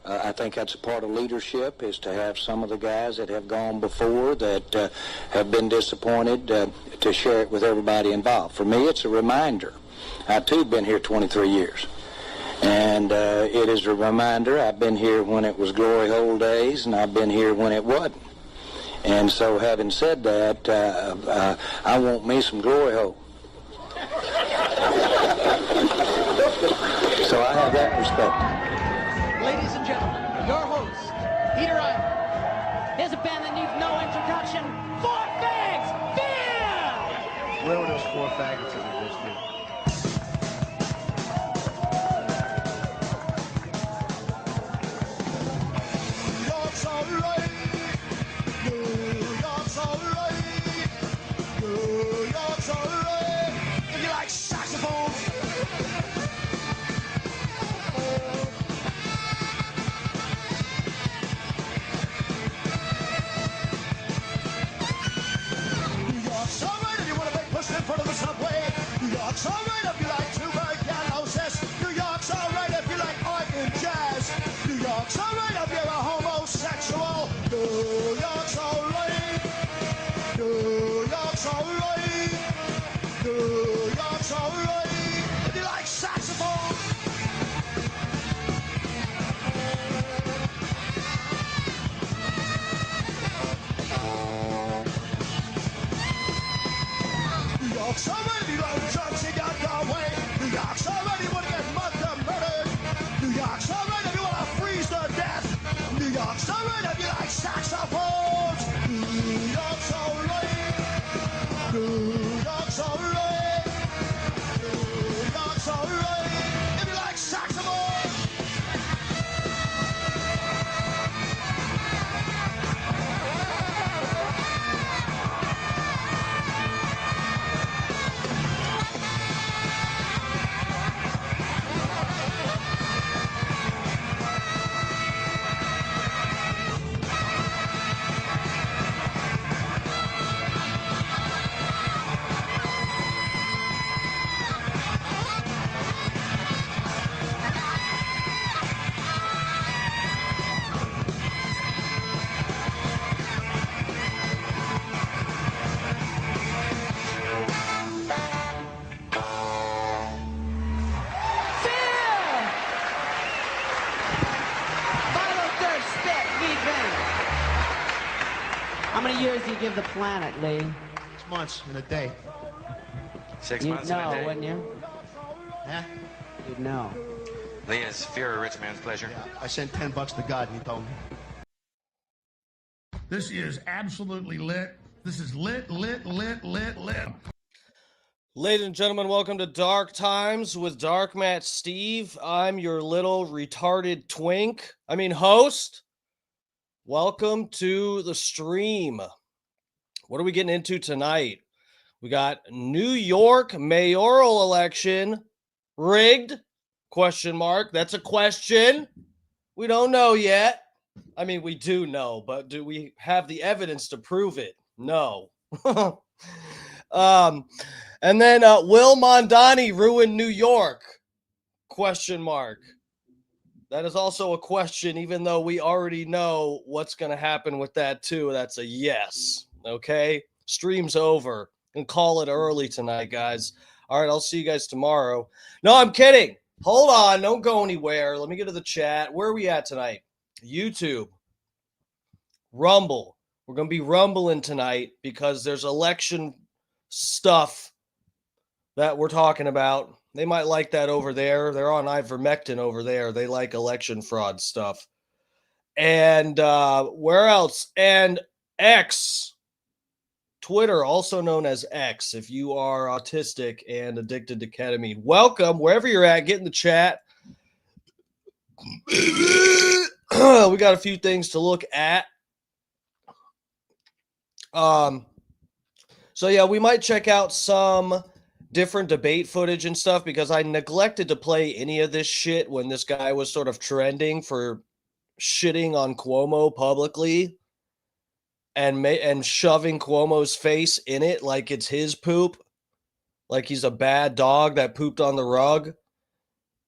I think that's a part of leadership, is to have some of the guys that have gone before that have been disappointed to share it with everybody involved. For me, it's a reminder. I, too, have been here 23 years. And it is a reminder. I've been here when it was glory hole days, and I've been here when it wasn't. And so having said that, I want me some glory hole. So I have that perspective. Ladies and gentlemen, your host, Peter Iron. There's a band that needs no introduction. Four Fags! Fear! Where were those four faggots in the district? If you like saxophones. New York's alright if you want to make push in front of the subway. New York's alright if you like two-bird gallows. New York's alright if you like art and jazz. New York's alright if you're a homosexual. New York's alright. New York's alright. New York's alright if you like saxophone. New York's alright if you like drugs in your way. New York's alright if you want to get mugged or murdered. New York's alright if you want to freeze to death. New York's alright if you like saxophones. New York's alright. New York's alright. New York's alright if you like saxophones. How many years do you give the planet, Lee? 6 months and a day. 6 You'd months and know, a day. wouldn't you? Huh? You'd know. Lee, is fear a rich man's pleasure? I sent $10 to God and he told me. This is absolutely lit. This is lit. Ladies and gentlemen, welcome to Dark Times with Dark Matt Steve. I'm your little retarded host. Welcome to the stream. What are we getting into tonight? We got New York mayoral election rigged? Question mark. That's a question. We don't know yet. I mean, we do know, but do we have the evidence to prove it? No. And then will Mamdani ruin New York? Question mark. That is also a question, even though we already know what's going to happen with that too. That's a yes. Okay? Stream's over. And call it early tonight, guys. All right, I'll see you guys tomorrow. No, I'm kidding. Hold on. Don't go anywhere. Let me get to the chat. Where are we at tonight? YouTube. Rumble. We're going to be rumbling tonight because there's election stuff that we're talking about. They might like that over there. They're on ivermectin over there. They like election fraud stuff. And where else? And X. Twitter, also known as X, if you are autistic and addicted to ketamine. Welcome, wherever you're at, get in the chat. We got a few things to look at. So yeah, we might check out some different debate footage and stuff because I neglected to play any of this shit when this guy was sort of trending for shitting on Cuomo publicly and shoving Cuomo's face in it like it's his poop, like he's a bad dog that pooped on the rug.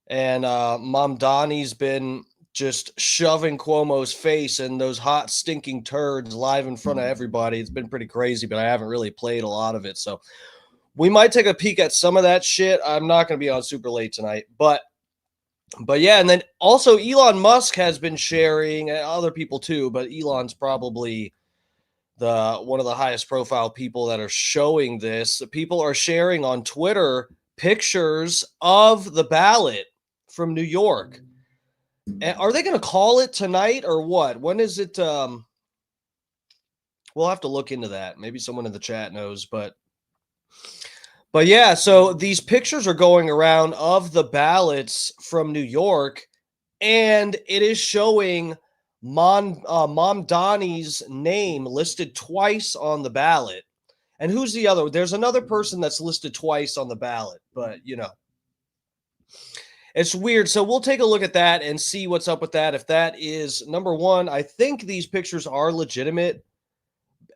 And Mamdani's been just shoving Cuomo's face in those hot, stinking turds live in front of everybody. It's been pretty crazy, but I haven't really played a lot of it. So we might take a peek at some of that shit. I'm not going to be on super late tonight, but yeah. And then also Elon Musk has been sharing, and other people too, but Elon's probably one of the highest profile people that are showing this. People are sharing on Twitter pictures of the ballot from New York. And are they going to call it tonight or what? When is it? We'll have to look into that. Maybe someone in the chat knows, but yeah. So these pictures are going around of the ballots from New York, and it is showing Mamdani's name listed twice on the ballot. And who's the other? There's another person that's listed twice on the ballot, but it's weird. So we'll take a look at that and see what's up with that. If that is number one, I think these pictures are legitimate.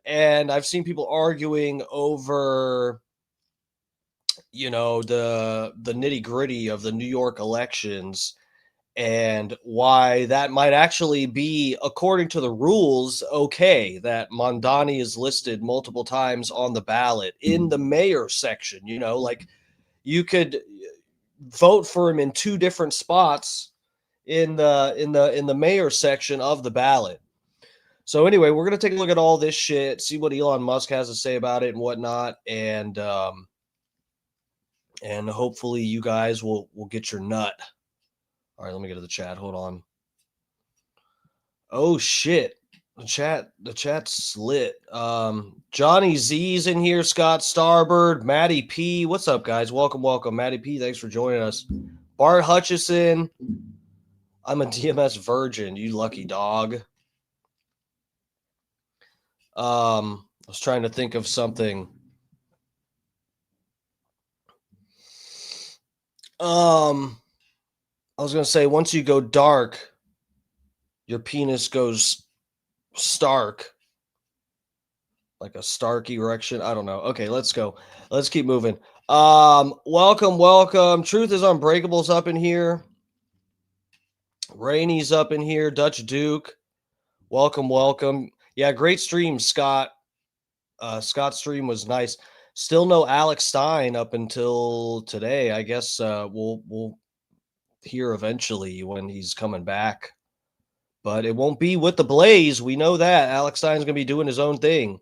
And I've seen people arguing over, the nitty-gritty of the New York elections and why that might actually be, according to the rules, okay, that Mamdani is listed multiple times on the ballot in the mayor section. Like you could vote for him in two different spots in the mayor section of the ballot. So anyway, we're gonna take a look at all this shit, see what Elon Musk has to say about it and whatnot, and hopefully you guys will get your nut. All right, let me get to the chat. Hold on. Oh shit. The chat's lit. Johnny Z's in here, Scott Starbird, Matty P. What's up, guys? Welcome. Matty P, thanks for joining us. Bart Hutchison. I'm a DMS virgin, you lucky dog. I was trying to think of something. I was gonna say, once you go dark, your penis goes stark, like a stark erection. I don't know. Okay, let's go. Let's keep moving. Welcome. Truth is Unbreakable's up in here. Rainy's up in here. Dutch Duke. Welcome. Yeah, great stream, Scott. Scott's stream was nice. Still no Alex Stein up until today. I guess we'll hear eventually when he's coming back. But it won't be with the Blaze. We know that. Alex Stein's going to be doing his own thing.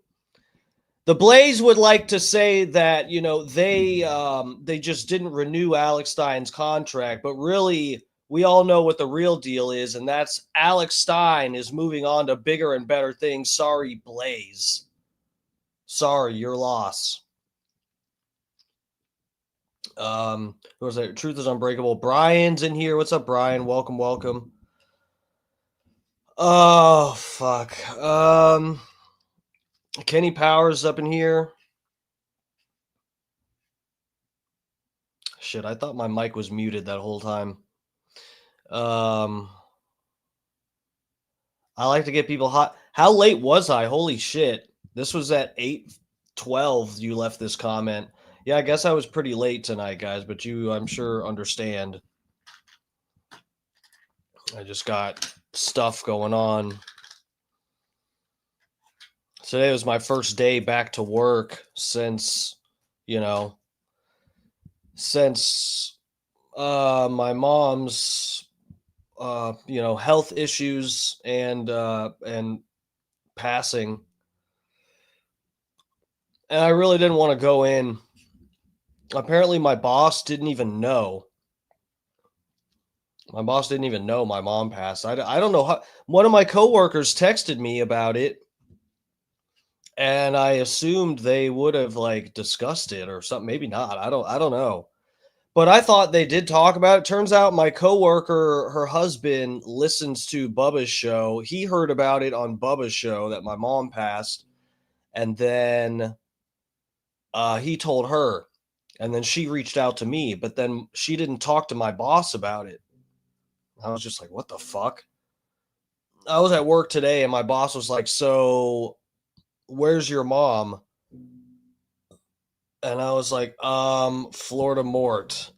The Blaze would like to say that, they just didn't renew Alex Stein's contract. But really, we all know what the real deal is, and that's Alex Stein is moving on to bigger and better things. Sorry, Blaze. Sorry, your loss. Who was that? Truth is Unbreakable. Brian's in here. What's up, Brian? Welcome. Oh, fuck. Kenny Powers up in here. Shit, I thought my mic was muted that whole time. I like to get people hot. How late was I? Holy shit. This was at 8:12 you left this comment. Yeah, I guess I was pretty late tonight, guys, but you, I'm sure, understand. I just got stuff going on. Today was my first day back to work since my mom's health issues and passing. And I really didn't want to go in. Apparently my boss didn't even know. My boss didn't even know my mom passed. I don't know how. One of my coworkers texted me about it, and I assumed they would have discussed it or something. Maybe not. I don't know. But I thought they did talk about it. Turns out my coworker, her husband, listens to Bubba's show. He heard about it on Bubba's show that my mom passed, and then he told her, and then she reached out to me, but then she didn't talk to my boss about it. I was just like, what the fuck? I was at work today, and my boss was like, so where's your mom? And I was like, Florida Mort.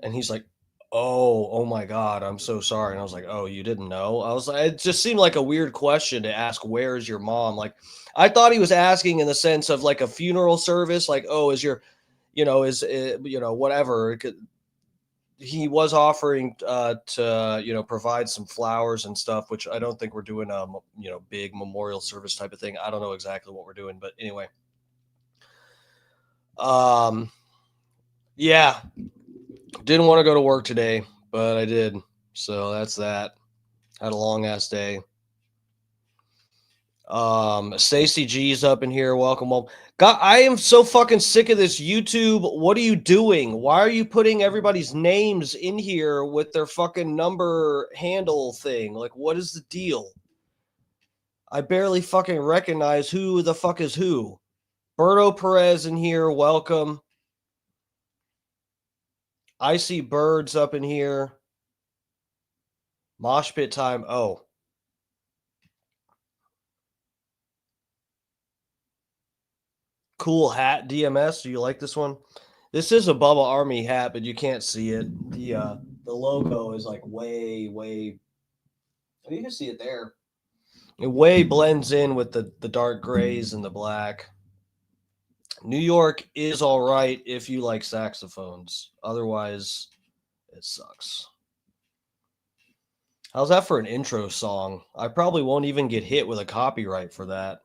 And he's like, Oh my God, I'm so sorry. And I was like, oh, you didn't know? I was like, it just seemed like a weird question to ask, where is your mom? Like, I thought he was asking in the sense of like a funeral service, like, oh, is your, whatever. He was offering to, provide some flowers and stuff, which I don't think we're doing a, big memorial service type of thing. I don't know exactly what we're doing, but anyway. Um, yeah, didn't want to go to work today, but I did. So that's that. Had a long ass day. Stacy G's up in here. Welcome. God, I am so fucking sick of this YouTube. What are you doing? Why are you putting everybody's names in here with their fucking number handle thing? Like, what is the deal? I barely fucking recognize who the fuck is who. Berto Perez in here. Welcome. I see birds up in here. Mosh pit time. Oh. Cool hat, DMS. Do you like this one? This is a Bubba Army hat, but you can't see it. The logo is like way. Oh, you can see it there. It way blends in with the dark grays and the black. New York is all right if you like saxophones. Otherwise, it sucks. How's that for an intro song? I probably won't even get hit with a copyright for that.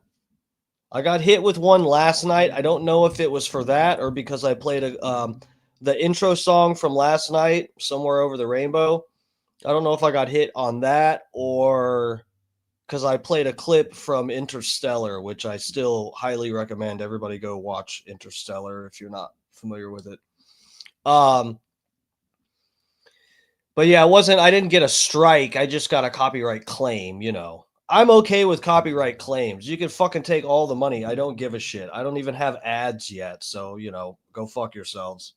I got hit with one last night. I don't know if it was for that or because I played the intro song from last night, Somewhere Over the Rainbow. I don't know if I got hit on that or because I played a clip from Interstellar, which I still highly recommend everybody go watch Interstellar if you're not familiar with it. But yeah, I didn't get a strike. I just got a copyright claim, I'm okay with copyright claims. You can fucking take all the money. I don't give a shit. I don't even have ads yet. So, go fuck yourselves.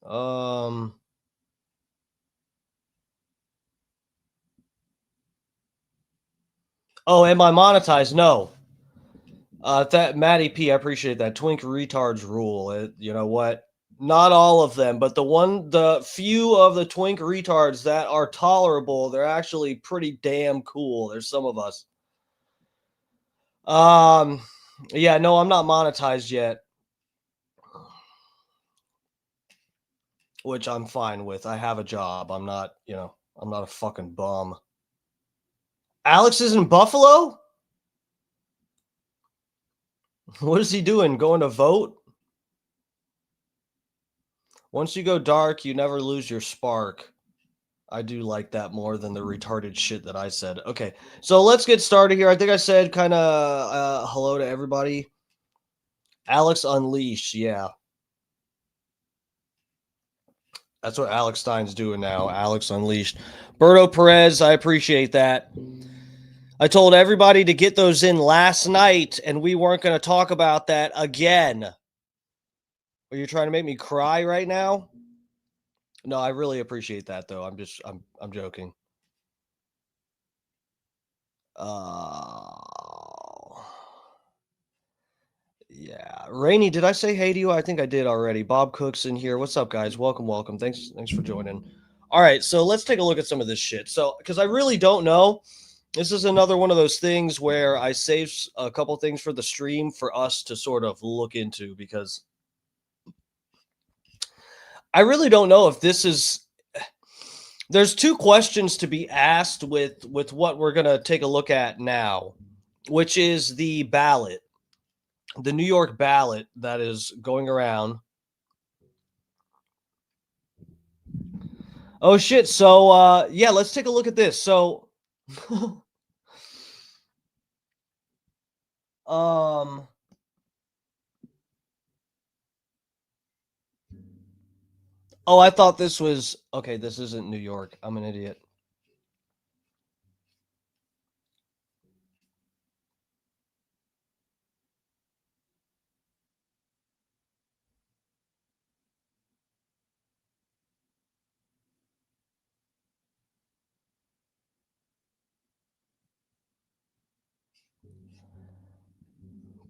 Oh, am I monetized? No. That Matty P, I appreciate that. Twink retards rule. You know what? Not all of them, but the few of the twink retards that are tolerable, they're actually pretty damn cool. There's some of us. Yeah, no, I'm not monetized yet, which I'm fine with. I have a job. I'm not, I'm not a fucking bum. Alex is in Buffalo? What is he doing? Going to vote? Once you go dark, you never lose your spark. I do like that more than the retarded shit that I said. Okay, so let's get started here. I think I said kind of hello to everybody. Alex Unleashed, yeah. That's what Alex Stein's doing now. Alex Unleashed. Berto Perez, I appreciate that. I told everybody to get those in last night, and we weren't going to talk about that again. Are you trying to make me cry right now? No, I really appreciate that, though. I'm joking. Yeah. Rainy, did I say hey to you? I think I did already. Bob Cook's in here. What's up, guys? Welcome. Thanks for joining. All right, so let's take a look at some of this shit. So, because I really don't know. This is another one of those things where I save a couple things for the stream for us to sort of look into because I really don't know if this is. There's two questions to be asked with what we're going to take a look at now, which is the ballot, the New York ballot that is going around. Oh shit. So yeah, let's take a look at this. So oh, I thought this was okay, this isn't New York. I'm an idiot.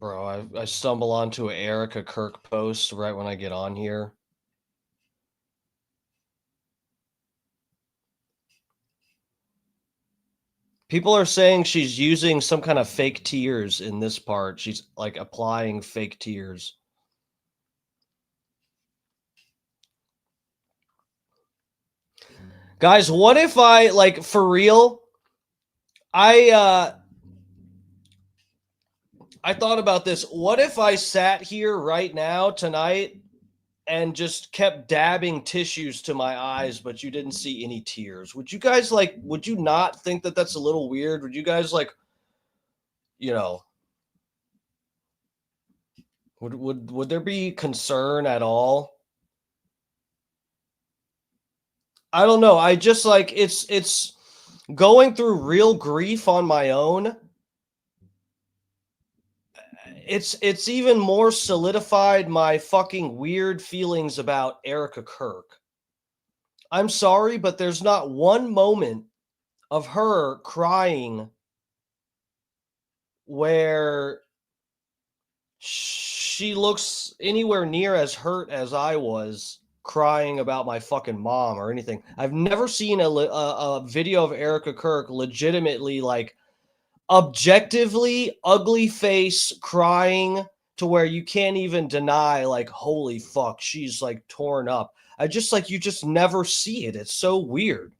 Bro, I stumble onto an Erica Kirk post right when I get on here. People are saying she's using some kind of fake tears in this part. She's like applying fake tears. Guys, what if I, like, for real, I thought about this. What if I sat here right now tonight and just kept dabbing tissues to my eyes, but you didn't see any tears? Would you guys, like, would you not think that that's a little weird? Would you guys, like, you know, would there be concern at all? I don't know. I just, like, it's going through real grief on my own. It's even more solidified my fucking weird feelings about Erica Kirk. I'm sorry, but there's not one moment of her crying where she looks anywhere near as hurt as I was crying about my fucking mom or anything. I've never seen a video of Erica Kirk legitimately, like, objectively ugly face crying to where you can't even deny, like, holy fuck, she's, like, torn up. I just, like, you just never see it. It's so weird.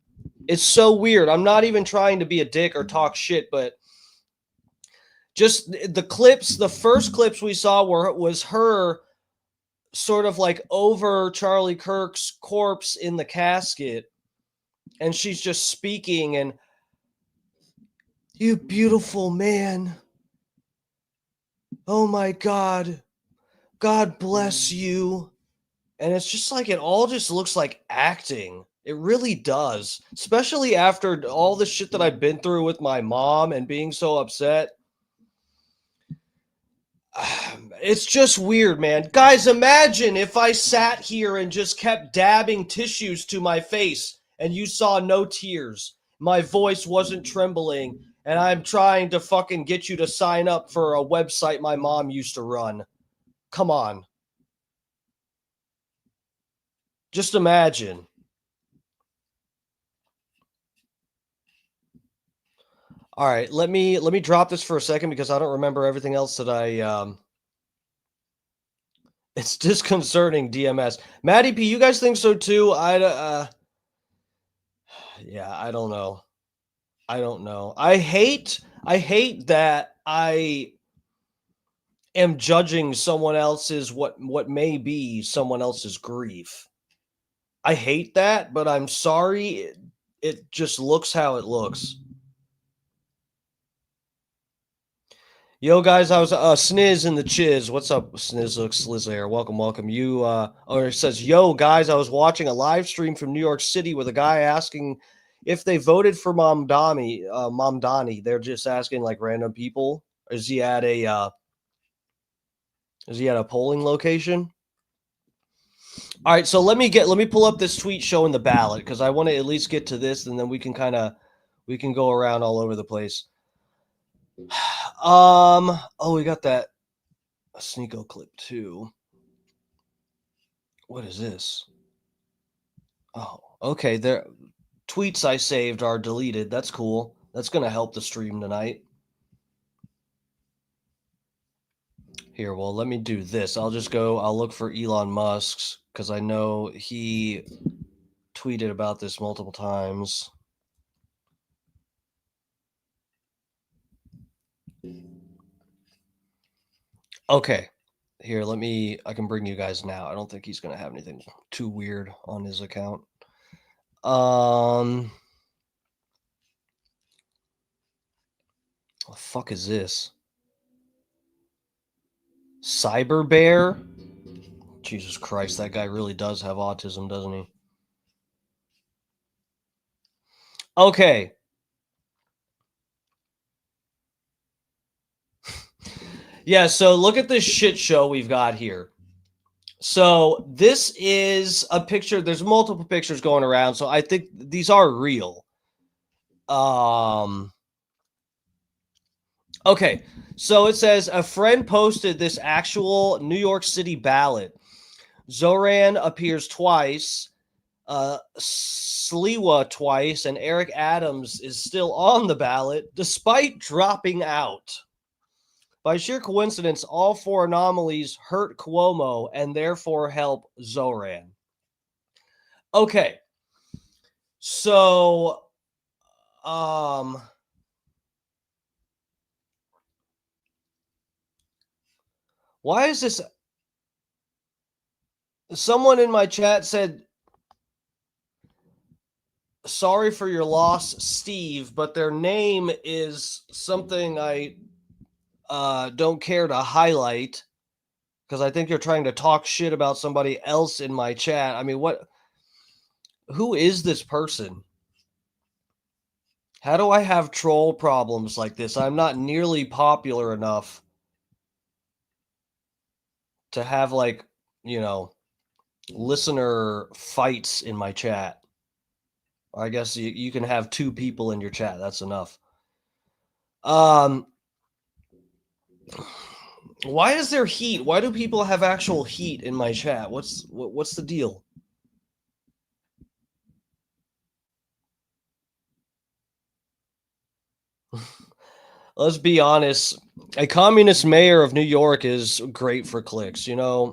It's so weird. I'm not even trying to be a dick or talk shit, but just the clips, the first clips we saw was her sort of like over Charlie Kirk's corpse in the casket, and she's just speaking, and you beautiful man. Oh my God. God bless you. And it's just like, it all just looks like acting. It really does. Especially after all the shit that I've been through with my mom and being so upset. It's just weird, man. Guys, imagine if I sat here and just kept dabbing tissues to my face and you saw no tears. My voice wasn't trembling, and I'm trying to fucking get you to sign up for a website my mom used to run. Come on. Just imagine. All right, let me drop this for a second because I don't remember everything else that I it's disconcerting, DMS. Maddie P, you guys think so too? Yeah, I don't know. I don't know. I hate that I am judging someone else's what may be someone else's grief. I hate that, but I'm sorry. It just looks how it looks. Yo, guys, I was Sniz in the Chiz. What's up, Sniz Slizair? Welcome. You or it says, yo, guys, I was watching a live stream from New York City with a guy asking if they voted for Mamdani. They're just asking, like, random people. Is he at a polling location? All right, so let me pull up this tweet showing the ballot because I want to at least get to this, and then we can go around all over the place. Oh, we got that Sneeko clip too. What is this? Oh, okay. There, tweets I saved are deleted. That's cool. That's gonna help the stream tonight. Here, well, let me do this. I'll look for Elon Musk's because I know he tweeted about this multiple times. Okay. Here, I can bring you guys now. I don't think he's going to have anything too weird on his account. What the fuck is this? Cyber Bear? Jesus Christ, that guy really does have autism, doesn't he? Okay. Yeah, so look at this shit show we've got here. So this is a picture. There's multiple pictures going around, so I think these are real. Okay, so it says a friend posted this actual New York City ballot. Zohran appears twice, Sliwa twice, and Eric Adams is still on the ballot despite dropping out. By sheer coincidence, all four anomalies hurt Cuomo and therefore help Zohran. Okay, so why is this? Someone in my chat said, sorry for your loss, Steve, but their name is something I don't care to highlight because I think you're trying to talk shit about somebody else in my chat. I mean, who is this person? How do I have troll problems like this? I'm not nearly popular enough to have, like, listener fights in my chat. I guess you can have two people in your chat. That's enough. Why is there heat? Why do people have actual heat in my chat? What's the deal? Let's be honest. A communist mayor of New York is great for clicks, yeah.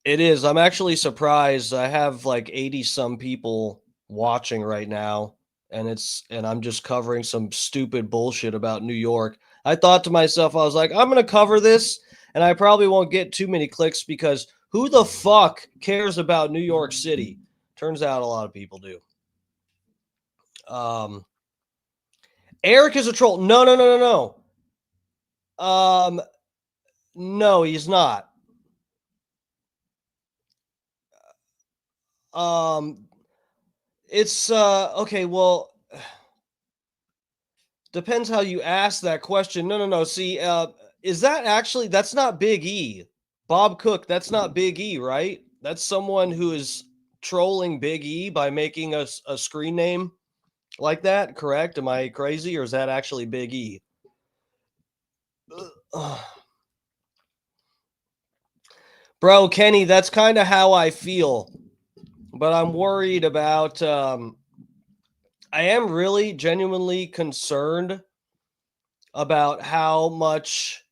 It is. I'm actually surprised. I have like 80 some people watching right now, and I'm just covering some stupid bullshit about New York. I thought to myself, I was like, I'm going to cover this, and I probably won't get too many clicks because who the fuck cares about New York City? Turns out a lot of people do. Eric is a troll. No. No, he's not. It's okay, well, depends how you ask that question. No. See, is that actually, that's not Big E. Bob Cook, that's not Big E, right? That's someone who is trolling Big E by making a screen name like that, correct? Am I crazy, or is that actually Big E? Bro, Kenny, that's kind of how I feel. But I'm worried about I am really genuinely concerned about how much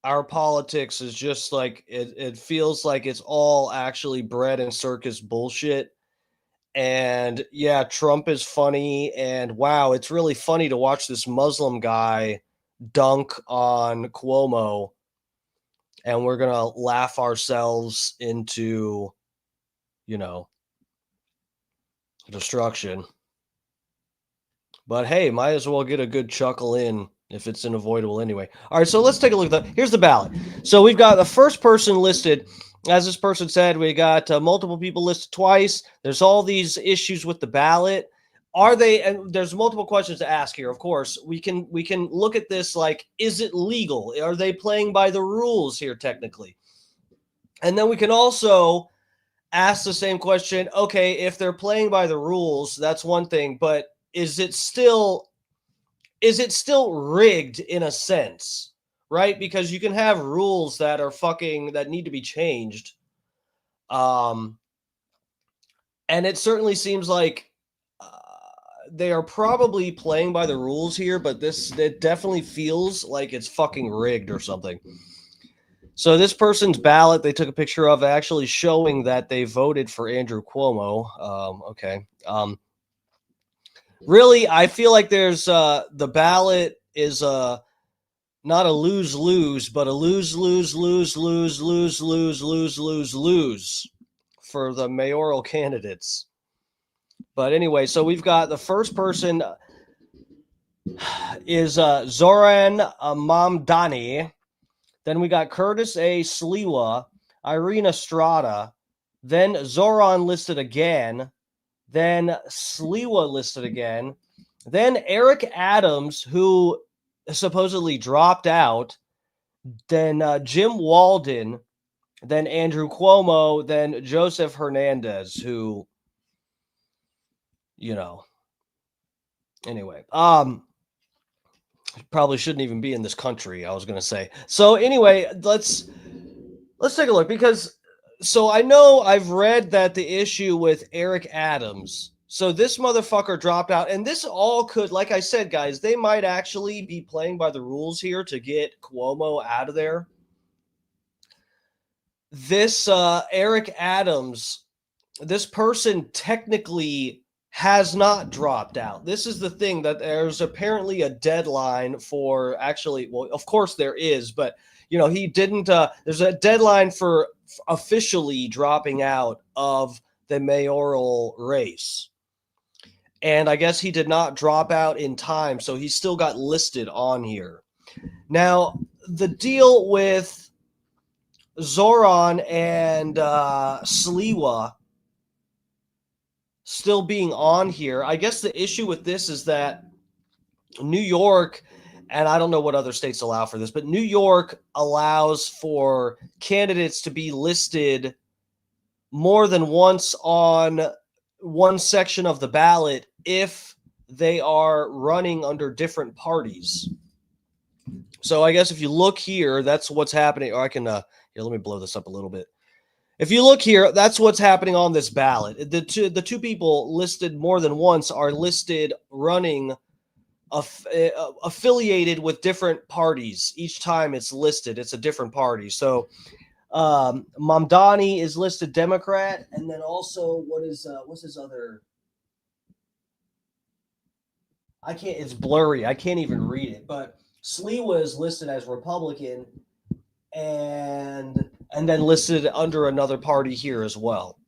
our politics is just like it feels like it's all actually bread and circus bullshit. And yeah, Trump is funny, and wow, it's really funny to watch this Muslim guy dunk on Cuomo, and we're gonna laugh ourselves into destruction. But hey, might as well get a good chuckle in if it's unavoidable anyway. All right, so let's take a look at here's the ballot. So we've got the first person listed. As this person said, we got multiple people listed twice. There's all these issues with the ballot. And there's multiple questions to ask here. Of course, we can look at this like, is it legal? Are they playing by the rules here technically? And then we can also ask the same question. Okay, if they're playing by the rules, that's one thing, but is it still rigged in a sense, right? Because you can have rules that are that need to be changed. And it certainly seems like they are probably playing by the rules here, but it definitely feels like it's fucking rigged or something. So this person's ballot they took a picture of actually showing that they voted for Andrew Cuomo. Okay. Really, I feel like there's the ballot is not a lose-lose, but a lose-lose-lose-lose-lose-lose-lose-lose for the mayoral candidates. But anyway, so we've got the first person is Zohran Mamdani. Then we got Curtis A. Sliwa, Irene Estrada, then Zohran listed again, then Sliwa listed again, then Eric Adams, who supposedly dropped out, then Jim Walden, then Andrew Cuomo, then Joseph Hernandez, who, Anyway, probably shouldn't even be in this country, I was going to say. So anyway, let's take a look, because so I know I've read that the issue with Eric Adams, so this motherfucker dropped out, and this all could, like I said, guys, they might actually be playing by the rules here to get Cuomo out of there. This Eric Adams, this person technically has not dropped out. This is the thing, that there's apparently a deadline for, actually, well, of course there is, but you know, he didn't, there's a deadline for officially dropping out of the mayoral race. And I guess he did not drop out in time, so he still got listed on here. Now, the deal with Zohran and Sliwa still being on here, I guess the issue with this is that New York, and I don't know what other states allow for this, but New York allows for candidates to be listed more than once on one section of the ballot if they are running under different parties. So I guess if you look here, that's what's happening. Or I can, here, let me blow this up a little bit. If you look here, that's what's happening on this ballot. The two people listed more than once are listed running affiliated with different parties. Each time it's listed, it's a different party. So Mamdani is listed Democrat, and then also what's his other? It's blurry. I can't even read it. But Sliwa is listed as Republican, and then listed under another party here as well.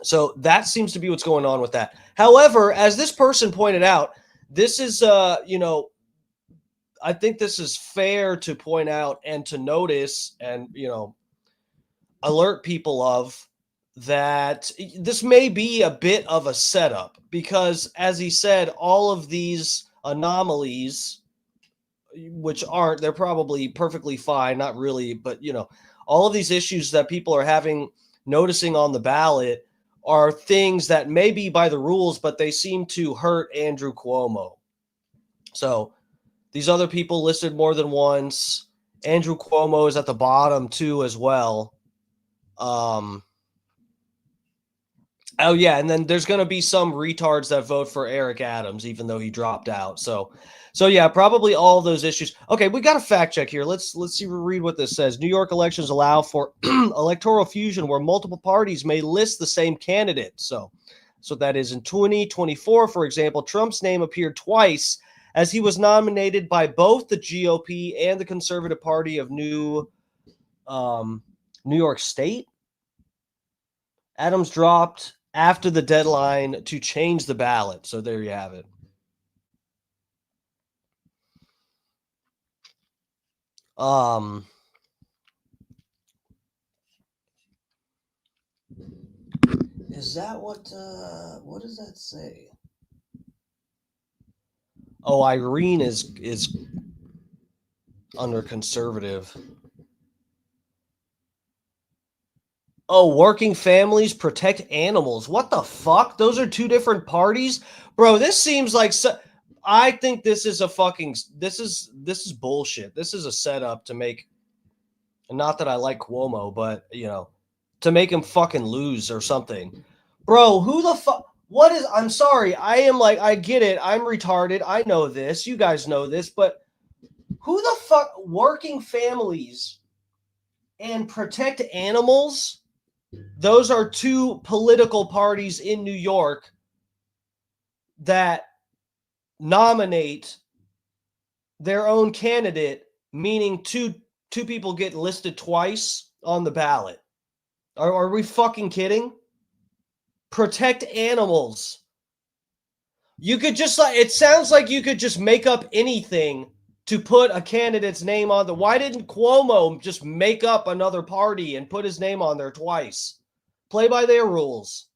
So that seems to be what's going on with that. However, as this person pointed out, this is, you know, I think this is fair to point out and to notice and, you know, alert people of that this may be a bit of a setup, because as he said, all of these anomalies, which aren't, they're probably perfectly fine, not really, but, you know, all of these issues that people are noticing on the ballot are things that may be by the rules, but they seem to hurt Andrew Cuomo. So these other people listed more than once. Andrew Cuomo is at the bottom too as well. Oh yeah, and then there's going to be some retards that vote for Eric Adams, even though he dropped out. So yeah, probably all of those issues. Okay, we got a fact check here. Let's read what this says. New York elections allow for electoral fusion where multiple parties may list the same candidate. So that is in 2024, for example, Trump's name appeared twice as he was nominated by both the GOP and the Conservative Party of New York State. Adams dropped after the deadline to change the ballot. So there you have it. Is that what does that say? Oh, Irene is under conservative. Oh, working families protect animals. What the fuck? Those are two different parties? Bro, this seems like I think this is a fucking this is bullshit. This is a setup to make, not that I like Cuomo, but you know, to make him fucking lose or something. Bro, who the fuck? What is, I'm sorry. I get it. I'm retarded. I know this. You guys know this, but who the fuck, working families and protect animals? Those are two political parties in New York that nominate their own candidate, meaning two people get listed twice on the ballot. Are we fucking kidding? Protect animals. You could just, it sounds like you could just make up anything to put a candidate's name on the. Why didn't Cuomo just make up another party and put his name on there twice? Play by their rules.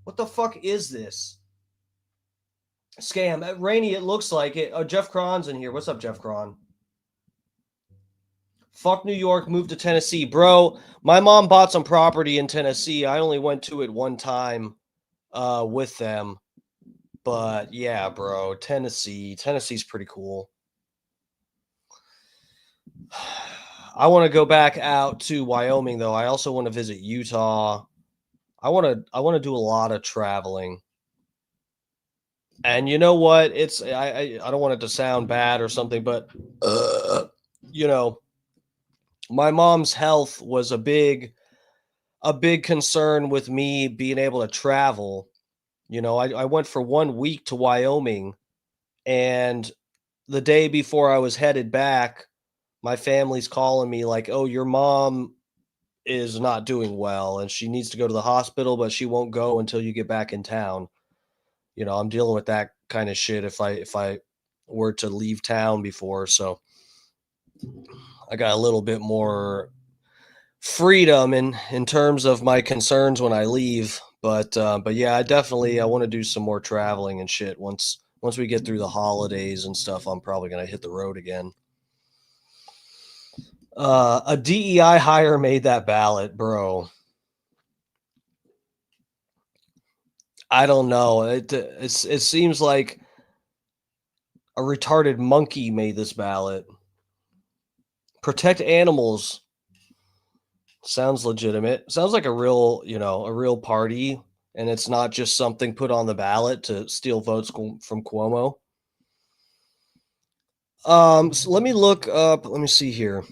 What the fuck is this? Scam. Rainey, it looks like it. Oh, Jeff Cron's in here. What's up, Jeff Cron? Fuck New York, moved to Tennessee. Bro, my mom bought some property in Tennessee. I only went to it one time with them. But yeah, bro, Tennessee's pretty cool. I want to go back out to Wyoming though. I also want to visit Utah. I want to do a lot of traveling. And you know what? It's I don't want it to sound bad or something, but you know, my mom's health was a big concern with me being able to travel. You know, I went for 1 week to Wyoming, and the day before I was headed back, my family's calling me like, "Oh, your mom is not doing well and she needs to go to the hospital, but she won't go until you get back in town." You know, I'm dealing with that kind of shit if I were to leave town before, so I got a little bit more freedom in terms of my concerns when I leave. But yeah, I want to do some more traveling and shit once we get through the holidays and stuff. I'm probably gonna hit the road again. A DEI hire made that ballot, bro. I don't know. It seems like a retarded monkey made this ballot. Protect animals. Sounds legitimate. Sounds like a real, a real party, and it's not just something put on the ballot to steal votes from Cuomo. So let me look up. Let me see here.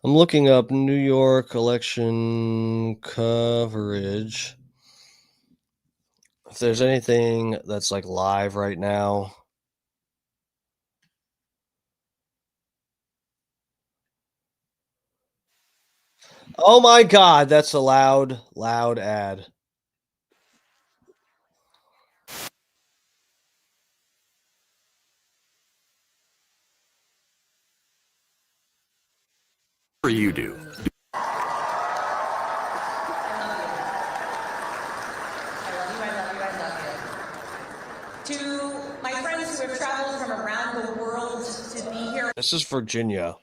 I'm looking up New York election coverage. If there's anything that's like live right now. Oh my God, that's a loud ad. You do. To my friends who have traveled from around the world to be here This is Virginia.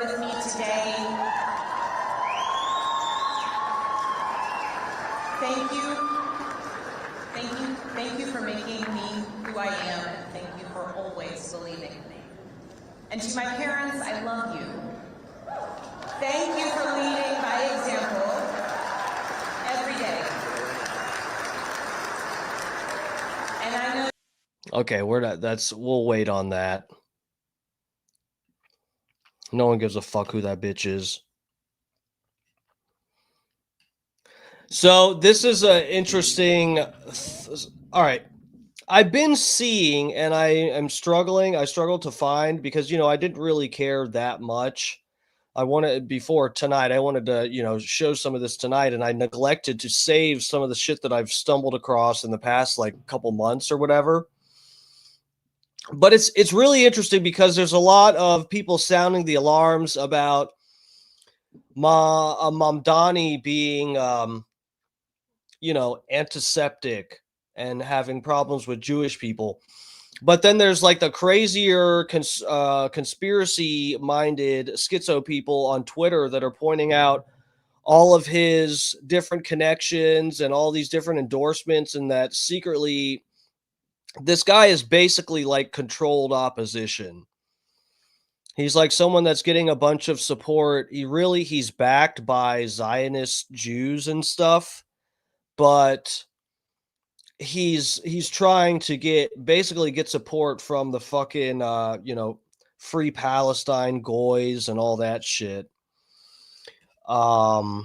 with me today, thank you. Thank you for making me who I am, and thank you for always believing in me. And to my parents, I love you. Thank you for leading by example every day. And I know. Okay, we'll wait on that. No one gives a fuck who that bitch is. So this is a interesting. All right, I've been seeing, and I struggle to find because I didn't really care that much. I wanted before tonight. I wanted to show some of this tonight, and I neglected to save some of the shit that I've stumbled across in the past like couple months or whatever. But it's really interesting because there's a lot of people sounding the alarms about Mamdani being antiseptic and having problems with Jewish people. But then there's like the crazier conspiracy-minded schizo people on Twitter that are pointing out all of his different connections and all these different endorsements, and that secretly this guy is basically like controlled opposition. He's like someone that's getting a bunch of support. He's backed by Zionist Jews and stuff, but he's trying to get support from the fucking free Palestine goys and all that shit. Here,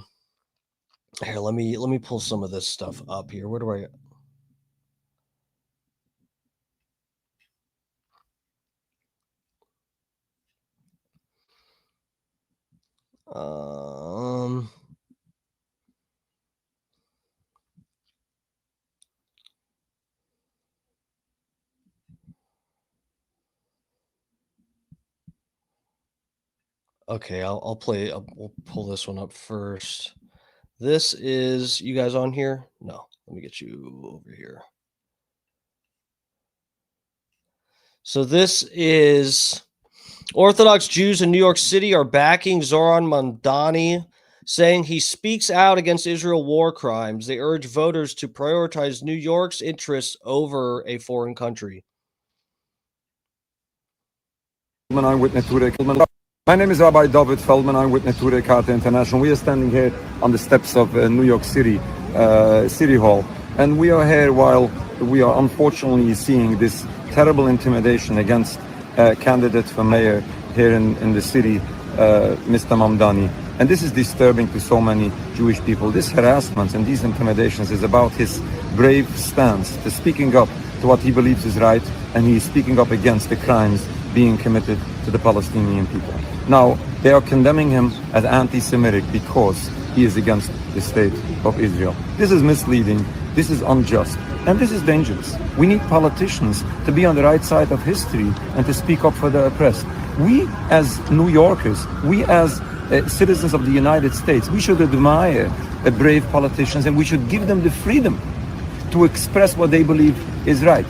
let me pull some of this stuff up here. Where do I okay, we'll pull this one up first. This is you guys on here? No, let me get you over here. So this is Orthodox Jews in New York City are backing Zohran Mamdani, saying he speaks out against Israel war crimes. They urge voters to prioritize New York's interests over a foreign country. My name is Rabbi David Feldman. I'm with Neturei Karta International. We are standing here on the steps of New York City, City Hall. And we are here while we are unfortunately seeing this terrible intimidation against candidate for mayor here in the city, Mr. Mamdani. And this is disturbing to so many Jewish people. This harassment and these intimidations is about his brave stance to speaking up to what he believes is right, and he is speaking up against the crimes being committed to the Palestinian people. Now, they are condemning him as anti-Semitic because he is against the state of Israel. This is misleading, this is unjust, and this is dangerous. We need politicians to be on the right side of history and to speak up for the oppressed. We as New Yorkers, we as citizens of the United States, we should admire brave politicians, and we should give them the freedom to express what they believe is right.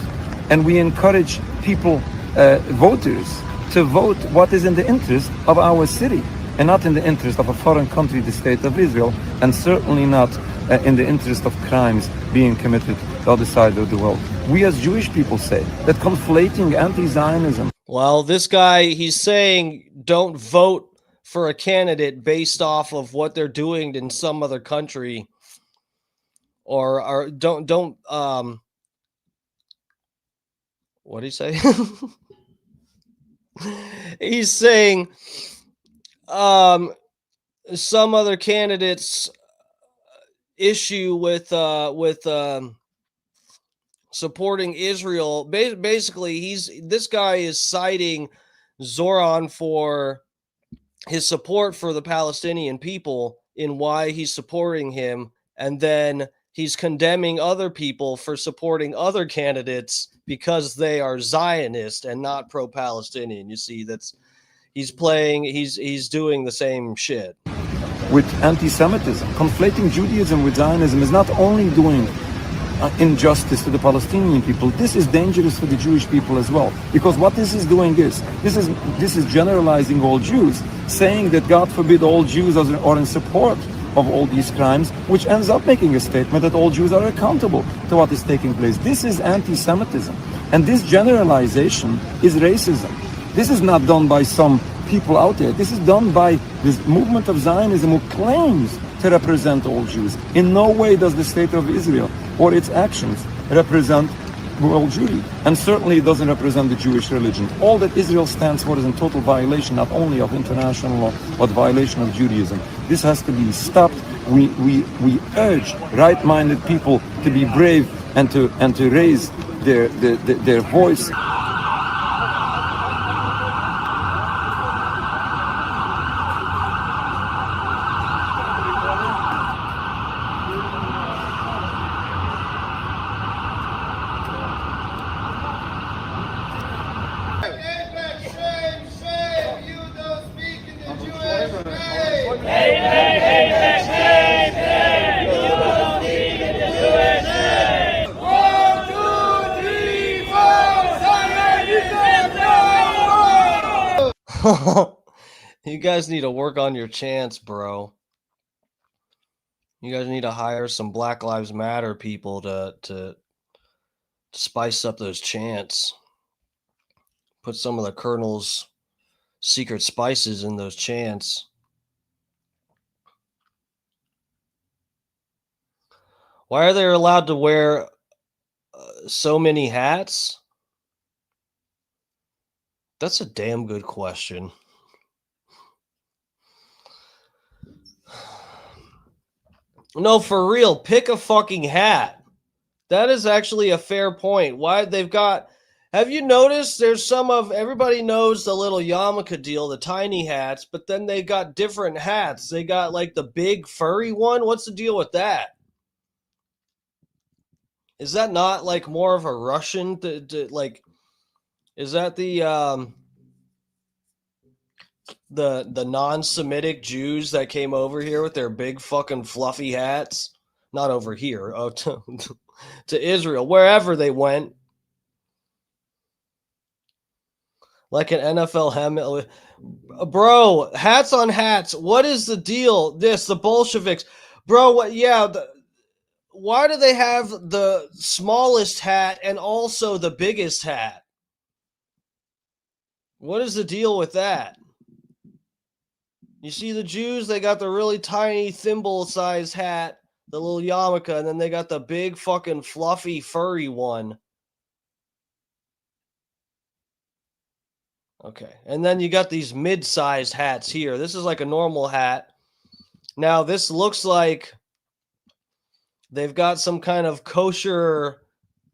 And we encourage people, voters, to vote what is in the interest of our city and not in the interest of a foreign country, the state of Israel, and certainly not in the interest of crimes being committed the other side of the world. We as Jewish people say that conflating anti-Zionism. Well, this guy, he's saying don't vote for a candidate based off of what they're doing in some other country, or don't what do you say? He's saying some other candidates issue with supporting Israel. Basically, this guy is citing Zohran for his support for the Palestinian people in why he's supporting him, and then he's condemning other people for supporting other candidates because they are Zionist and not pro-Palestinian. You see, he's doing the same shit. With anti-Semitism, conflating Judaism with Zionism is not only doing injustice to the Palestinian people, this is dangerous for the Jewish people as well. Because what this is doing is, this is generalizing all Jews, saying that God forbid all Jews are in support of all these crimes, which ends up making a statement that all Jews are accountable to what is taking place. This is anti-Semitism. And this generalization is racism. This is not done by some people out there. This is done by this movement of Zionism who claims to represent all Jews. In no way does the state of Israel or its actions represent world Jewry, and certainly it doesn't represent the Jewish religion. All that Israel stands for is in total violation not only of international law, but violation of Judaism. This has to be stopped. We urge right-minded people to be brave and to raise their voice. You guys need to work on your chants, bro. You guys need to hire some Black Lives Matter people to spice up those chants. Put some of the Colonel's secret spices in those chants. Why are they allowed to wear so many hats? That's a damn good question. No, for real, pick a fucking hat. That is actually a fair point. Why they've got, have you noticed there's some of, everybody knows the little yarmulke deal, the tiny hats, but then they got different hats. They got like the big furry one. What's the deal with that? Is that not like more of a Russian, like, is that the non-Semitic Jews that came over here with their big fucking fluffy hats? Not over here, to Israel, wherever they went. Like an NFL helmet. Bro, hats on hats. What is the deal? The Bolsheviks. Bro, what? Yeah, why do they have the smallest hat and also the biggest hat? What is the deal with that? You see the Jews, they got the really tiny thimble-sized hat, the little yarmulke, and then they got the big fucking fluffy furry one. Okay, and then you got these mid-sized hats here. This is like a normal hat. Now, this looks like they've got some kind of kosher,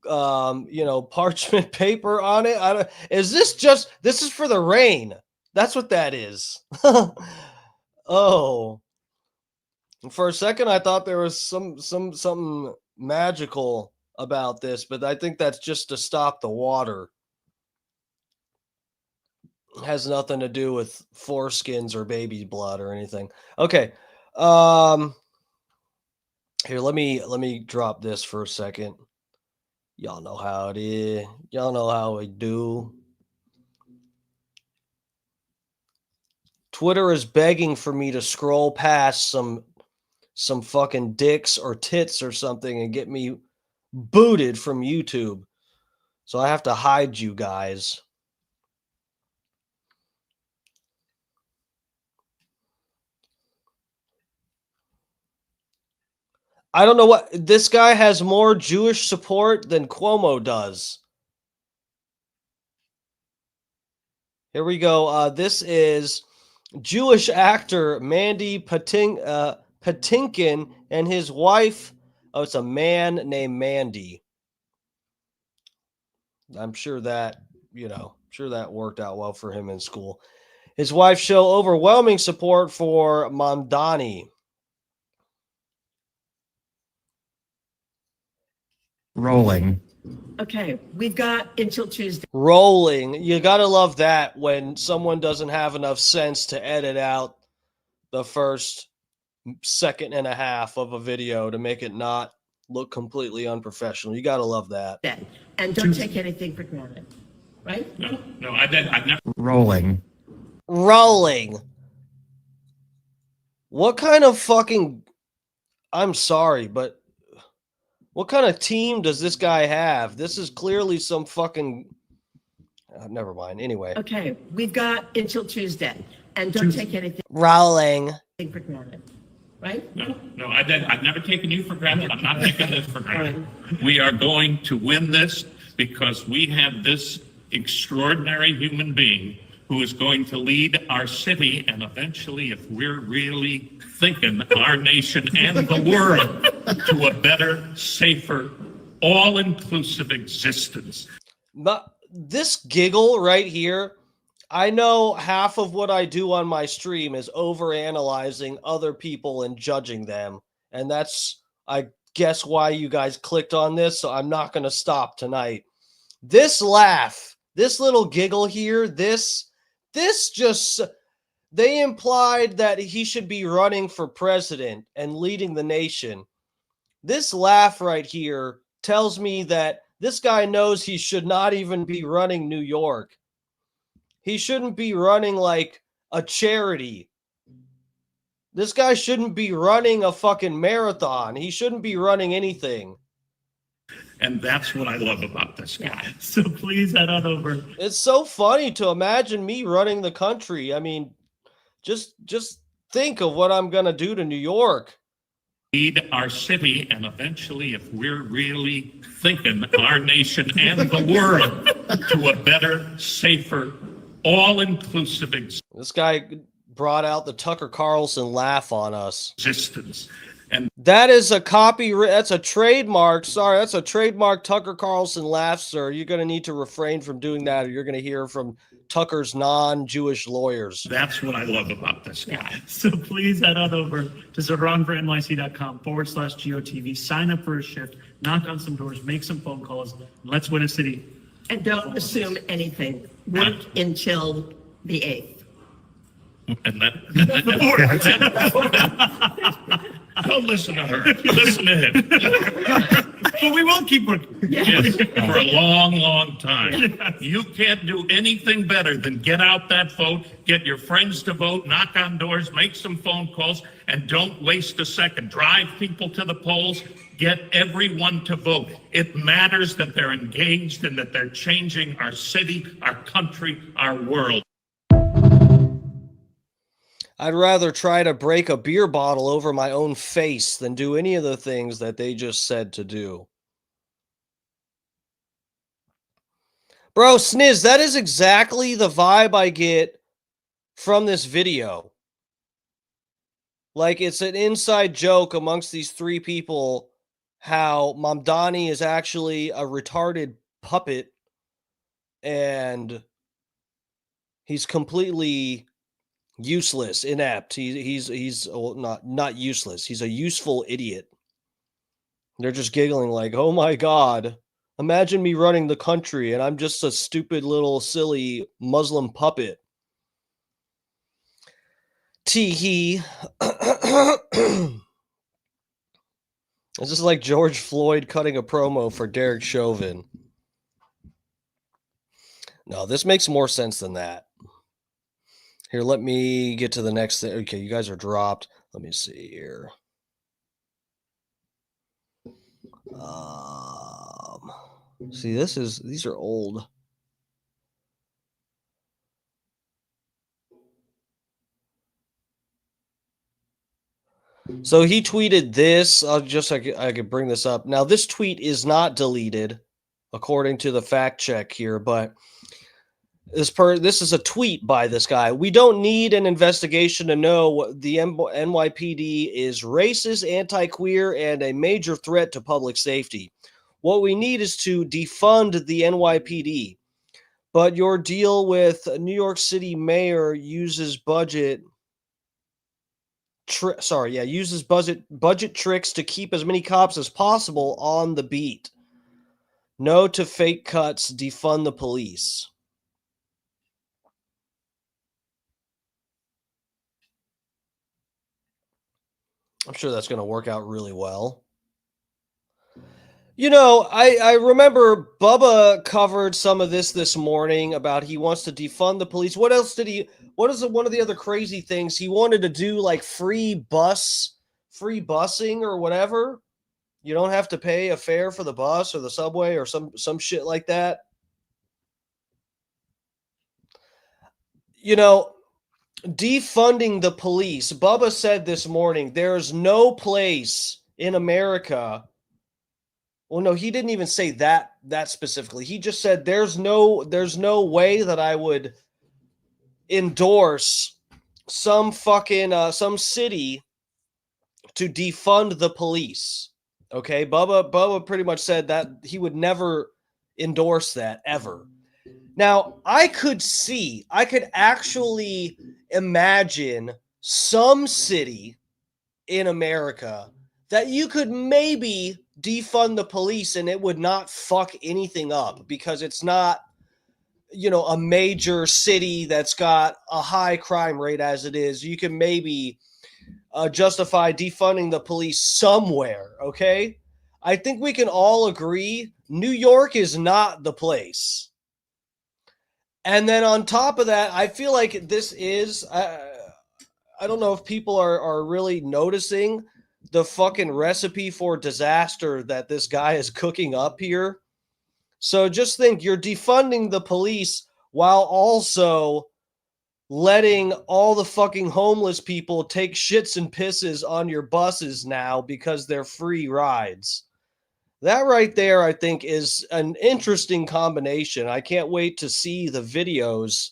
parchment paper on it. This is for the rain. That's what that is. Oh. For a second, I thought there was something magical about this, but I think that's just to stop the water. It has nothing to do with foreskins or baby blood or anything. Okay. Here, let me drop this for a second. Y'all know how it is. Y'all know how we do. Twitter is begging for me to scroll past some fucking dicks or tits or something and get me booted from YouTube. So I have to hide you guys. I don't know what this guy has more Jewish support than Cuomo does. Here we go. This is Jewish actor Mandy Patinkin and his wife. Oh, it's a man named Mandy. I'm sure that, that worked out well for him in school. His wife show overwhelming support for Mamdani. Rolling. Okay, we've got until Tuesday. Rolling. You got to love that when someone doesn't have enough sense to edit out the first second and a half of a video to make it not look completely unprofessional. You got to love that. And don't take anything for granted, right? No, I've never. Rolling. What kind of fucking... I'm sorry, but what kind of team does this guy have? This is clearly some fucking... never mind. Anyway. Okay, we've got until Tuesday. And don't take anything rolling for granted, right? No, I've never taken you for granted. I'm not taking this for granted. We are going to win this because we have this extraordinary human being who is going to lead our city and eventually, if we're really thinking, our nation and the world to a better, safer, all-inclusive existence. This giggle right here, I know half of what I do on my stream is overanalyzing other people and judging them. And that's, I guess, why you guys clicked on this. So I'm not going to stop tonight. This laugh, this little giggle here, this just, they implied that he should be running for president and leading the nation. This laugh right here tells me that this guy knows he should not even be running New York. He shouldn't be running like a charity. This guy shouldn't be running a fucking marathon. He shouldn't be running anything. And that's what I love about this guy. So please head on over. It's so funny to imagine me running the country. I mean, just think of what I'm going to do to New York. Lead our city and eventually, if we're really thinking, our nation and the world to a better, safer, all-inclusive This guy brought out the Tucker Carlson laugh on us. Existence. And that is a that's a trademark. Sorry, that's a trademark Tucker Carlson laugh, sir. You're going to need to refrain from doing that or you're going to hear from Tucker's non-Jewish lawyers. That's what I love about this guy. So please head on over to ZohranForNYC.com/GOTV. Sign up for a shift, knock on some doors, make some phone calls. Let's win a city. And don't assume anything. Work until the 8th. And don't listen to her. Listen to him. But we will keep working. Yes, for a long, long time. You can't do anything better than get out that vote, get your friends to vote, knock on doors, make some phone calls, and don't waste a second. Drive people to the polls, get everyone to vote. It matters that they're engaged and that they're changing our city, our country, our world. I'd rather try to break a beer bottle over my own face than do any of the things that they just said to do. Bro, Sniz, that is exactly the vibe I get from this video. Like, it's an inside joke amongst these three people how Mamdani is actually a retarded puppet and he's completely useless, inept. He's well, not useless. He's a useful idiot. They're just giggling like, "Oh my God, imagine me running the country and I'm just a stupid little silly Muslim puppet." Tee-hee. This is like George Floyd cutting a promo for Derek Chauvin. No, this makes more sense than that. Here, let me get to the next thing. Okay, you guys are dropped. Let me see here. See, these are old. So he tweeted this. I could bring this up. Now, this tweet is not deleted, according to the fact check here, but this is a tweet by this guy. "We don't need an investigation to know what the NYPD is racist, anti-queer, and a major threat to public safety. What we need is to defund the NYPD. But your deal with New York City mayor uses budget tricks to keep as many cops as possible on the beat. No to fake cuts, defund the police." I'm sure that's going to work out really well. You know, I remember Bubba covered some of this morning about he wants to defund the police. What else did what is one of the other crazy things? He wanted to do like free busing or whatever. You don't have to pay a fare for the bus or the subway or some shit like that. You know, defunding the police. Bubba said this morning, there's no place in America. Well, no, he didn't even say that specifically. He just said there's no way that I would endorse some city to defund the police. Okay, Bubba pretty much said that he would never endorse that ever. Now, I could actually imagine some city in America that you could maybe defund the police and it would not fuck anything up because it's not, a major city that's got a high crime rate as it is. You can maybe justify defunding the police somewhere, okay? I think we can all agree New York is not the place. And then on top of that, I feel like this is, I don't know if people are really noticing the fucking recipe for disaster that this guy is cooking up here. So just think, you're defunding the police while also letting all the fucking homeless people take shits and pisses on your buses now because they're free rides. That right there, I think, is an interesting combination. I can't wait to see the videos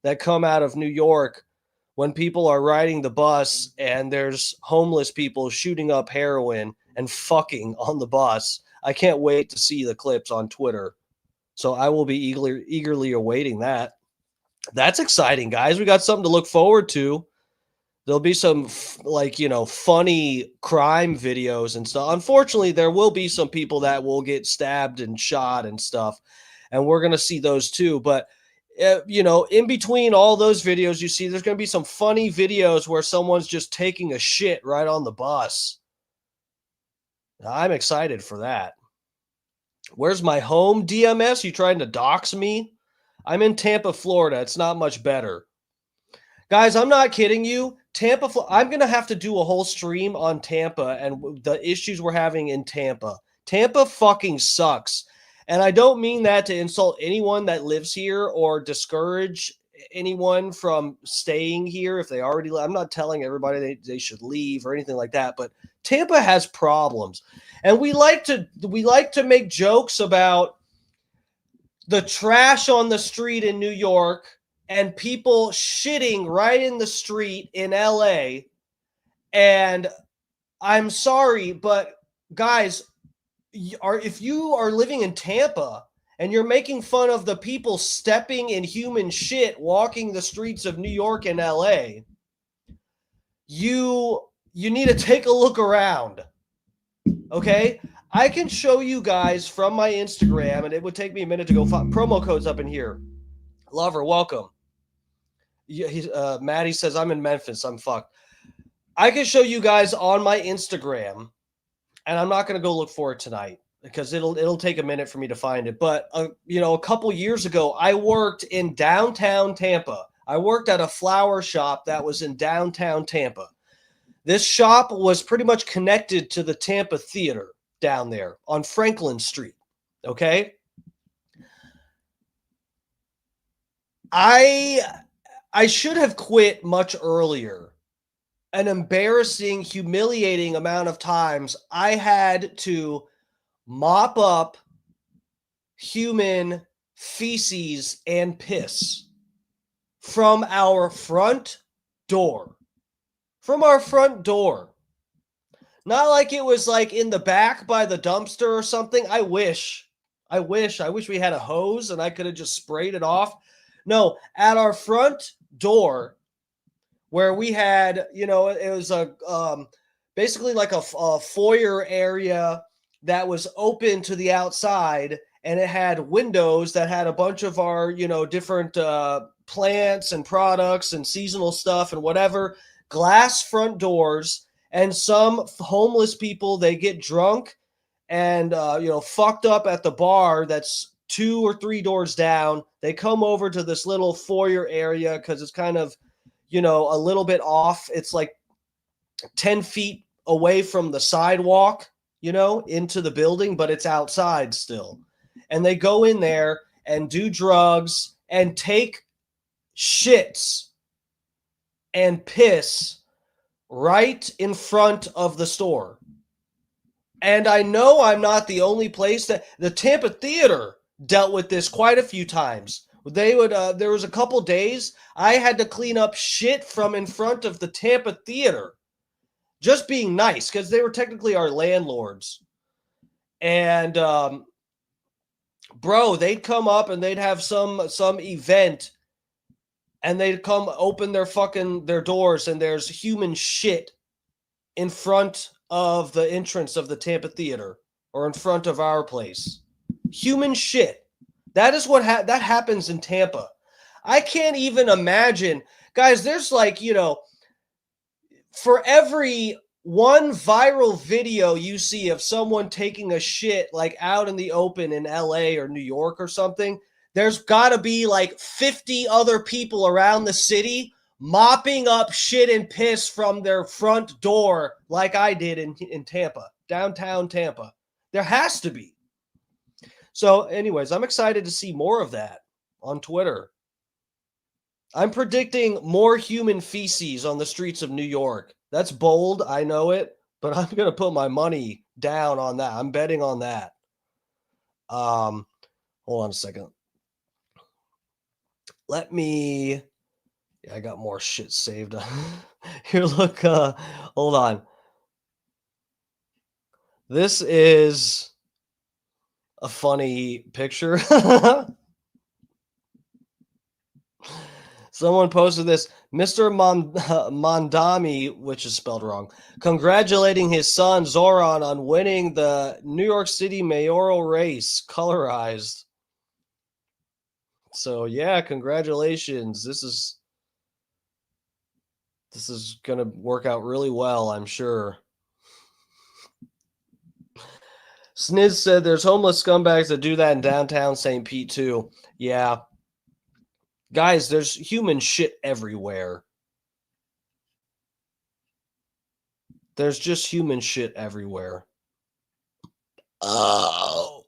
that come out of New York when people are riding the bus and there's homeless people shooting up heroin and fucking on the bus. I can't wait to see the clips on Twitter. So I will be eagerly awaiting that. That's exciting, guys. We got something to look forward to. There'll be some funny crime videos and stuff. Unfortunately, there will be some people that will get stabbed and shot and stuff. And we're going to see those too. But, in between all those videos you see, there's going to be some funny videos where someone's just taking a shit right on the bus. I'm excited for that. Where's my home, DMS? You trying to dox me? I'm in Tampa, Florida. It's not much better. Guys, I'm not kidding you. Tampa, I'm going to have to do a whole stream on Tampa and the issues we're having in Tampa. Tampa fucking sucks. And I don't mean that to insult anyone that lives here or discourage anyone from staying here if they already I'm not telling everybody they should leave or anything like that, but Tampa has problems. And we like to make jokes about the trash on the street in New York and people shitting right in the street in LA. And I'm sorry, but guys, if you are living in Tampa and you're making fun of the people stepping in human shit walking the streets of New York and LA, you need to take a look around. Okay? I can show you guys from my Instagram, and it would take me a minute to go find promo codes up in here. Lover, welcome. Maddie says, I'm in Memphis. I'm fucked. I can show you guys on my Instagram, and I'm not going to go look for it tonight because it'll take a minute for me to find it. But, a couple years ago, I worked in downtown Tampa. I worked at a flower shop that was in downtown Tampa. This shop was pretty much connected to the Tampa Theater down there on Franklin Street. Okay? I should have quit much earlier. An embarrassing, humiliating amount of times I had to mop up human feces and piss from our front door. From our front door. Not like it was like in the back by the dumpster or something. I wish we had a hose and I could have just sprayed it off. No, at our front door where we had, it was a basically like a foyer area that was open to the outside, and it had windows that had a bunch of our, different plants and products and seasonal stuff and whatever, glass front doors, and some homeless people, they get drunk and, fucked up at the bar that's 2 or 3 doors down. They come over to this little foyer area because it's kind of, a little bit off. It's like 10 feet away from the sidewalk, into the building, but it's outside still. And they go in there and do drugs and take shits and piss right in front of the store. And I know I'm not the only place that the Tampa Theater dealt with this quite a few times. They would, there was a couple days I had to clean up shit from in front of the Tampa Theater. Just being nice, because they were technically our landlords. And, bro, they'd come up and they'd have some event, and they'd come open their doors, and there's human shit in front of the entrance of the Tampa Theater or in front of our place. Human shit. That is what that happens in Tampa. I can't even imagine. Guys, there's like, for every one viral video you see of someone taking a shit like out in the open in LA or New York or something, there's got to be like 50 other people around the city mopping up shit and piss from their front door like I did in Tampa, downtown Tampa. There has to be. So anyways, I'm excited to see more of that on Twitter. I'm predicting more human feces on the streets of New York. That's bold, I know it, but I'm going to put my money down on that. I'm betting on that. Hold on a second. I got more shit saved. Here, look, hold on. This is a funny picture. Someone posted this. Mr. Mamdani, which is spelled wrong, congratulating his son Zohran on winning the New York City mayoral race, colorized. So yeah, congratulations. This is gonna work out really well, I'm sure. Sniz said there's homeless scumbags that do that in downtown St. Pete too. Yeah. Guys, there's human shit everywhere. There's just human shit everywhere. Oh.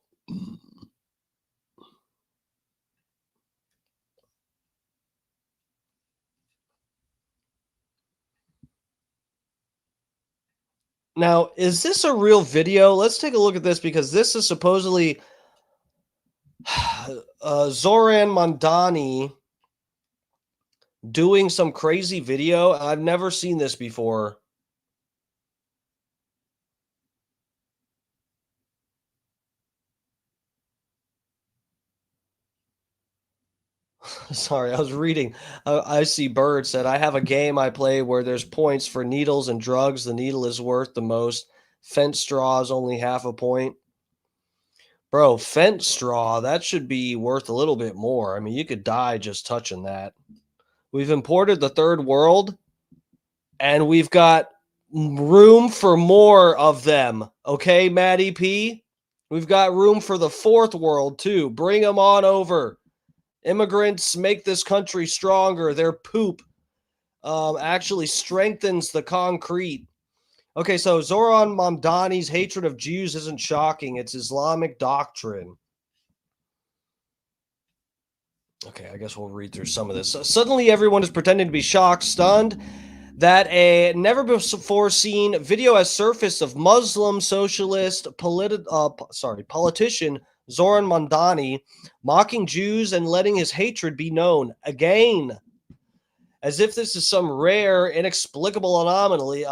Now, is this a real video? Let's take a look at this because this is supposedly Zohran Mamdani doing some crazy video. I've never seen this before. Sorry, I was reading. I see Bird said, I have a game I play where there's points for needles and drugs. The needle is worth the most. Fent straw is only half a point. Bro, fent straw, that should be worth a little bit more. I mean, you could die just touching that. We've imported the third world, and we've got room for more of them. Okay, Maddie P? We've got room for the fourth world, too. Bring them on over. Immigrants make this country stronger. Their poop actually strengthens the concrete. Okay, so Zohran Mamdani's hatred of Jews isn't shocking. It's Islamic doctrine. Okay, I guess we'll read through some of this. Suddenly, everyone is pretending to be shocked, stunned, that a never-before-seen video has surfaced of Muslim socialist politician Zohran Mamdani mocking Jews and letting his hatred be known again. As if this is some rare, inexplicable anomaly,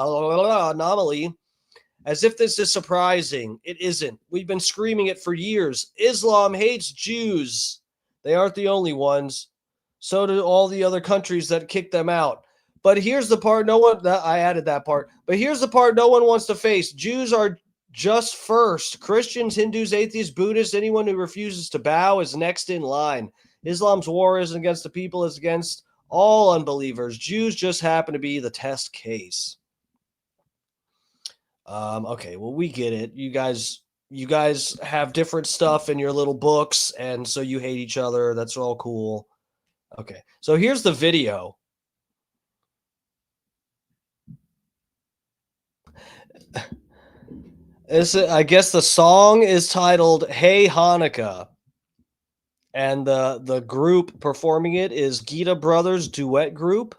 as if this is surprising. It isn't. We've been screaming it for years. Islam hates Jews. They aren't the only ones. So do all the other countries that kick them out. But here's the part I added that part. But here's the part no one wants to face. Jews are just first. Christians, Hindus, atheists, Buddhists, anyone who refuses to bow is next in line. Islam's war isn't against the people, it's against all unbelievers. Jews just happen to be the test case. Okay, well, we get it. You guys have different stuff in your little books, and so you hate each other. That's all cool. Okay, so here's the video. I guess the song is titled Hey Hanukkah. And the group performing it is Gita Brothers Duet Group.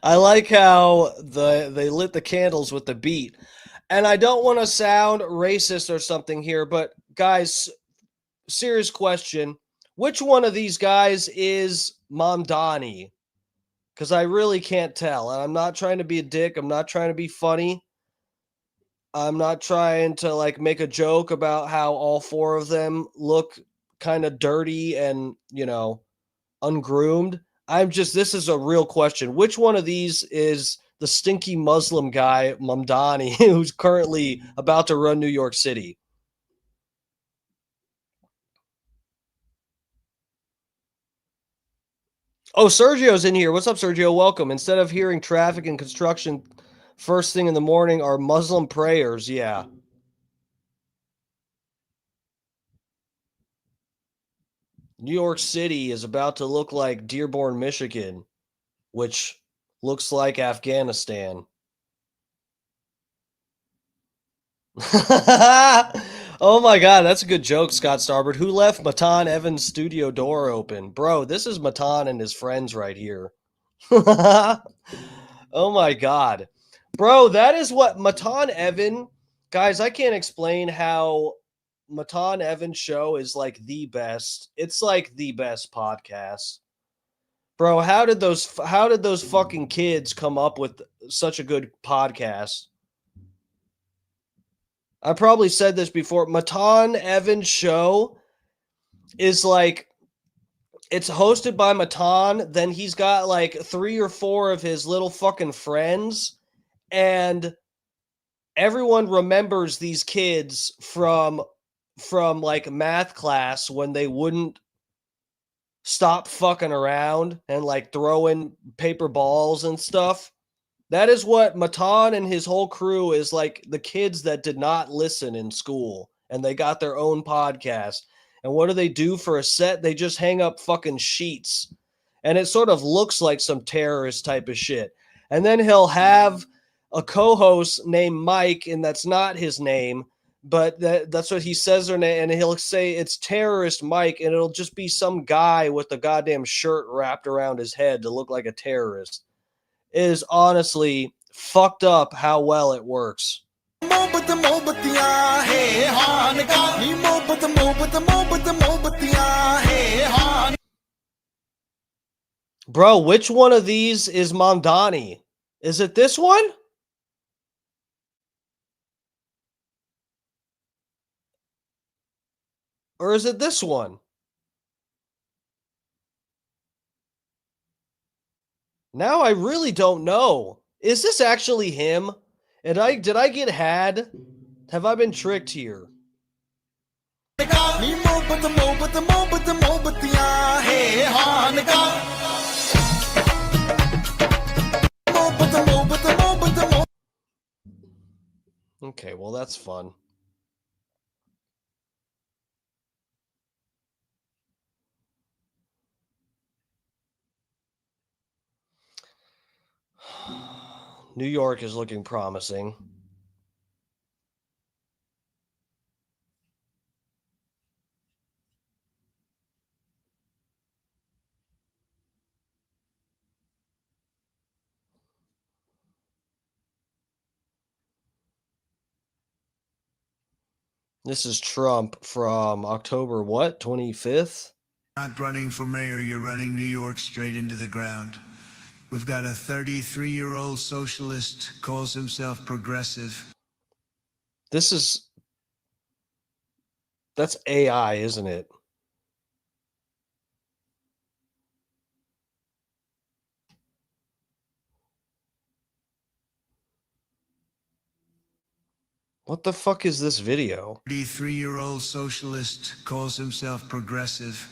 I like how they lit the candles with the beat. And I don't want to sound racist or something here, but guys, serious question. Which one of these guys is Mamdani? Because I really can't tell. And I'm not trying to be a dick. I'm not trying to be funny. I'm not trying to like make a joke about how all four of them look kind of dirty and, ungroomed. This is a real question. Which one of these is the stinky Muslim guy, Mamdani, who's currently about to run New York City? Oh, Sergio's in here. What's up, Sergio? Welcome. Instead of hearing traffic and construction first thing in the morning are Muslim prayers. Yeah. New York City is about to look like Dearborn, Michigan, which looks like Afghanistan. Oh my God, that's a good joke, Scott Starbird. Who left Matan Evans' studio door open? Bro, this is Matan and his friends right here. Oh my God. Bro, that is what Matan Evan, guys, I can't explain how Matan Evans' show is like the best. It's like the best podcast. Bro, how did those fucking kids come up with such a good podcast? I probably said this before. Matan Evans' show is like It's hosted by Matan. Then he's got like 3 or 4 of his little fucking friends, and everyone remembers these kids from like math class when they wouldn't stop fucking around and like throwing paper balls and stuff. That is what Matan and his whole crew is like, the kids that did not listen in school and they got their own podcast. And what do they do for a set? They just hang up fucking sheets. And it sort of looks like some terrorist type of shit. And then he'll have a co-host named Mike, and that's not his name, but that's what he says her name, and he'll say it's terrorist Mike, and it'll just be some guy with a goddamn shirt wrapped around his head to look like a terrorist. It is honestly fucked up how well it works. Bro, which one of these is Mamdani? Is it this one? Or is it this one? Now I really don't know. Is this actually him? And did I get had? Have I been tricked here? Okay, well that's fun. New York is looking promising. This is Trump from October what? 25th? Not running for mayor, you're running New York straight into the ground. We've got a 33-year-old socialist, calls himself progressive. That's AI, isn't it? What the fuck is this video? 33-year-old socialist calls himself progressive,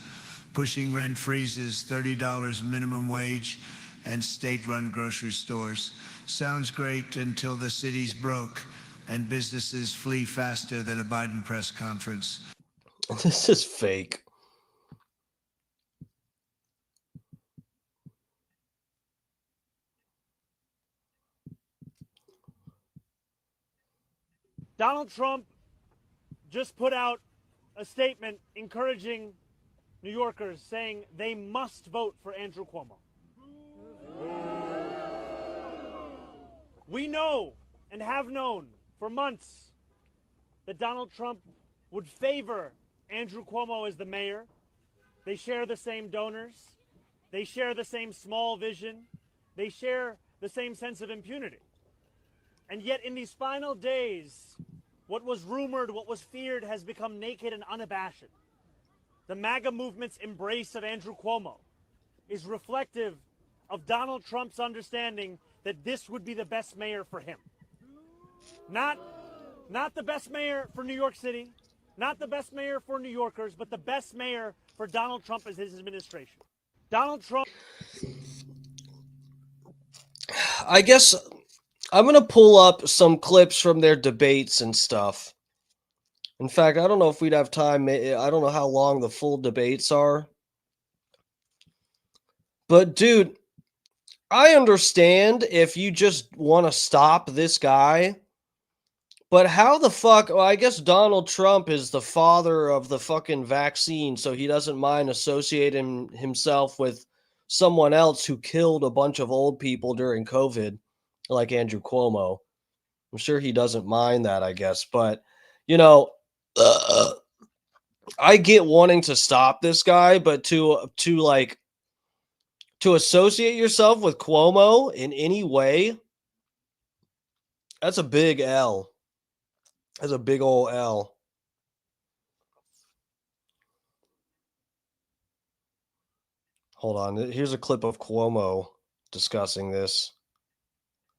pushing rent freezes, $30 minimum wage, and state-run grocery stores. Sounds great until the city's broke and businesses flee faster than a Biden press conference. This is fake. Donald Trump just put out a statement encouraging New Yorkers, saying they must vote for Andrew Cuomo. We know and have known for months that Donald Trump would favor Andrew Cuomo as the mayor. They share the same donors. They share the same small vision. They share the same sense of impunity. And yet in these final days, what was rumored, what was feared has become naked and unabashed. The MAGA movement's embrace of Andrew Cuomo is reflective of Donald Trump's understanding that this would be the best mayor for him. Not the best mayor for New York City, not the best mayor for New Yorkers, but the best mayor for Donald Trump as his administration. Donald Trump. I guess I'm going to pull up some clips from their debates and stuff. In fact, I don't know if we'd have time. I don't know how long the full debates are. But, dude, I understand if you just want to stop this guy. But how the fuck? Well, I guess Donald Trump is the father of the fucking vaccine, so he doesn't mind associating himself with someone else who killed a bunch of old people during COVID, like Andrew Cuomo. I'm sure he doesn't mind that, I guess. But, you know, I get wanting to stop this guy, but to associate yourself with Cuomo in any way, that's a big L. That's a big old L. Hold on. Here's a clip of Cuomo discussing this.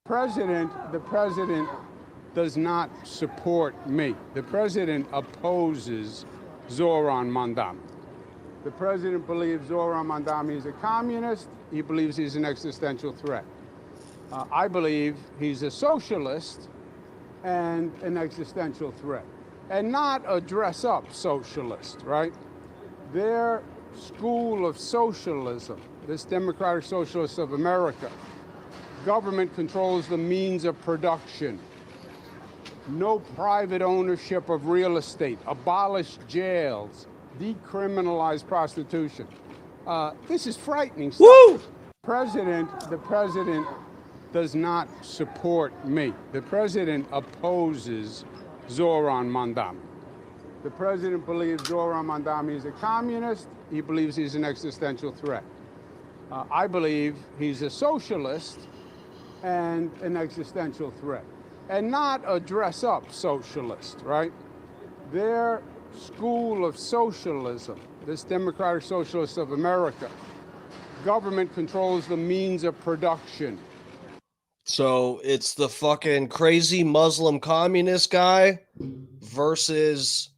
The president does not support me. The president opposes Zohran Mamdani. The president believes Zohran Mamdani is a communist. He believes he's an existential threat. I believe he's a socialist and an existential threat, and not a dress-up socialist, right? Their school of socialism, this Democratic Socialists of America, government controls the means of production. No private ownership of real estate. Abolish jails. Decriminalize prostitution. This is frightening stuff. Woo! The president does not support me. The president opposes Zohran Mamdani. The president believes Zohran Mamdani is a communist. He believes he's an existential threat. I believe he's a socialist and an existential threat, and not a dress-up socialist, right? Their school of socialism, this Democratic Socialists of America, government controls the means of production. So it's the fucking crazy Muslim communist guy versus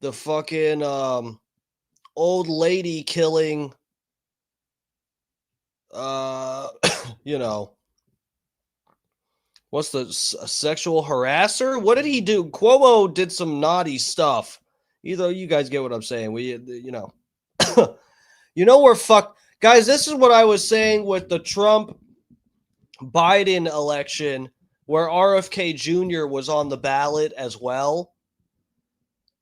the fucking old lady killing, you know, what's the sexual harasser? What did he do? Cuomo did some naughty stuff. Either you guys get what I'm saying. You know, you know, we're fucked. Guys, this is what I was saying with the Trump Biden election, where RFK Jr. was on the ballot as well.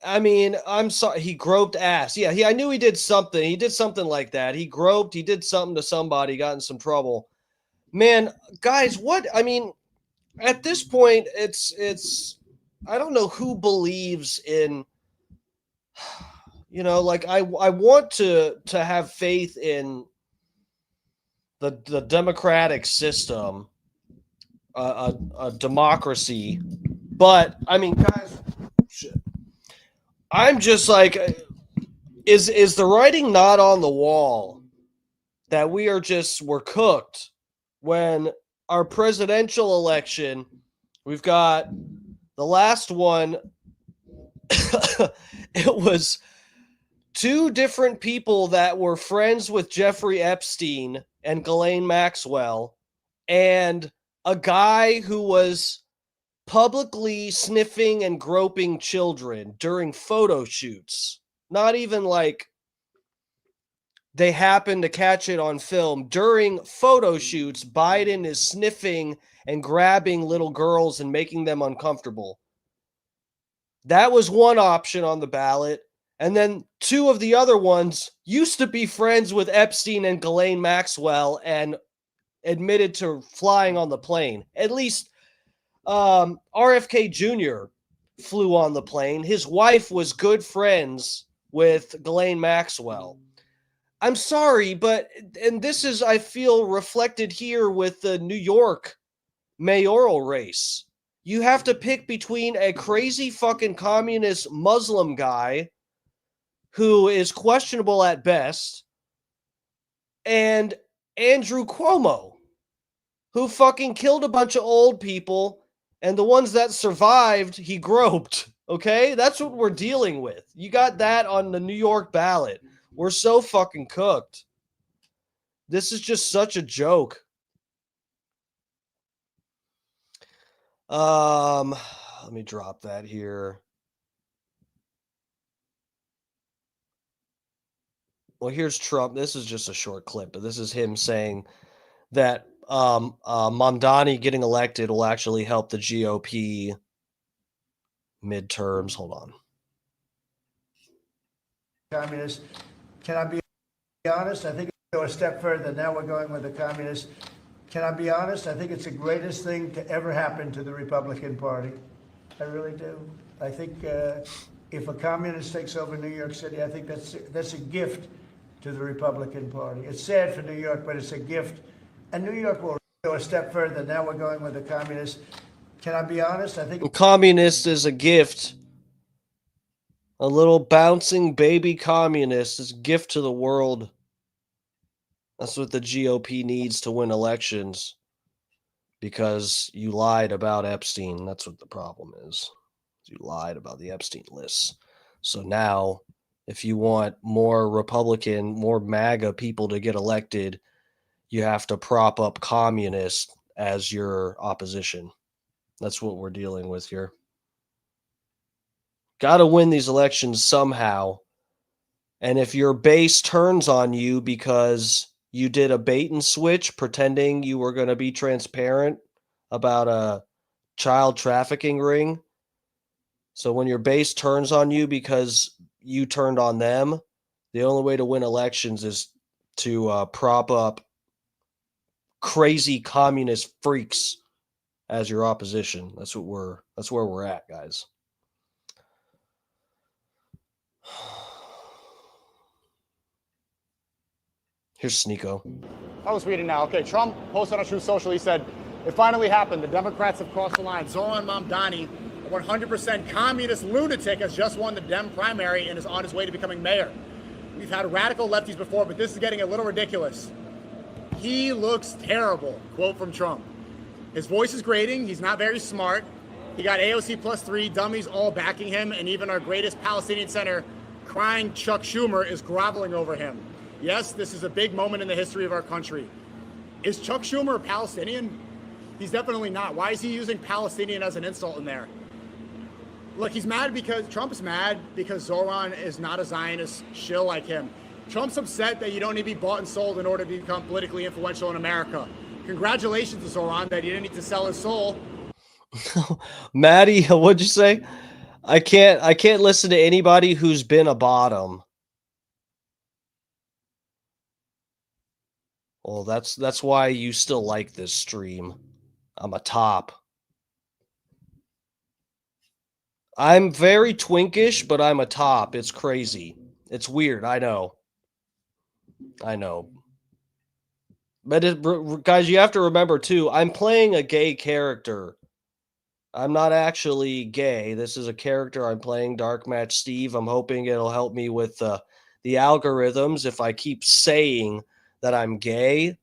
I mean, I'm sorry. He groped ass. Yeah, I knew he did something. He did something like that. He groped. He did something to somebody, got in some trouble. Man, guys, what? I mean, at this point, it's I don't know who believes in, you know, like I want to have faith in the democratic system, a democracy, but I mean, guys, I'm just like, is the writing not on the wall that we're cooked when our presidential election, we've got the last one, it was two different people that were friends with Jeffrey Epstein and Ghislaine Maxwell, and a guy who was publicly sniffing and groping children during photo shoots. Not even like they happened to catch it on film. During photo shoots, Biden is sniffing and grabbing little girls and making them uncomfortable. That was one option on the ballot. And then two of the other ones used to be friends with Epstein and Ghislaine Maxwell and admitted to flying on the plane. At least RFK Jr. flew on the plane. His wife was good friends with Ghislaine Maxwell. I'm sorry, but, and this is, I feel, reflected here with the New York mayoral race. You have to pick between a crazy fucking communist Muslim guy who is questionable at best and Andrew Cuomo, who fucking killed a bunch of old people, and the ones that survived, he groped. Okay? That's what we're dealing with. You got that on the New York ballot. We're so fucking cooked. This is just such a joke. Let me drop that here. Well, here's Trump. This is just a short clip, but this is him saying that Mamdani getting elected will actually help the GOP midterms. Hold on. Communists. Can I be honest? I think we go a step further. Now we're going with the communists. Can I be honest? I think it's the greatest thing to ever happen to the Republican Party. I really do. I think if a communist takes over New York City, I think that's a gift to the Republican Party. It's sad for New York, but it's a gift. And New York will go a step further. Now we're going with the communists. Can I be honest? I think communist is a gift. A little bouncing baby communist is a gift to the world. That's what the GOP needs to win elections, because you lied about Epstein. That's what the problem is. You lied about the Epstein lists. So now, if you want more Republican, more MAGA people to get elected, you have to prop up communists as your opposition. That's what we're dealing with here. Got to win these elections somehow. And if your base turns on you because you did a bait and switch pretending you were going to be transparent about a child trafficking ring, so when your base turns on you because you turned on them, the only way to win elections is to prop up crazy communist freaks as your opposition. That's where we're at, guys. Here's Sneeko. I was reading now. Okay, Trump posted on Truth Social. He said, "It finally happened. The Democrats have crossed the line. Zohran Mamdani, a 100% communist lunatic, has just won the Dem primary and is on his way to becoming mayor. We've had radical lefties before, but this is getting a little ridiculous. He looks terrible." Quote from Trump. "His voice is grating. He's not very smart. He got AOC +3 dummies all backing him, and even our greatest Palestinian senator, crying Chuck Schumer, is groveling over him. Yes, this is a big moment in the history of our country. Is Chuck Schumer a Palestinian? He's definitely not. Why is he using Palestinian as an insult in there? Look, he's mad because Trump's mad because Zohran is not a Zionist shill like him. Trump's upset that you don't need to be bought and sold in order to become politically influential in America. Congratulations to Zohran that he didn't need to sell his soul." Maddie, what'd you say? I can't listen to anybody who's been a bottom. Well, that's why you still like this stream. I'm a top. I'm very twinkish, but I'm a top. It's crazy. It's weird. I know. But guys, you have to remember too, I'm playing a gay character. I'm not actually gay. This is a character I'm playing, Dark Match Steve. I'm hoping it'll help me with the algorithms if I keep saying that I'm gay.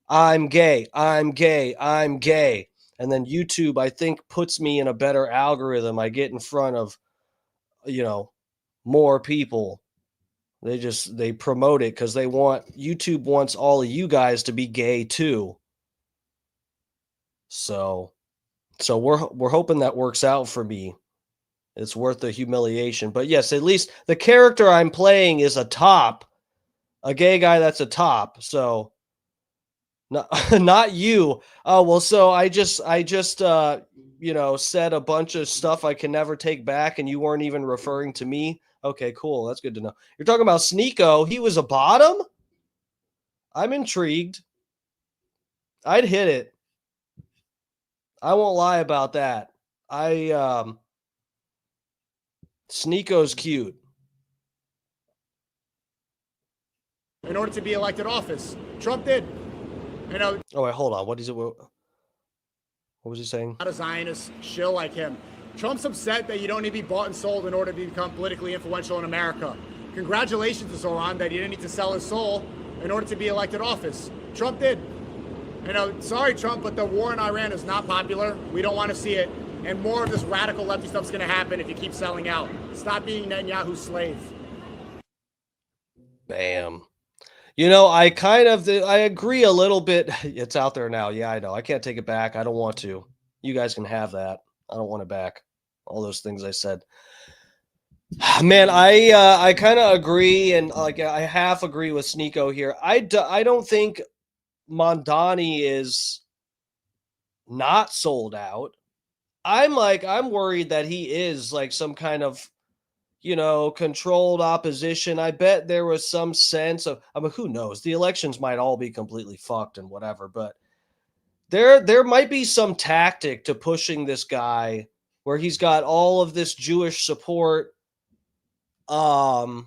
I'm gay. I'm gay. I'm gay. And then YouTube, I think, puts me in a better algorithm. I get in front of, more people. They promote it because YouTube wants all of you guys to be gay too. So we're hoping that works out for me. It's worth the humiliation. But yes, at least the character I'm playing is a top, a gay guy that's a top. So not you. Oh, well, so I just said a bunch of stuff I can never take back, and you weren't even referring to me. Okay, cool. That's good to know. You're talking about Sneeko. He was a bottom? I'm intrigued. I'd hit it. I won't lie about that. Sneeko's cute. In order to be elected office, Trump did. Oh, wait, hold on. What was he saying? Not a Zionist shill like him. Trump's upset that you don't need to be bought and sold in order to become politically influential in America. Congratulations to Zohran that he didn't need to sell his soul in order to be elected office. Trump did. Sorry, Trump, but the war in Iran is not popular. We don't want to see it. And more of this radical lefty stuff's going to happen if you keep selling out. Stop being Netanyahu's slave. Bam. I agree a little bit. It's out there now. Yeah, I know. I can't take it back. I don't want to. You guys can have that. I don't want it back. All those things I said. Man, I kind of agree, and I half agree with Sneeko here. I don't think Mamdani is not sold out. I'm worried that he is like some kind of controlled opposition. I bet there was some sense of, who knows? The elections might all be completely fucked and whatever, but there might be some tactic to pushing this guy where he's got all of this Jewish support. But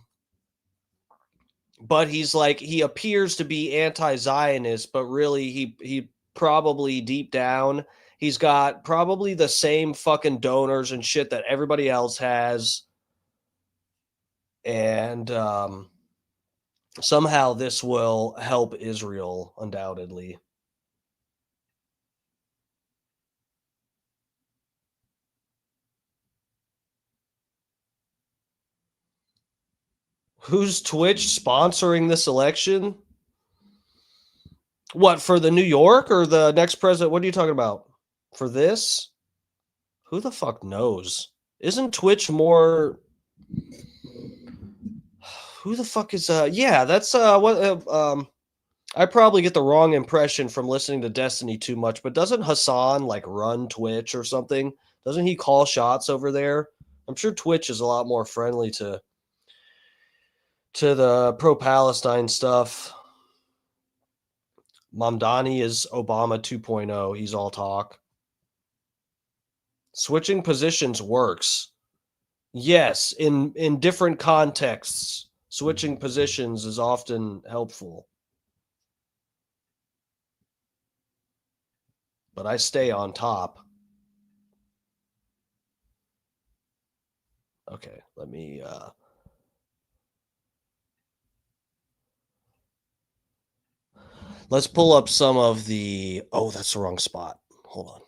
he appears to be anti-Zionist, but really he probably deep down, he's got probably the same fucking donors and shit that everybody else has. And Somehow this will help Israel, undoubtedly. Who's Twitch sponsoring this election? What, for the New York or the next president? What are you talking about? For this? Who the fuck knows? Isn't Twitch more... Who the fuck is... Yeah, that's... I probably get the wrong impression from listening to Destiny too much, but doesn't Hassan, like, run Twitch or something? Doesn't he call shots over there? I'm sure Twitch is a lot more friendly to the pro-Palestine stuff. Mamdani is Obama 2.0. He's all talk. Switching positions works. Yes, in different contexts, switching positions is often helpful. But I stay on top. Okay, let me... Let's pull up some of the... Oh, that's the wrong spot. Hold on.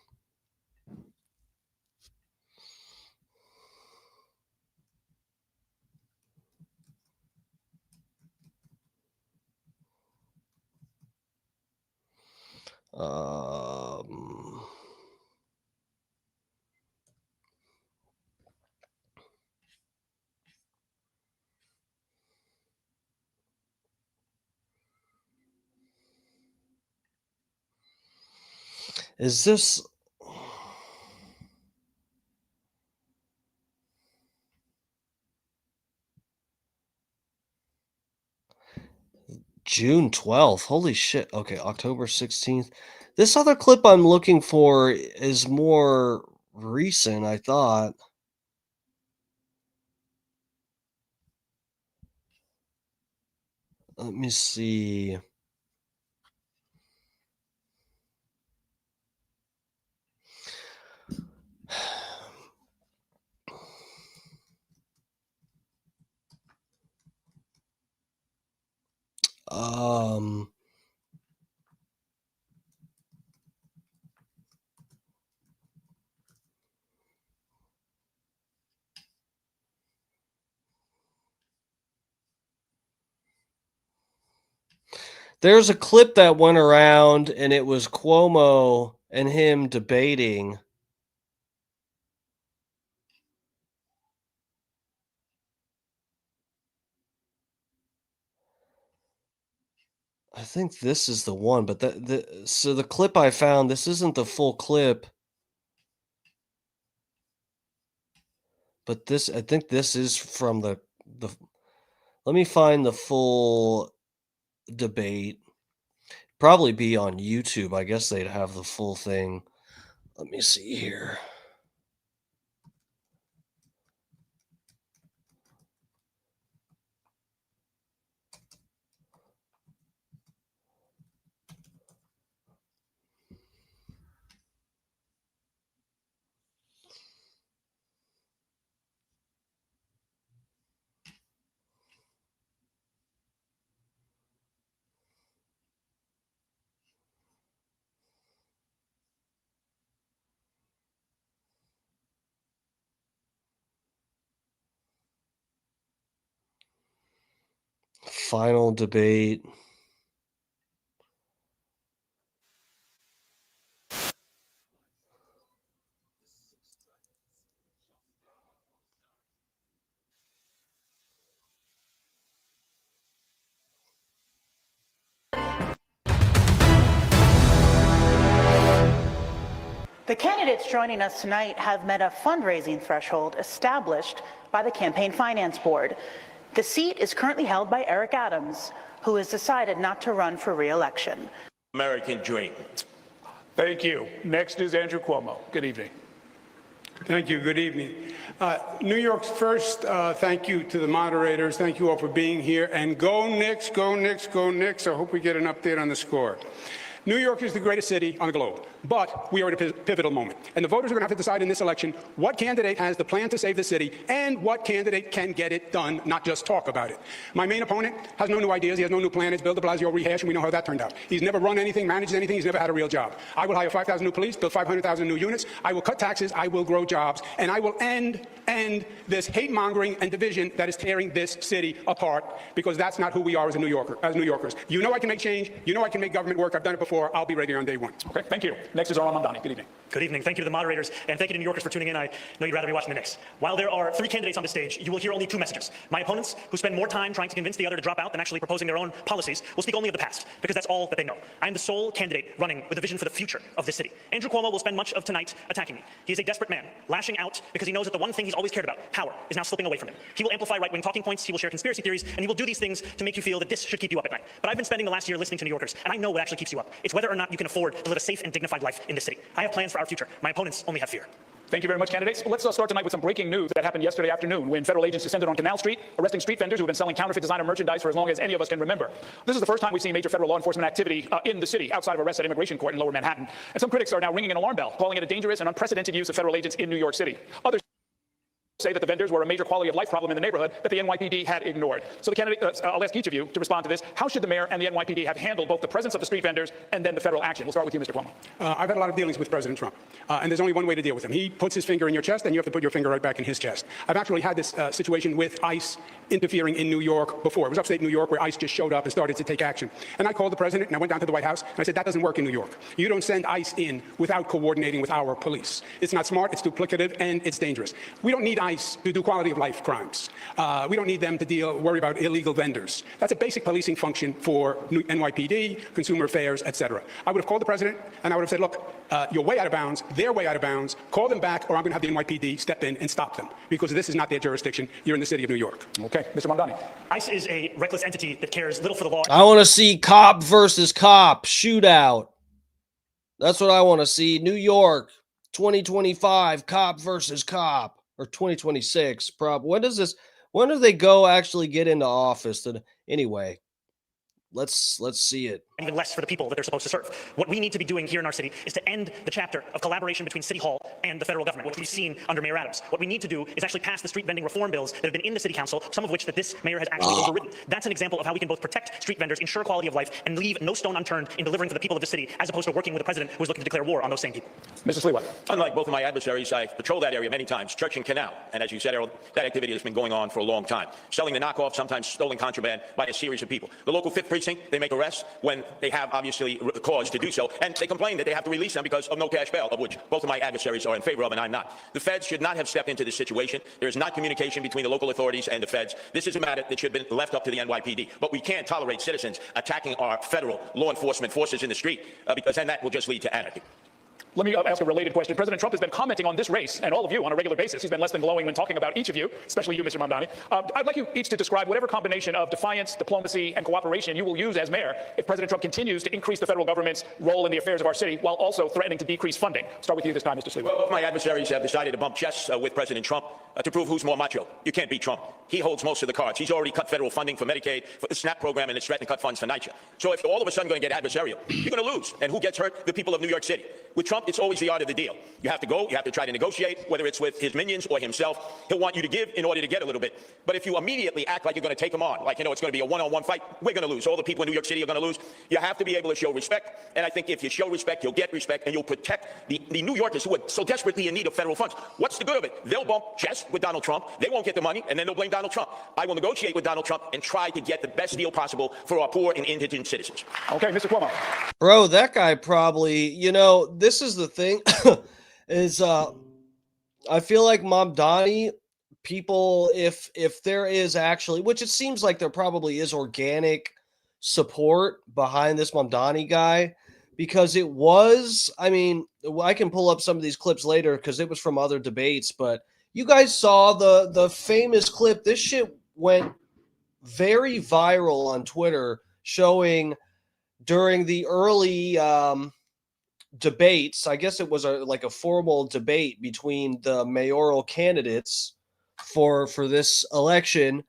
Is this... June 12th. Holy shit. Okay, October 16th. This other clip I'm looking for is more recent, I thought. Let me see. There's a clip that went around, and it was Cuomo and him debating. I think this is the one, but so the clip I found, this isn't the full clip. But this, I think this is from the let me find the full debate. Probably be on YouTube. I guess they'd have the full thing. Let me see here. Final debate. The candidates joining us tonight have met a fundraising threshold established by the Campaign Finance Board. The seat is currently held by Eric Adams, who has decided not to run for re-election. American dream. Thank you. Next is Andrew Cuomo. Good evening. Thank you. Good evening. New York's first thank you to the moderators. Thank you all for being here. And go Knicks, go Knicks, go Knicks. I hope we get an update on the score. New York is the greatest city on the globe, but we are at a pivotal moment. And the voters are going to have to decide in this election what candidate has the plan to save the city and what candidate can get it done, not just talk about it. My main opponent has no new ideas. He has no new plan. It's Bill de Blasio rehash, and we know how that turned out. He's never run anything, managed anything. He's never had a real job. I will hire 5,000 new police, build 500,000 new units. I will cut taxes. I will grow jobs. And I will end this hate-mongering and division that is tearing this city apart, because that's not who we are as New Yorkers. You know I can make change. You know I can make government work. I've done it before. I'll be ready on day one. Okay, thank you. Next is Zohran Mamdani. Good evening. Good evening. Thank you to the moderators, and thank you to New Yorkers for tuning in. I know you'd rather be watching the Knicks. While there are 3 candidates on the stage, you will hear only 2 messages. My opponents, who spend more time trying to convince the other to drop out than actually proposing their own policies, will speak only of the past, because that's all that they know. I am the sole candidate running with a vision for the future of this city. Andrew Cuomo will spend much of tonight attacking me. He is a desperate man, lashing out because he knows that the one thing he's always cared about, power, is now slipping away from him. He will amplify right-wing talking points, he will share conspiracy theories, and he will do these things to make you feel that this should keep you up at night. But I've been spending the last year listening to New Yorkers, and I know what actually keeps you up. It's whether or not you can afford to live a safe and dignified life in this city. I have plans for our future. My opponents only have fear. Thank you very much, candidates. Let's start tonight with some breaking news that happened yesterday afternoon when federal agents descended on Canal Street, arresting street vendors who have been selling counterfeit designer merchandise for as long as any of us can remember. This is the first time we've seen major federal law enforcement activity in the city, outside of arrests at Immigration Court in Lower Manhattan. And some critics are now ringing an alarm bell, calling it a dangerous and unprecedented use of federal agents in New York City. Others say that the vendors were a major quality of life problem in the neighborhood that the NYPD had ignored. So the candidates, I'll ask each of you to respond to this. How should the mayor and the NYPD have handled both the presence of the street vendors and then the federal action? We'll start with you, Mr. Cuomo. I've had a lot of dealings with President Trump, and there's only one way to deal with him. He puts his finger in your chest, and you have to put your finger right back in his chest. I've actually had this situation with ICE interfering in New York before. It was upstate New York where ICE just showed up and started to take action. And I called the president, and I went down to the White House, and I said, that doesn't work in New York. You don't send ICE in without coordinating with our police. It's not smart, it's duplicative, and it's dangerous. We don't need ICE to do quality of life crimes. We don't need them to worry about illegal vendors. That's a basic policing function for NYPD, Consumer Affairs, etc. I would have called the president, and I would have said, look, you're way out of bounds, they're way out of bounds, call them back, or I'm going to have the NYPD step in and stop them, because this is not their jurisdiction. You're in the city of New York. Okay, Mr. Mamdani. ICE is a reckless entity that cares little for the law. I want to see cop versus cop shootout. That's what I want to see. New York, 2025, cop versus cop, or 2026. When do they go actually get into office? Anyway, let's see it. Even less for the people that they're supposed to serve. What we need to be doing here in our city is to end the chapter of collaboration between City Hall and the federal government, which we've seen under Mayor Adams. What we need to do is actually pass the street vending reform bills that have been in the City Council, some of which that this mayor has actually overridden. That's an example of how we can both protect street vendors, ensure quality of life, and leave no stone unturned in delivering for the people of the city, as opposed to working with a president who is looking to declare war on those same people. Mr. Sliwa. Unlike both of my adversaries, I've patrolled that area many times, Church and Canal. And as you said, Errol, that activity has been going on for a long time. Selling the knockoff, sometimes stolen contraband by a series of people. The local 5th precinct, they make arrests when they have obviously cause to do so, and they complain that they have to release them because of no cash bail, of which both of my adversaries are in favor of and I'm not. The feds should not have stepped into this situation. There is not communication between the local authorities and the feds. This is a matter that should have been left up to the NYPD. But we can't tolerate citizens attacking our federal law enforcement forces in the street, because then that will just lead to anarchy. Let me ask a related question. President Trump has been commenting on this race and all of you on a regular basis. He's been less than glowing when talking about each of you, especially you, Mr. Mamdani. I'd like you each to describe whatever combination of defiance, diplomacy, and cooperation you will use as mayor if President Trump continues to increase the federal government's role in the affairs of our city while also threatening to decrease funding. Start with you this time, Mr. Sliwa. Well, both my adversaries have decided to bump chests with President Trump to prove who's more macho. You can't beat Trump. He holds most of the cards. He's already cut federal funding for Medicaid, for the SNAP program, and it's threatened to cut funds for NYCHA. So if you're all of a sudden going to get adversarial, you're going to lose. And who gets hurt? The people of New York City. With Trump, it's always the art of the deal. You have to go, you have to try to negotiate, whether it's with his minions or himself. He'll want you to give in order to get a little bit. But if you immediately act like you're going to take him on, like, it's going to be a one-on-one fight, we're going to lose. All the people in New York City are going to lose. You have to be able to show respect. And I think if you show respect, you'll get respect, and you'll protect the New Yorkers who are so desperately in need of federal funds. What's the good of it? They'll bump chests with Donald Trump. They won't get the money, and then they'll blame Donald Trump. I will negotiate with Donald Trump and try to get the best deal possible for our poor and indigent citizens. Okay, Mr. Cuomo. Bro, that guy probably, this is the thing, is I feel like Mamdani, people, if there is actually, which it seems like there probably is organic support behind this Mamdani guy, because it was, I can pull up some of these clips later because it was from other debates, but you guys saw the famous clip. This shit went very viral on Twitter, showing during the early debates. I guess it was a formal debate between the mayoral candidates for this election.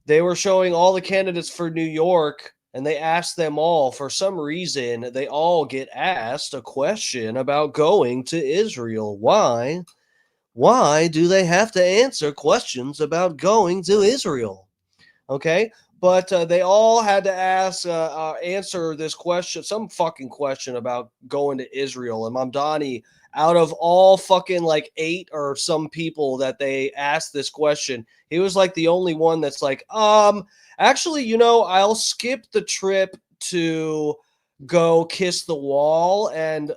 They were showing all the candidates for New York and they ask them all, for some reason, they all get asked a question about going to Israel. Why? Why do they have to answer questions about going to Israel? Okay, but they all had to answer this question, some fucking question about going to Israel. And Mamdani, out of all fucking like 8 or some people that they asked this question, he was like the only one that's like, actually, I'll skip the trip to go kiss the wall. And,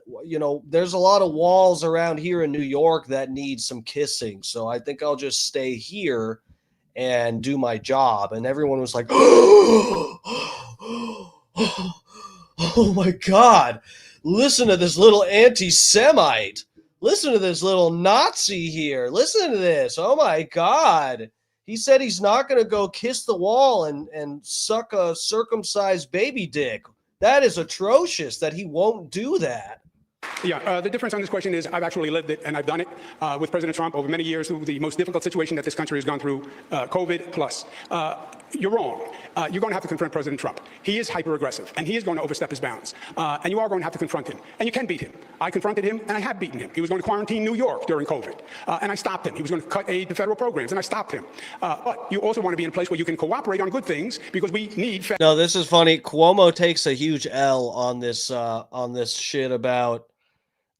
there's a lot of walls around here in New York that need some kissing. So I think I'll just stay here and do my job. And everyone was like, oh my God, listen to this little anti-Semite. Listen to this little Nazi here. Listen to this. Oh my God. He said he's not going to go kiss the wall and suck a circumcised baby dick. That is atrocious that he won't do that. Yeah, the difference on this question is I've actually lived it, and I've done it with President Trump over many years through the most difficult situation that this country has gone through, COVID plus. You're wrong. You're going to have to confront President Trump. He is hyper-aggressive, and he is going to overstep his bounds. And you are going to have to confront him. And you can beat him. I confronted him, and I have beaten him. He was going to quarantine New York during COVID, and I stopped him. He was going to cut aid to federal programs, and I stopped him. But you also want to be in a place where you can cooperate on good things, because we need... No, this is funny. Cuomo takes a huge L on this shit about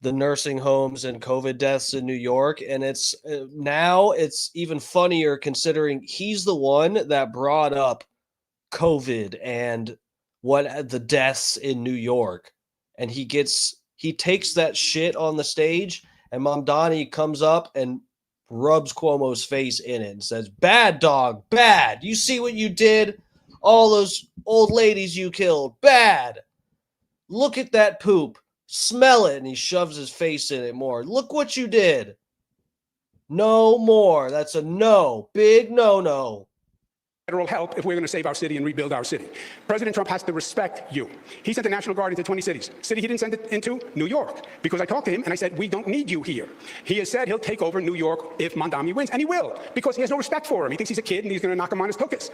the nursing homes and COVID deaths in New York. And it's now it's even funnier considering he's the one that brought up COVID and what the deaths in New York. And he takes that shit on the stage, and Mamdani comes up and rubs Cuomo's face in it and says, "Bad dog, bad. You see what you did? All those old ladies you killed, bad. Look at that poop. Smell it." And he shoves his face in it more. "Look what you did. No more." That's a no. Big no. Federal help if we're going to save our city and rebuild our city. President Trump has to respect you. He sent the National Guard into 20 cities. City he didn't send it into? New York. Because I talked to him and I said, we don't need you here. He has said he'll take over New York if Mamdani wins, and he will, because he has no respect for him. He thinks he's a kid and he's going to knock him on his cookies.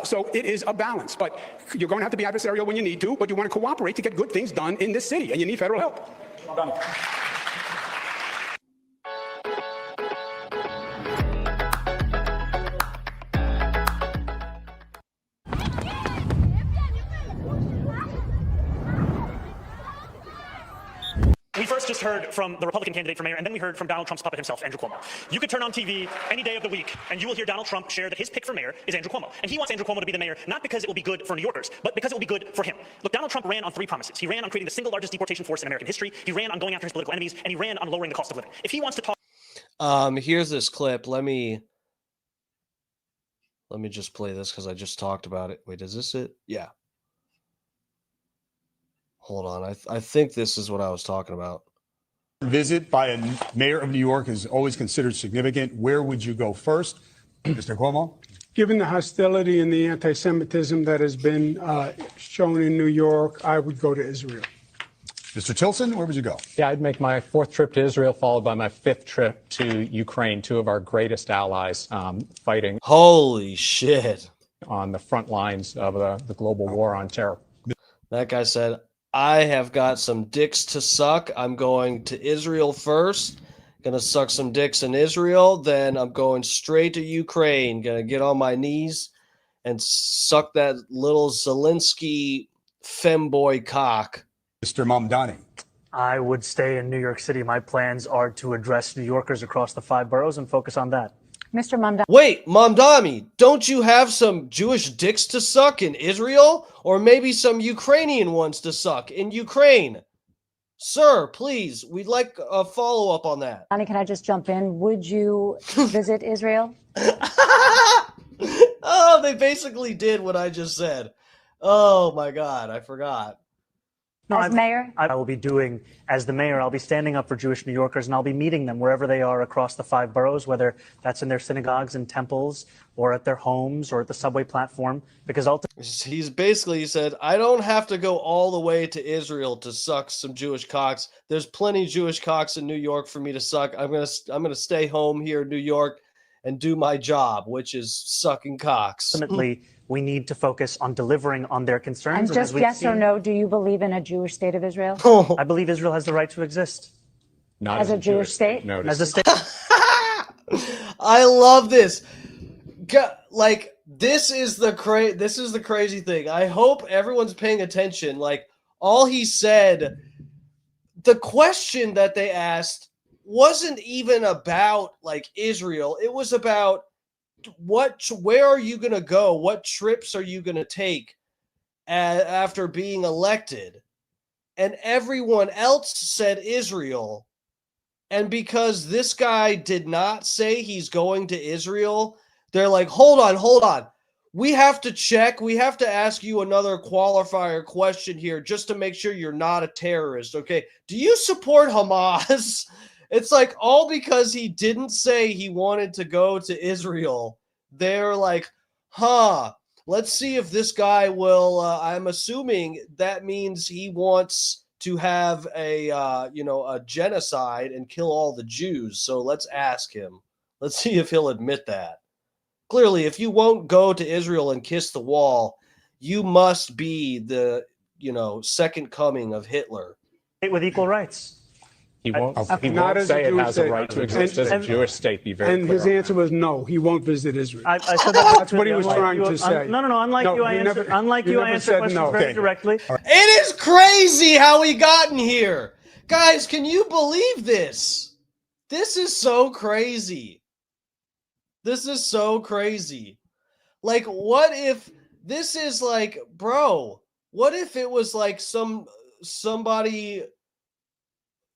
So it is a balance. But you're going to have to be adversarial when you need to, but you want to cooperate to get good things done in this city, and you need federal help. Mamdani. We first just heard from the Republican candidate for mayor, and then we heard from Donald Trump's puppet himself, Andrew Cuomo. You could turn on TV any day of the week, and you will hear Donald Trump share that his pick for mayor is Andrew Cuomo. And he wants Andrew Cuomo to be the mayor, not because it will be good for New Yorkers, but because it will be good for him. Look, Donald Trump ran on 3 promises. He ran on creating the single largest deportation force in American history. He ran on going after his political enemies, and he ran on lowering the cost of living. If he wants to talk... Here's this clip. Let me just play this because I just talked about it. Wait, is this it? Yeah. Hold on. I think this is what I was talking about. Visit by a mayor of New York is always considered significant. Where would you go first, Mr. Cuomo? Given the hostility and the anti-Semitism that has been shown in New York, I would go to Israel. Mr. Tilson, where would you go? Yeah, I'd make my 4th trip to Israel, followed by my 5th trip to Ukraine, 2 of our greatest allies fighting. Holy shit. On the front lines of the global war on terror. That guy said, "I have got some dicks to suck. I'm going to Israel first. Gonna suck some dicks in Israel. Then I'm going straight to Ukraine. Gonna get on my knees and suck that little Zelensky femboy cock." Mr. Mamdani. I would stay in New York City. My plans are to address New Yorkers across the 5 boroughs and focus on that. Mr. Mamdani. Wait, Mamdani, don't you have some Jewish dicks to suck in Israel? Or maybe some Ukrainian ones to suck in Ukraine? Sir, please, we'd like a follow-up on that. Bonnie, can I just jump in? Would you visit Israel? Oh, they basically did what I just said. Oh my God, I forgot. No, as mayor? I will be doing, as the mayor, I'll be standing up for Jewish New Yorkers, and I'll be meeting them wherever they are across the 5 boroughs, whether that's in their synagogues and temples or at their homes or at the subway platform, because ultimately... He said, I don't have to go all the way to Israel to suck some Jewish cocks. There's plenty of Jewish cocks in New York for me to suck. I'm gonna stay home here in New York and do my job, which is sucking cocks. Ultimately, we need to focus on delivering on their concerns. And just yes or no, do you believe in a Jewish state of Israel? I believe Israel has the right to exist. Not as a Jewish state? As a state. I love this. Like, this is the crazy thing. I hope everyone's paying attention. Like, all he said, the question that they asked wasn't even about like Israel. It was about where are you going to go? What trips are you going to take after being elected? And everyone else said Israel. And because this guy did not say he's going to Israel, they're like, hold on. We have to check. We have to ask you another qualifier question here just to make sure you're not a terrorist, okay? Do you support Hamas? It's like all because he didn't say he wanted to go to Israel. They're like, let's see if this guy will, I'm assuming that means he wants to have a genocide and kill all the Jews. So let's ask him. Let's see if he'll admit that. Clearly, if you won't go to Israel and kiss the wall, you must be the, second coming of Hitler. With equal rights. He won't Not as say a it Jewish has a state. right to exist as a Jewish state. Be very And clear his on answer was no, he won't visit Israel. I said that. That's what he was trying to say. No. Unlike you, I answer questions very directly. It is crazy how we gotten here. Guys, can you believe this? This is so crazy. This is so crazy. Like, what if this is like, bro, what if it was like somebody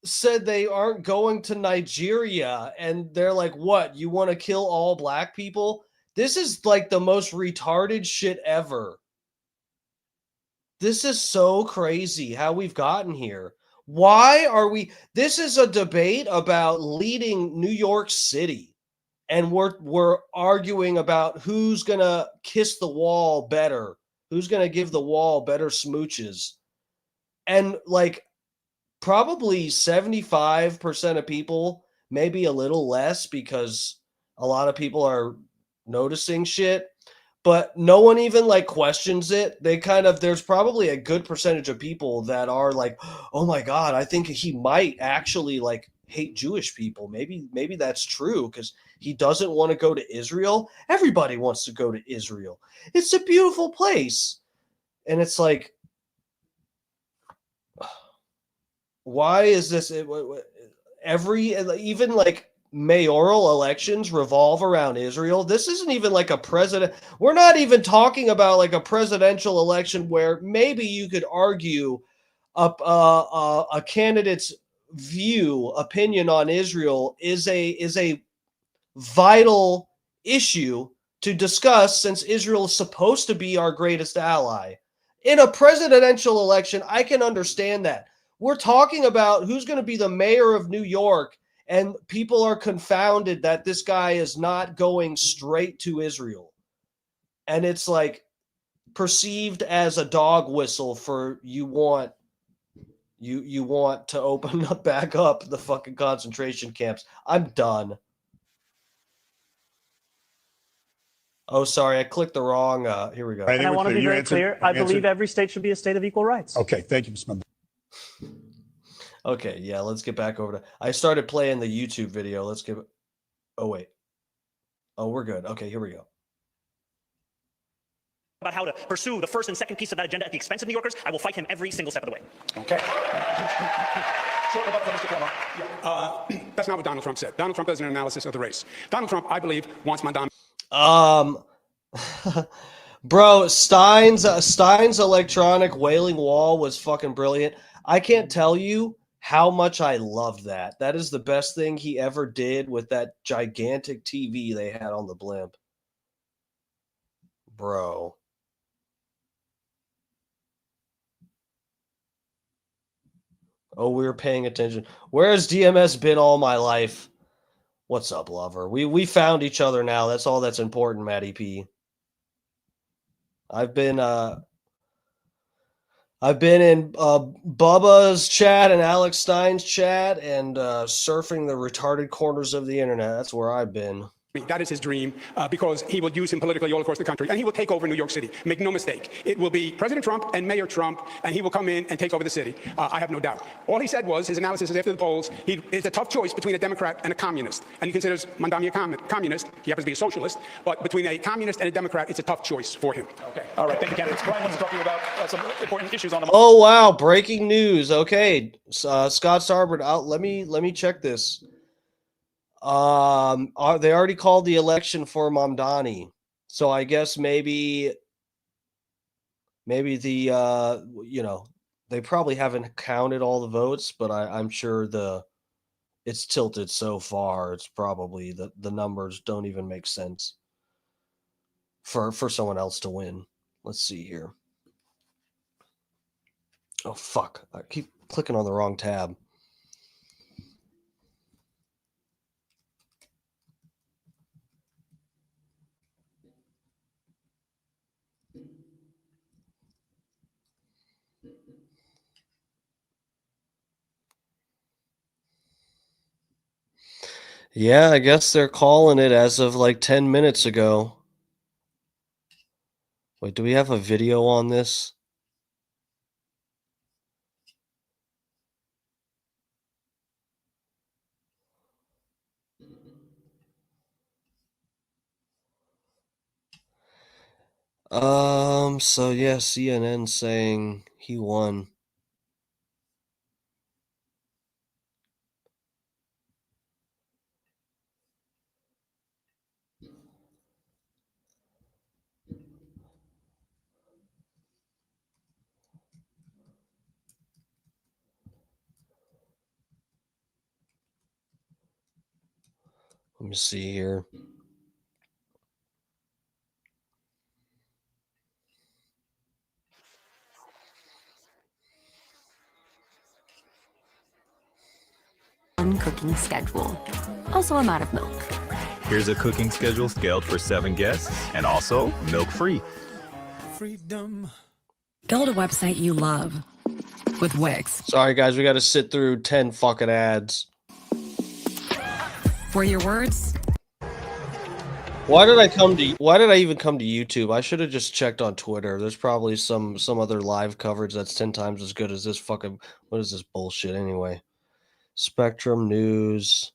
said they aren't going to Nigeria and they're like, what, you want to kill all black people? This is like the most retarded shit ever. This is so crazy how we've gotten here. Why are we? This is a debate about leading New York City. And we're arguing about who's going to kiss the wall better, who's going to give the wall better smooches. And like probably 75% of people, maybe a little less because a lot of people are noticing shit, but no one even like questions it. There's probably a good percentage of people that are like, oh my God, I think he might actually like hate Jewish people. Maybe that's true because he doesn't want to go to Israel. Everybody wants to go to Israel. It's a beautiful place. And it's like, why is this? Even like mayoral elections revolve around Israel. This isn't even like a president. We're not even talking about like a presidential election where maybe you could argue a candidate's opinion on Israel is a vital issue to discuss since Israel is supposed to be our greatest ally. In a presidential election, I can understand that. We're talking about who's going to be the mayor of New York, and people are confounded that this guy is not going straight to Israel. And it's like perceived as a dog whistle for you want to open up back up the fucking concentration camps. I'm done. Oh, sorry, I clicked the wrong. Here we go. And I want to be very clear. I believe every state should be a state of equal rights. Okay, thank you, Mr. Mamdani. Okay, yeah, let's get back over to. I started playing the YouTube video. Let's give it. Oh wait. Oh, we're good. Okay, here we go. About how to pursue the first and second piece of that agenda at the expense of New Yorkers, I will fight him every single step of the way. Okay. That's not what Donald Trump said. Donald Trump does an analysis of the race. Donald Trump, I believe, wants Mamdani. Bro, Stein's electronic wailing wall was fucking brilliant. I can't tell you how much I loved that. That is the best thing he ever did with that gigantic TV they had on the blimp. Bro. Oh, we were paying attention. Where has DMS been all my life? What's up, lover? We found each other now. That's all that's important, Matty P. I've been in Bubba's chat and Alex Stein's chat and surfing the retarded corners of the internet. That's where I've been. That is his dream because he will use him politically all across the country. And he will take over New York City. Make no mistake. It will be President Trump and Mayor Trump, and he will come in and take over the city. I have no doubt. All he said was, his analysis is after the polls, it's a tough choice between a Democrat and a communist. And he considers Mamdani a communist. He happens to be a socialist. But between a communist and a Democrat, it's a tough choice for him. Okay. All right. Thank you, candidates. Brian wants to talk to you about some important issues on the. Oh wow! Breaking news. Okay, Scott Starbird. Let me check this. They already called the election for Mamdani, so I guess maybe the they probably haven't counted all the votes, but I'm sure it's tilted so far. It's probably the numbers don't even make sense for someone else to win. Let's see here. Oh fuck! I keep clicking on the wrong tab. Yeah, I guess they're calling it as of like 10 minutes ago. Wait, do we have a video on this? So yeah, CNN saying he won. Let me see here. Cooking schedule. Also, I'm out of milk. Here's a cooking schedule scaled for 7 guests and also milk-free. Freedom. Build a website you love with Wix. Sorry guys, we got to sit through 10 fucking ads. For your words. Why did I even come to YouTube? I should have just checked on Twitter. There's probably some other live coverage that's 10 times as good as this fucking, what is this bullshit anyway? Spectrum News.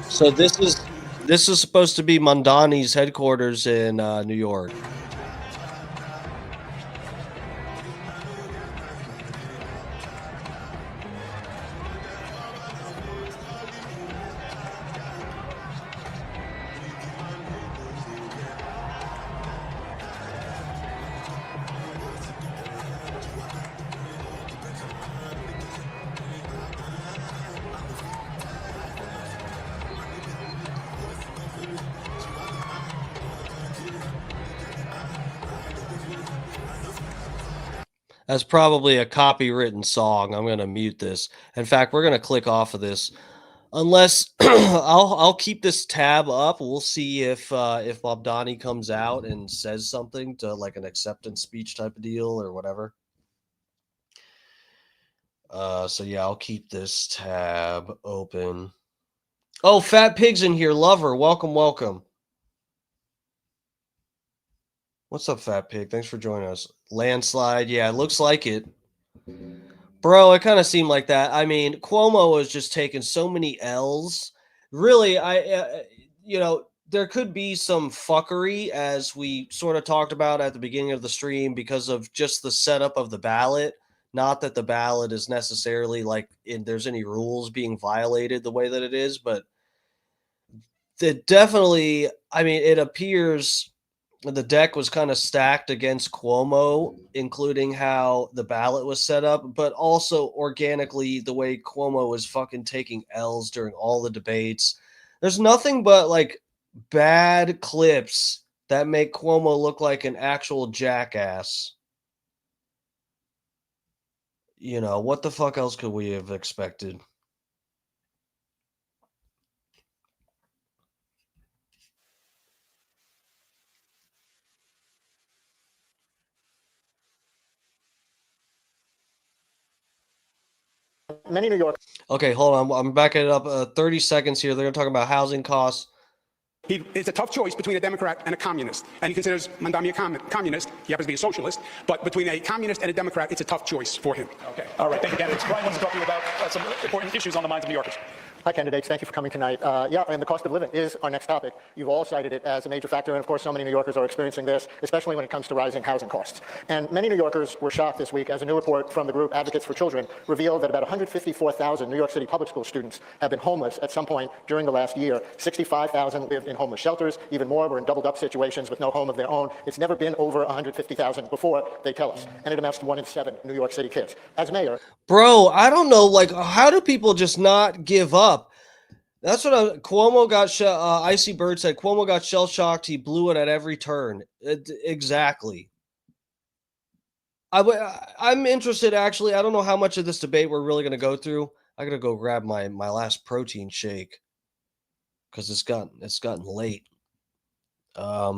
So this is supposed to be Mamdani's headquarters in New York. That's probably a copywritten song. I'm going to mute this. In fact, we're going to click off of this. Unless I'll keep this tab up. We'll see if Mamdani comes out and says something to like an acceptance speech type of deal or whatever. So yeah, I'll keep this tab open. Oh, Fat Pig's in here. Lover, welcome, welcome. What's up, Fat Pig? Thanks for joining us. Landslide, yeah, it looks like it. Bro, it kind of seemed like that. I mean, Cuomo was just taking so many L's. Really, there could be some fuckery, as we sort of talked about at the beginning of the stream, because of just the setup of the ballot. Not that the ballot is necessarily like there's any rules being violated the way that it is, but it definitely, I mean, it appears the deck was kind of stacked against Cuomo, including how the ballot was set up, but also organically the way Cuomo was fucking taking L's during all the debates. There's nothing but like bad clips that make Cuomo look like an actual jackass. You know, what the fuck else could we have expected? Many New Yorkers. Okay, hold on. I'm backing it up 30 seconds here. They're going to talk about housing costs. It's a tough choice between a Democrat and a communist, and he considers Mamdani a communist. He happens to be a socialist, but between a communist and a Democrat, it's a tough choice for him. Okay. All right. Thank you, candidates. Brian wants to talk to you about some important issues on the minds of New Yorkers. Hi, candidates. Thank you for coming tonight. Yeah, and the cost of living is our next topic. You've all cited it as a major factor, and of course, so many New Yorkers are experiencing this, especially when it comes to rising housing costs. And many New Yorkers were shocked this week as a new report from the group Advocates for Children revealed that about 154,000 New York City public school students have been homeless at some point during the last year. 65,000 lived in homeless shelters. Even more were in doubled-up situations with no home of their own. It's never been over 150,000 before, they tell us, and it amounts to 1 in 7 New York City kids. As mayor, Bro, I don't know. Like, how do people just not give up? That's what Cuomo got. Icy Bird said Cuomo got shell shocked. He blew it at every turn. Exactly. I'm interested. Actually, I don't know how much of this debate we're really going to go through. I gotta go grab my last protein shake because it's gotten late. Yeah,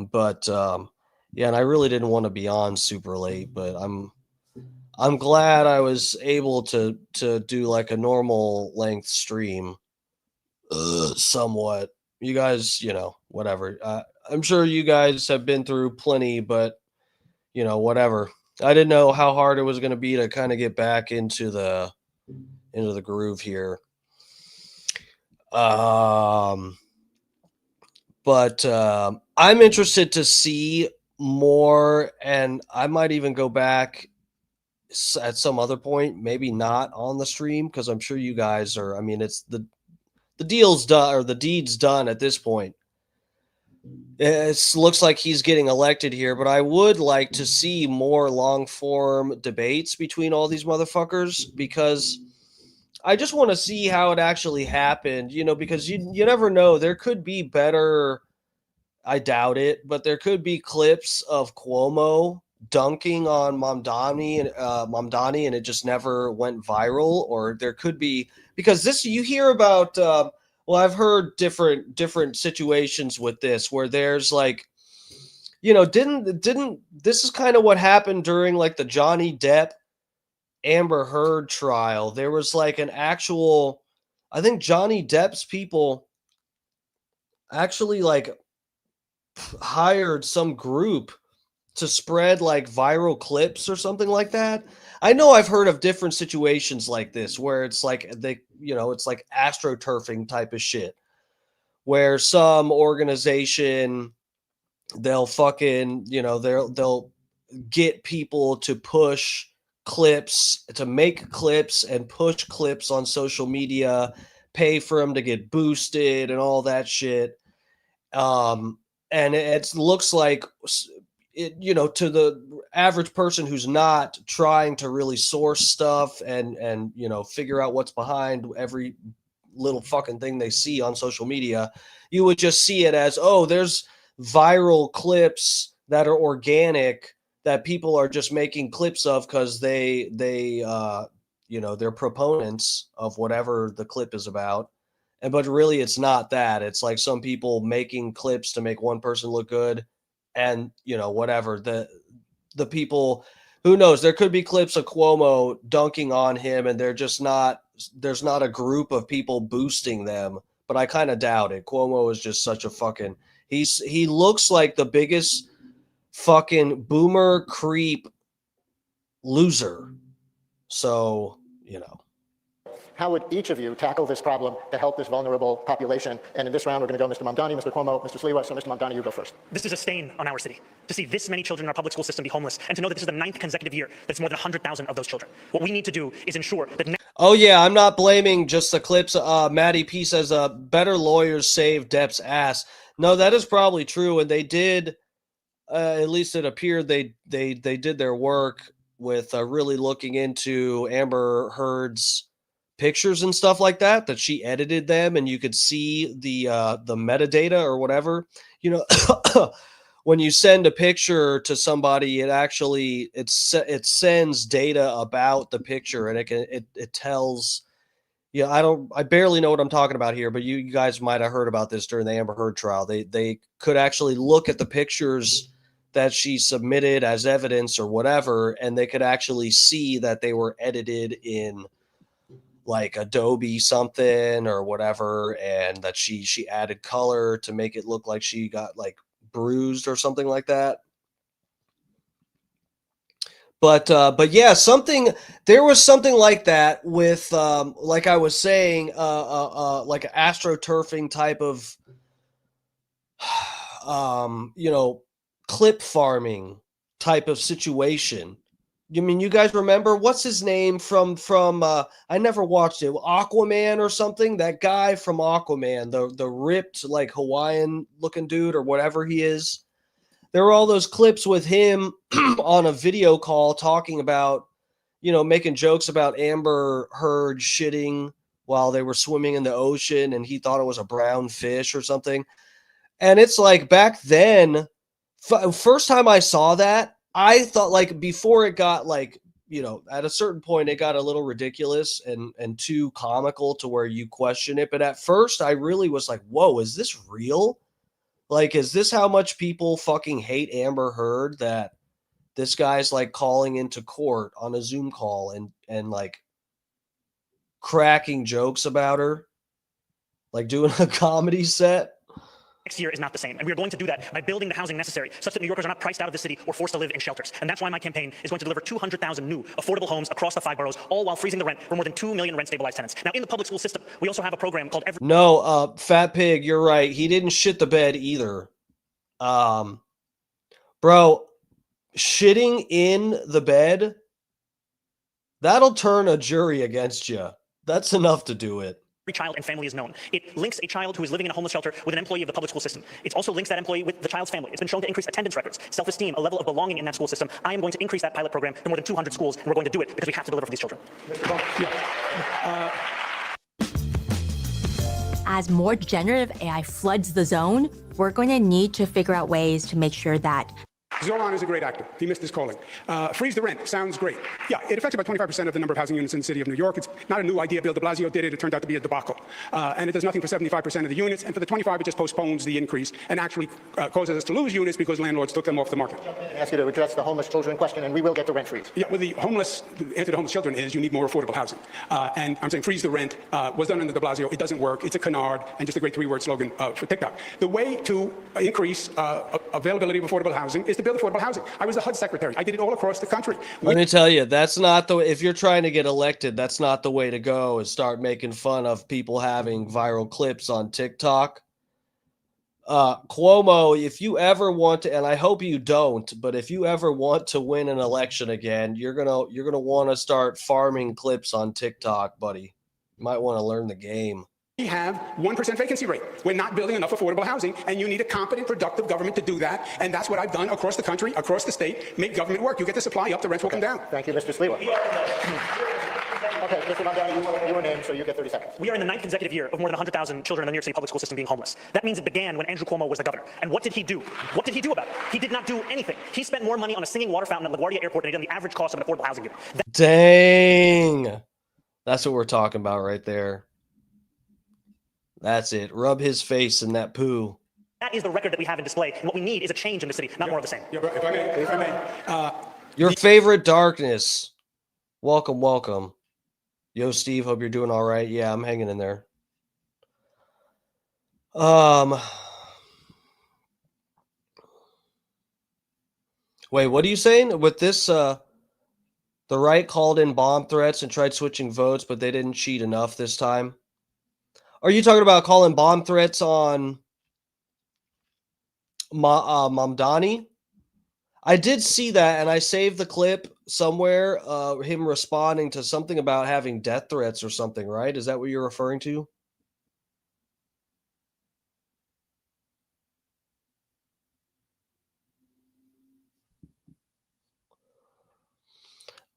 and I really didn't want to be on super late, but I'm glad I was able to do like a normal length stream. Somewhat. You guys, whatever. I'm sure you guys have been through plenty, but whatever. I didn't know how hard it was going to be to kind of get back into the groove here. But I'm interested to see more, and I might even go back at some other point, maybe not on the stream, because I'm sure you guys are. I mean, it's the deal's done, or the deed's done at this point. It looks like he's getting elected here, but I would like to see more long-form debates between all these motherfuckers, because I just want to see how it actually happened, because you never know. There could be better, I doubt it, but there could be clips of Cuomo dunking on Mamdani and it just never went viral, or there could be, because this, you hear about I've heard different situations with this where there's like, didn't this is kind of what happened during like the Johnny Depp Amber Heard trial. There was like an actual, I think Johnny Depp's people actually like hired some group to spread like viral clips or something like that. I know I've heard of different situations like this where it's like it's like astroturfing type of shit, where some organization, they'll fucking, they'll get people to push clips, to make clips and push clips on social media, pay for them to get boosted and all that shit. And it looks like to the average person who's not trying to really source stuff and figure out what's behind every little fucking thing they see on social media, you would just see it as, oh, there's viral clips that are organic that people are just making clips of because they're proponents of whatever the clip is about. But really it's not that. It's like some people making clips to make one person look good. And whatever, the people, who knows, there could be clips of Cuomo dunking on him and there's not a group of people boosting them, but I kind of doubt it. Cuomo is just such a fucking, he looks like the biggest fucking boomer creep loser. So, how would each of you tackle this problem to help this vulnerable population? And in this round, we're going to go Mr. Mamdani, Mr. Cuomo, Mr. Sliwa. So Mr. Mamdani, you go first. This is a stain on our city, to see this many children in our public school system be homeless, and to know that this is the 9th consecutive year that's more than 100,000 of those children. What we need to do is ensure that... Oh, yeah, I'm not blaming just the clips. Maddie P says, better lawyers save Depp's ass. No, that is probably true, and they did, at least it appeared they did their work with really looking into Amber Heard's pictures and stuff like that she edited them, and you could see the metadata or whatever. When you send a picture to somebody, it sends data about the picture, and it tells. I barely know what I'm talking about here, but you guys might have heard about this during the Amber Heard trial. They could actually look at the pictures that she submitted as evidence or whatever, and they could actually see that they were edited in like Adobe something or whatever, and that she added color to make it look like she got like bruised or something like that. But yeah, there was something like that with like I was saying, like an astroturfing type of clip farming type of situation. You mean you guys remember what's his name from I never watched it, Aquaman or something? That guy from Aquaman, the ripped like Hawaiian looking dude or whatever he is. There were all those clips with him on a video call talking about, making jokes about Amber Heard shitting while they were swimming in the ocean and he thought it was a brown fish or something. And it's like back then, first time I saw that, I thought like before it got like, at a certain point it got a little ridiculous and too comical to where you question it. But at first I really was like, whoa, is this real? Like, is this how much people fucking hate Amber Heard that this guy's like calling into court on a Zoom call and like cracking jokes about her, like doing a comedy set? Next year is not the same. And we are going to do that by building the housing necessary such that New Yorkers are not priced out of the city or forced to live in shelters. And that's why my campaign is going to deliver 200,000 new affordable homes across the 5 boroughs, all while freezing the rent for more than 2 million rent-stabilized tenants. Now, in the public school system, we also have a program called No, Fat Pig, you're right. He didn't shit the bed either. Bro, shitting in the bed, that'll turn a jury against you. That's enough to do it. Every child and family is known. It links a child who is living in a homeless shelter with an employee of the public school system. It also links that employee with the child's family. It's been shown to increase attendance records, self-esteem, a level of belonging in that school system. I am going to increase that pilot program to more than 200 schools, and we're going to do it because we have to deliver for these children. As more generative AI floods the zone, we're going to need to figure out ways to make sure that Zohran is a great actor. He missed his calling. Freeze the rent sounds great. Yeah, it affects about 25% of the number of housing units in the city of New York. It's not a new idea. Bill de Blasio did it. It turned out to be a debacle. And it does nothing for 75% of the units. And for the 25, it just postpones the increase and actually causes us to lose units because landlords took them off the market. I ask you to address the homeless children question, and we will get the rent freeze. Yeah, well, the answer to homeless children is you need more affordable housing. And I'm saying freeze the rent was done under de Blasio. It doesn't work. It's a canard and just a great 3-word slogan for TikTok. The way to increase availability of affordable housing is to build affordable housing. I was the HUD secretary. I did it all across the country. Let me tell you, that's not if you're trying to get elected, that's not the way to go, is start making fun of people having viral clips on TikTok. Cuomo, if you ever want to, and I hope you don't, but if you ever want to win an election again, you're gonna want to start farming clips on TikTok, buddy. You might want to learn the game. We have 1% vacancy rate. We're not building enough affordable housing, and you need a competent, productive government to do that. And that's what I've done across the country, across the state. Make government work. You get the supply up, the rents will come down. Thank you, Mr. Sliwa. Okay, Mr. Mamdani, you were named, so you get 30 seconds. We are in the 9th consecutive year of more than 100,000 children in the New York City public school system being homeless. That means it began when Andrew Cuomo was the governor. And what did he do? What did he do about it? He did not do anything. He spent more money on a singing water fountain at LaGuardia Airport than he did on the average cost of an affordable housing unit. Dang. That's what we're talking about right there. That's it. Rub his face in that poo. That is the record that we have in display. And what we need is a change in the city, not more of the same. If I may. Your favorite darkness. Welcome, welcome. Yo, Steve, hope you're doing all right. Yeah, I'm hanging in there. Wait, what are you saying? With this, the right called in bomb threats and tried switching votes, but they didn't cheat enough this time. Are you talking about calling bomb threats on Mamdani? I did see that, and I saved the clip somewhere, him responding to something about having death threats or something, right? Is that what you're referring to?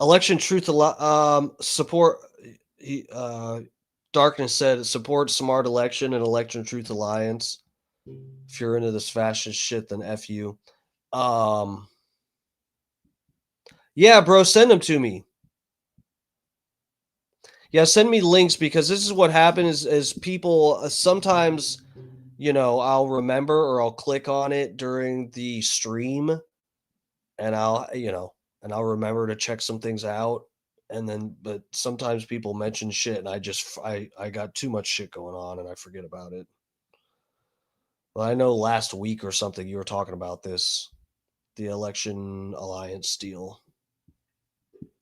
Election Truth support. Darkness said support Smart Election and Election Truth Alliance. If you're into this fascist shit, then F you. Yeah, bro, send them to me. Yeah, send me links, because this is what happens is people sometimes, I'll remember or I'll click on it during the stream and I'll remember to check some things out. And then, but sometimes people mention shit and I got too much shit going on and I forget about it. Well, I know last week or something you were talking about this, the election alliance deal.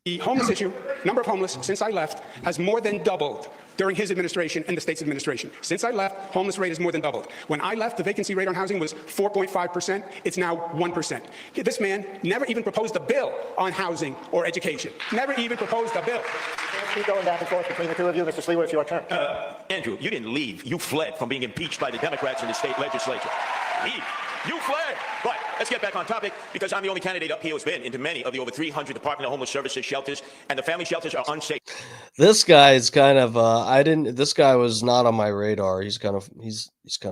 The homeless issue, number of homeless since I left, has more than doubled during his administration and the state's administration. Since I left, homeless rate has more than doubled. When I left, the vacancy rate on housing was 4.5%. It's now 1%. This man never even proposed a bill on housing or education. Never even proposed a bill. Keep going back and forth between the two of you. Mr. Sliwa, it's your turn. Andrew, you didn't leave. You fled from being impeached by the Democrats in the state legislature. Leave. You fled. But let's get back on topic, because I'm the only candidate up here who's been into many of the over 300 Department of Homeless Services shelters, and the family shelters are unsafe. This guy is kind of this guy was not on my radar. He's kind of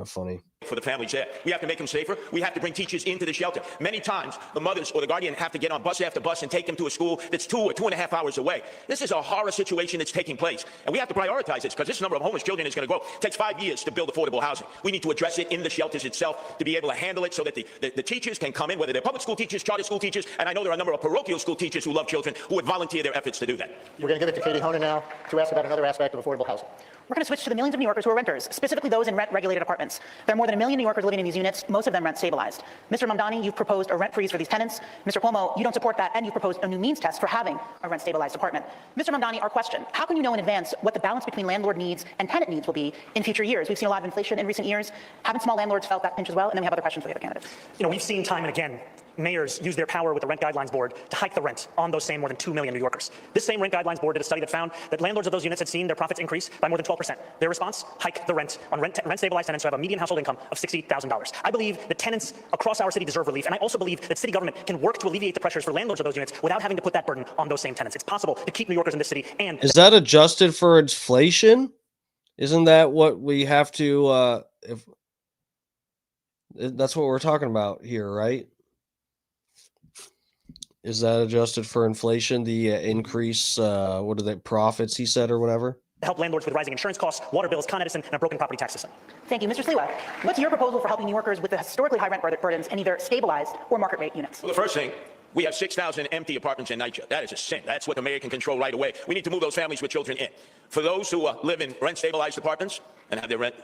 funny. For the families there, we have to make them safer. We have to bring teachers into the shelter. Many times, the mothers or the guardian have to get on bus after bus and take them to a school that's 2 or 2.5 hours away. This is a horror situation that's taking place, and we have to prioritize this, because this number of homeless children is going to grow. It takes 5 years to build affordable housing. We need to address it in the shelters itself to be able to handle it, so that the teachers can come in, whether they're public school teachers, charter school teachers, and I know there are a number of parochial school teachers who love children who would volunteer their efforts to do that. We're going to give it to Katie Honan now to ask about another aspect of affordable housing. We're going to switch to the millions of New Yorkers who are renters, specifically those in rent-regulated apartments. There are more than 1 million New Yorkers living in these units, most of them rent-stabilized. Mr. Mamdani, you've proposed a rent freeze for these tenants. Mr. Cuomo, you don't support that, and you've proposed a new means test for having a rent-stabilized apartment. Mr. Mamdani, our question: how can you know in advance what the balance between landlord needs and tenant needs will be in future years? We've seen a lot of inflation in recent years. Haven't small landlords felt that pinch as well? And then we have other questions for the other candidates. You know, we've seen time and again mayors use their power with the Rent Guidelines Board to hike the rent on those same more than 2 million New Yorkers. This same Rent Guidelines Board did a study that found that landlords of those units had seen their profits increase by more than 12%. Their response: hike the rent on rent-stabilized tenants who have a median household income of $60,000. I believe that tenants across our city deserve relief, and I also believe that city government can work to alleviate the pressures for landlords of those units without having to put that burden on those same tenants. It's possible to keep New Yorkers in this city. And Is that adjusted for inflation? Isn't that what we have to if that's what we're talking about here, right? Is that adjusted for inflation, the increase, what are the profits, he said, or whatever? help landlords with rising insurance costs, water bills, Con Edison, and a broken property tax system. Thank you. Mr. Sliwa, what's your proposal for helping New Yorkers with the historically high rent burdens in either stabilized or market rate units? Well, the first thing, we have 6,000 empty apartments in NYCHA. That is a sin. That's what the mayor can control right away. We need to move those families with children in. For those who live in rent-stabilized apartments and have their rent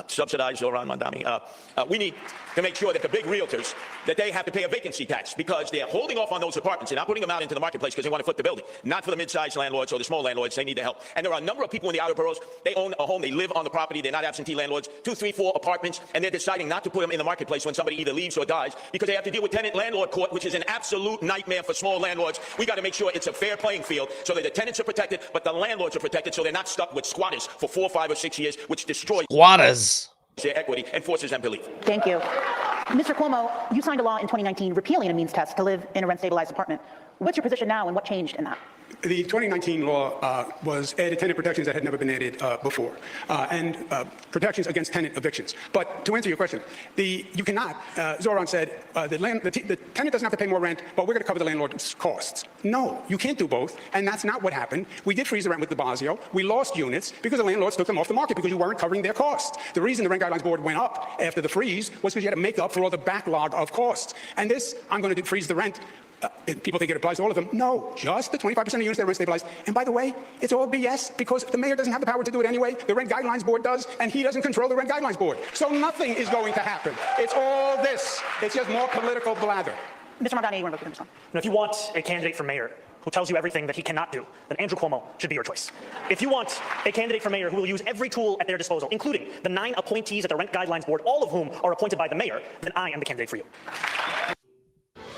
subsidized, Zohran Mamdani, we need to make sure that the big realtors, that they have to pay a vacancy tax because they're holding off on those apartments. They're not putting them out into the marketplace because they want to flip the building. Not for the mid-sized landlords or the small landlords. They need the help. And there are a number of people in the outer boroughs. They own a home. They live on the property. They're not absentee landlords. 2, 3, 4 apartments. And they're deciding not to put them in the marketplace when somebody either leaves or dies because they have to deal with tenant-landlord court, which is an absolute nightmare for small landlords. We got to make sure it's a fair playing field so that the tenants are protected, but the landlords are protected so they're not stuck with squatters for 4, 5, or 6 years, which destroys squatters. Their equity and forces them to leave. Thank you. Mr. Cuomo, you signed a law in 2019 repealing a means test to live in a rent-stabilized apartment. What's your position now and what changed in that? The 2019 law was added tenant protections that had never been added before, and protections against tenant evictions. But to answer your question, you cannot, Zohran said, the tenant doesn't have to pay more rent, but we're going to cover the landlord's costs. No, you can't do both, and that's not what happened. We did freeze the rent with de Blasio. We lost units because the landlords took them off the market because you weren't covering their costs. The reason the Rent Guidelines Board went up after the freeze was because you had to make up for all the backlog of costs. And this, I'm going to freeze the rent. People think it applies to all of them. No, just the 25% of units that are rent stabilized. And by the way, it's all BS because the mayor doesn't have the power to do it anyway. The Rent Guidelines Board does, and he doesn't control the Rent Guidelines Board. So nothing is going to happen. It's all this. It's just more political blather. Mr. Mamdani, you want to go to If you want a candidate for mayor who tells you everything that he cannot do, then Andrew Cuomo should be your choice. If you want a candidate for mayor who will use every tool at their disposal, including the 9 appointees at the Rent Guidelines Board, all of whom are appointed by the mayor, then I am the candidate for you.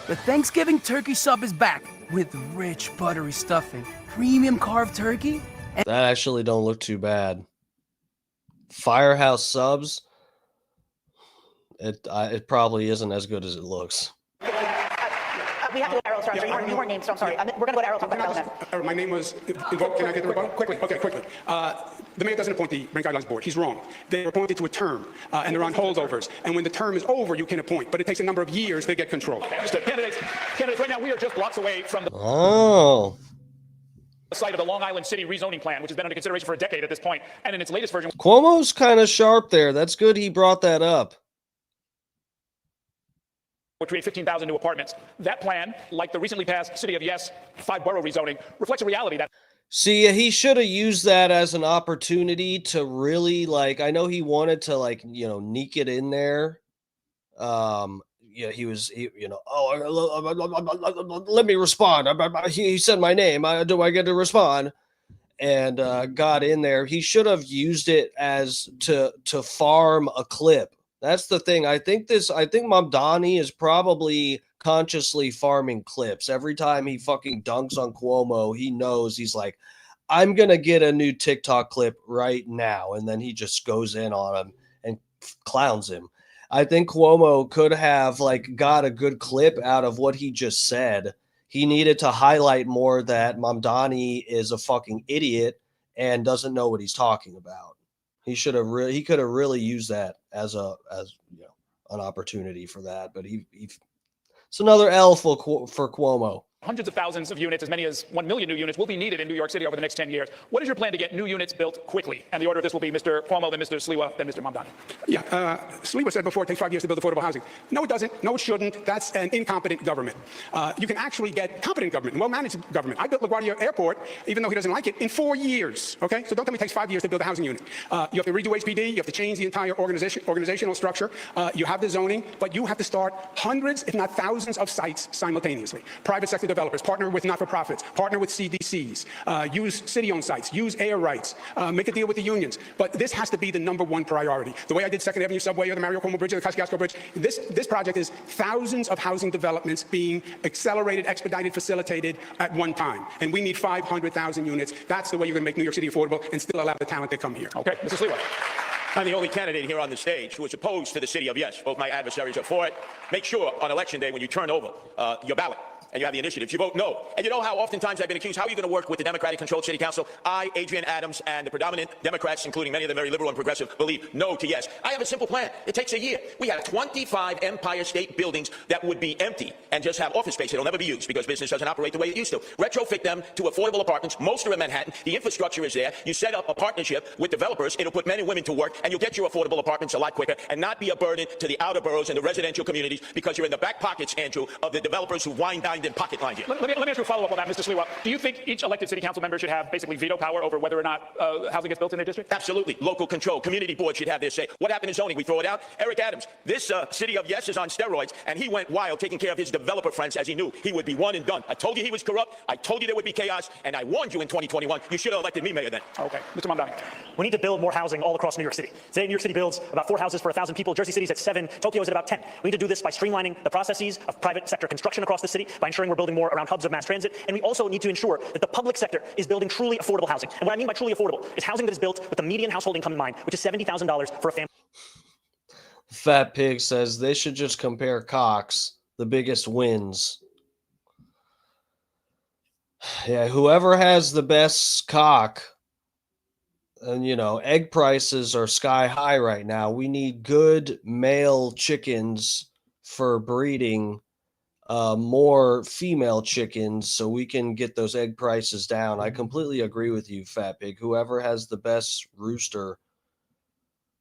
The Thanksgiving turkey sub is back with rich, buttery stuffing, premium carved turkey. That actually don't look too bad. Firehouse subs. It probably isn't as good as it looks. We have to go to Errol, sorry. You weren't named, so I'm sorry. We're going to go to Errol. Talk about Errol. My name was invoked. Can I get the rebuttal? Quickly. Okay, quickly. The mayor doesn't appoint the Rent Guidelines Board. He's wrong. They're appointed to a term, and they're on holdovers. And when the term is over, you can appoint. But it takes a number of years to get control. Candidates, right now we are just blocks away from the site of the Long Island City rezoning plan, which has been under consideration for a decade at this point. And in its latest version, Cuomo's kind of sharp there. That's good he brought that up. would create 15,000 new apartments. That plan, like the recently passed City of Yes 5-borough rezoning, reflects a reality that. See, he should have used that as an opportunity to really, like, I know he wanted to, like, sneak it in there. Yeah, let me respond. He said my name. Do I get to respond? And got in there. He should have used it as to farm a clip. That's the thing. I think Mamdani is probably consciously farming clips. Every time he fucking dunks on Cuomo, he knows he's like, I'm going to get a new TikTok clip right now. And then he just goes in on him and clowns him. I think Cuomo could have got a good clip out of what he just said. He needed to highlight more that Mamdani is a fucking idiot and doesn't know what he's talking about. He could have really used that as an opportunity for that, but it's another L for Cuomo. Hundreds of thousands of units, as many as 1 million new units, will be needed in New York City over the next 10 years. What is your plan to get new units built quickly? And the order of this will be Mr. Cuomo, then Mr. Sliwa, then Mr. Mamdani. Yeah, Sliwa said before it takes 5 years to build affordable housing. No, it doesn't. No, it shouldn't. That's an incompetent government. You can actually get competent government, well-managed government. I built LaGuardia Airport, even though he doesn't like it, in 4 years. Okay, so don't tell me it takes 5 years to build a housing unit. You have to redo HPD. You have to change the entire organizational structure. You have the zoning, but you have to start hundreds, if not thousands, of sites simultaneously. Private sector developers partner with not-for-profits, partner with CDCs, use city-owned sites, use air rights, make a deal with the unions. But this has to be the #1 priority. The way I did 2nd Avenue Subway or the Mayoral Bridge or the Kosciuszko Bridge, this project is thousands of housing developments being accelerated, expedited, facilitated at one time. And we need 500,000 units. That's the way you're going to make New York City affordable and still allow the talent to come here. Okay, Mr. Sliwa. I'm the only candidate here on the stage who is opposed to the City of Yes. Both my adversaries are for it. Make sure on Election Day when you turn over your ballot and you have the initiative, you vote no. And you know how oftentimes I've been accused, how are you going to work with the Democratic-controlled city council? I, Adrian Adams, and the predominant Democrats, including many of them very liberal and progressive, believe no to yes. I have a simple plan. It takes a year. We have 25 Empire State buildings that would be empty and just have office space. It'll never be used because business doesn't operate the way it used to. Retrofit them to affordable apartments. Most are in Manhattan. The infrastructure is there. You set up a partnership with developers. It'll put men and women to work, and you'll get your affordable apartments a lot quicker and not be a burden to the outer boroughs and the residential communities because you're in the back pockets, Andrew, of the developers who wine-dined and pocket-lined you. Let me ask you a follow-up on that, Mr. Sliwa. Do you think each elected city council member should have basically veto power over whether or not housing gets built in their district? Absolutely. Local control. Community boards should have their say. What happened in zoning? We throw it out. Eric Adams, this City of Yes is on steroids, and he went wild taking care of his developer friends as he knew he would be one and done. I told you he was corrupt. I told you there would be chaos, and I warned you in 2021. You should have elected me mayor then. Okay. Mr. Mamdani. We need to build more housing all across New York City. Today, New York City builds about 4 houses for 1,000 people. Jersey City's at 7. Tokyo is at about 10. We need to do this by streamlining the processes of private sector construction across the city, by ensuring we're building more around hubs of mass transit, and we also need to ensure that the public sector is building truly affordable housing. And what I mean by truly affordable is housing that is built with the median household income in mind, which is $70,000 for a family. Fat Pig says they should just compare cocks. The biggest wins. Yeah, whoever has the best cock. And, egg prices are sky high right now. We need good male chickens for breeding more female chickens so we can get those egg prices down. I completely agree with you, Fat Pig. Whoever has the best rooster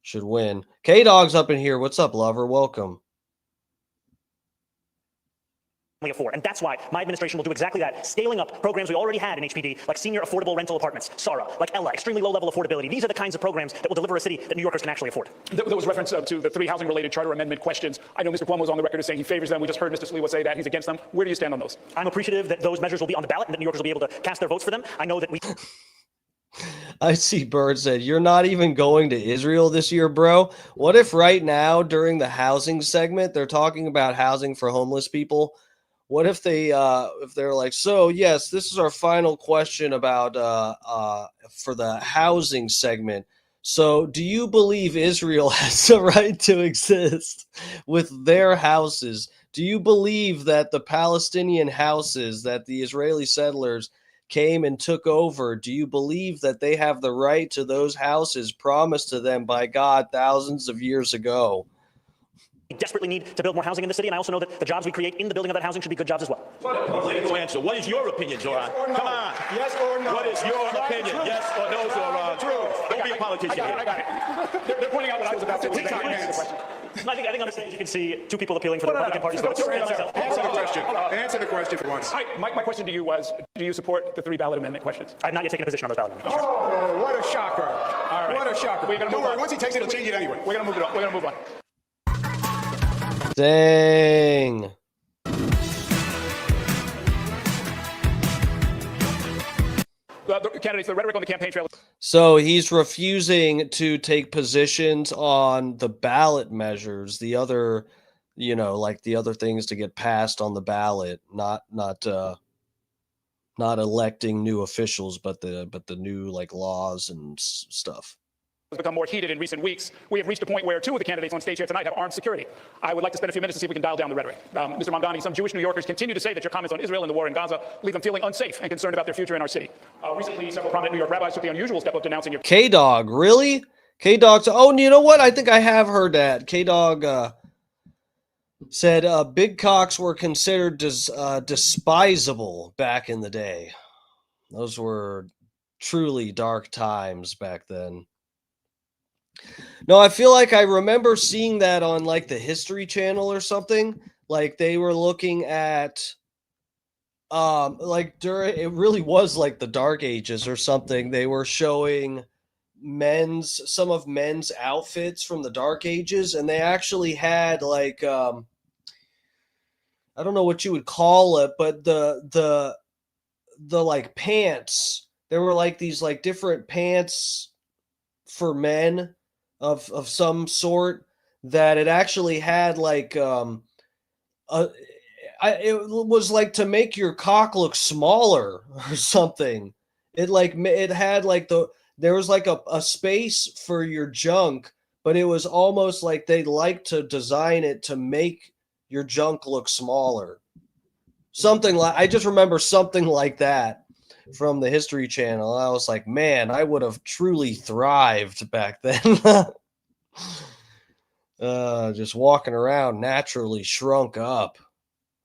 should win. K-Dog's up in here. What's up, lover? Welcome. Afford. And that's why my administration will do exactly that, scaling up programs we already had in HPD, like senior affordable rental apartments, SARA, like Ella, extremely low-level affordability. These are the kinds of programs that will deliver a city that New Yorkers can actually afford. There was reference to the 3 housing-related charter amendment questions. I know Mr. Cuomo was on the record as saying he favors them. We just heard Mr. Sliwa say that he's against them. Where do you stand on those? I'm appreciative that those measures will be on the ballot and that New Yorkers will be able to cast their votes for them. I know that we... I see Bird said, you're not even going to Israel this year, bro. What if right now during the housing segment, they're talking about housing for homeless people? What if they're like, so yes, this is our final question about for the housing segment. So do you believe Israel has the right to exist with their houses? Do you believe that the Palestinian houses that the Israeli settlers came and took over, do you believe that they have the right to those houses promised to them by God thousands of years ago? We desperately need to build more housing in the city, and I also know that the jobs we create in the building of that housing should be good jobs as well. Political answer. What is your opinion, Zohran? Come on. Yes or no? What is your opinion? Yes or no, Zohran? True. Don't be a politician. I got it. They're pointing out what I was about to say. TikTok Let I think on the stage you can see two people appealing for the Republican Party's votes. Answer the question. Answer the question for once. My question to you was, do you support the 3 ballot amendment questions? I've not yet taken a position on those ballot amendments. Oh, what a shocker. All right. What a shocker. Don't worry, once he takes it, he'll change it anyway. We're going to move it on. We're going to move on. Dang. The candidates, the rhetoric on the campaign trail. So he's refusing to take positions on the ballot measures, the other, like the other things to get passed on the ballot, not electing new officials, but the new like laws and stuff. Has become more heated in recent weeks. We have reached a point where 2 of the candidates on stage here tonight have armed security. I would like to spend a few minutes to see if we can dial down the rhetoric. Mr. Mamdani, some Jewish New Yorkers continue to say that your comments on Israel and the war in Gaza leave them feeling unsafe and concerned about their future in our city. Recently, several prominent New York rabbis took the unusual step of denouncing your K-Dog, really? K-Dog, oh, you know what? I think I have heard that. K-Dog said big cocks were considered despisable back in the day. Those were truly dark times back then. No, I feel like I remember seeing that on like the History Channel or something. Like they were looking at like during, it really was like the Dark Ages or something. They were showing some of men's outfits from the Dark Ages, and they actually had like I don't know what you would call it, but the like pants, there were like these like different pants for men of some sort that it actually had like it was like to make your cock look smaller or something. It had like there was like a space for your junk, but it was almost like they like to design it to make your junk look smaller. Something like, I just remember something like that from the History Channel. I was like, man, I would have truly thrived back then. Just walking around naturally shrunk up.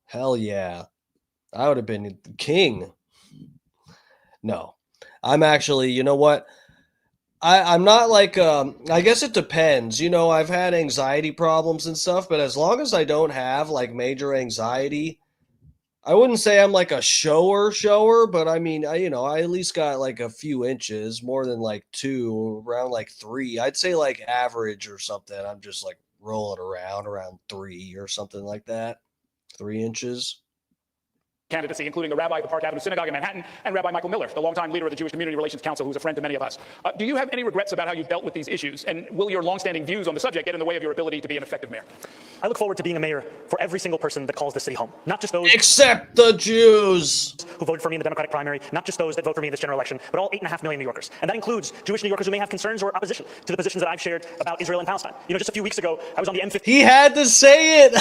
Hell yeah. I would have been king. No, I'm actually, you know what? I'm not like, I guess it depends. I've had anxiety problems and stuff, but as long as I don't have like major anxiety, I wouldn't say I'm like a shower, but I mean, I at least got like a few inches, more than like 2, around like 3. I'd say like average or something. I'm just like rolling around 3 or something like that. 3 inches. Candidacy, including the rabbi of the Park Avenue Synagogue in Manhattan and Rabbi Michael Miller, the longtime leader of the Jewish Community Relations Council, who's a friend to many of us. Do you have any regrets about how you've dealt with these issues? And will your longstanding views on the subject get in the way of your ability to be an effective mayor? I look forward to being a mayor for every single person that calls the city home. Not just those except the Jews who voted for me in the Democratic primary, not just those that vote for me in this general election, but all 8.5 million New Yorkers. And that includes Jewish New Yorkers who may have concerns or opposition to the positions that I've shared about Israel and Palestine. Just a few weeks ago, I was on the M50. He had to say it.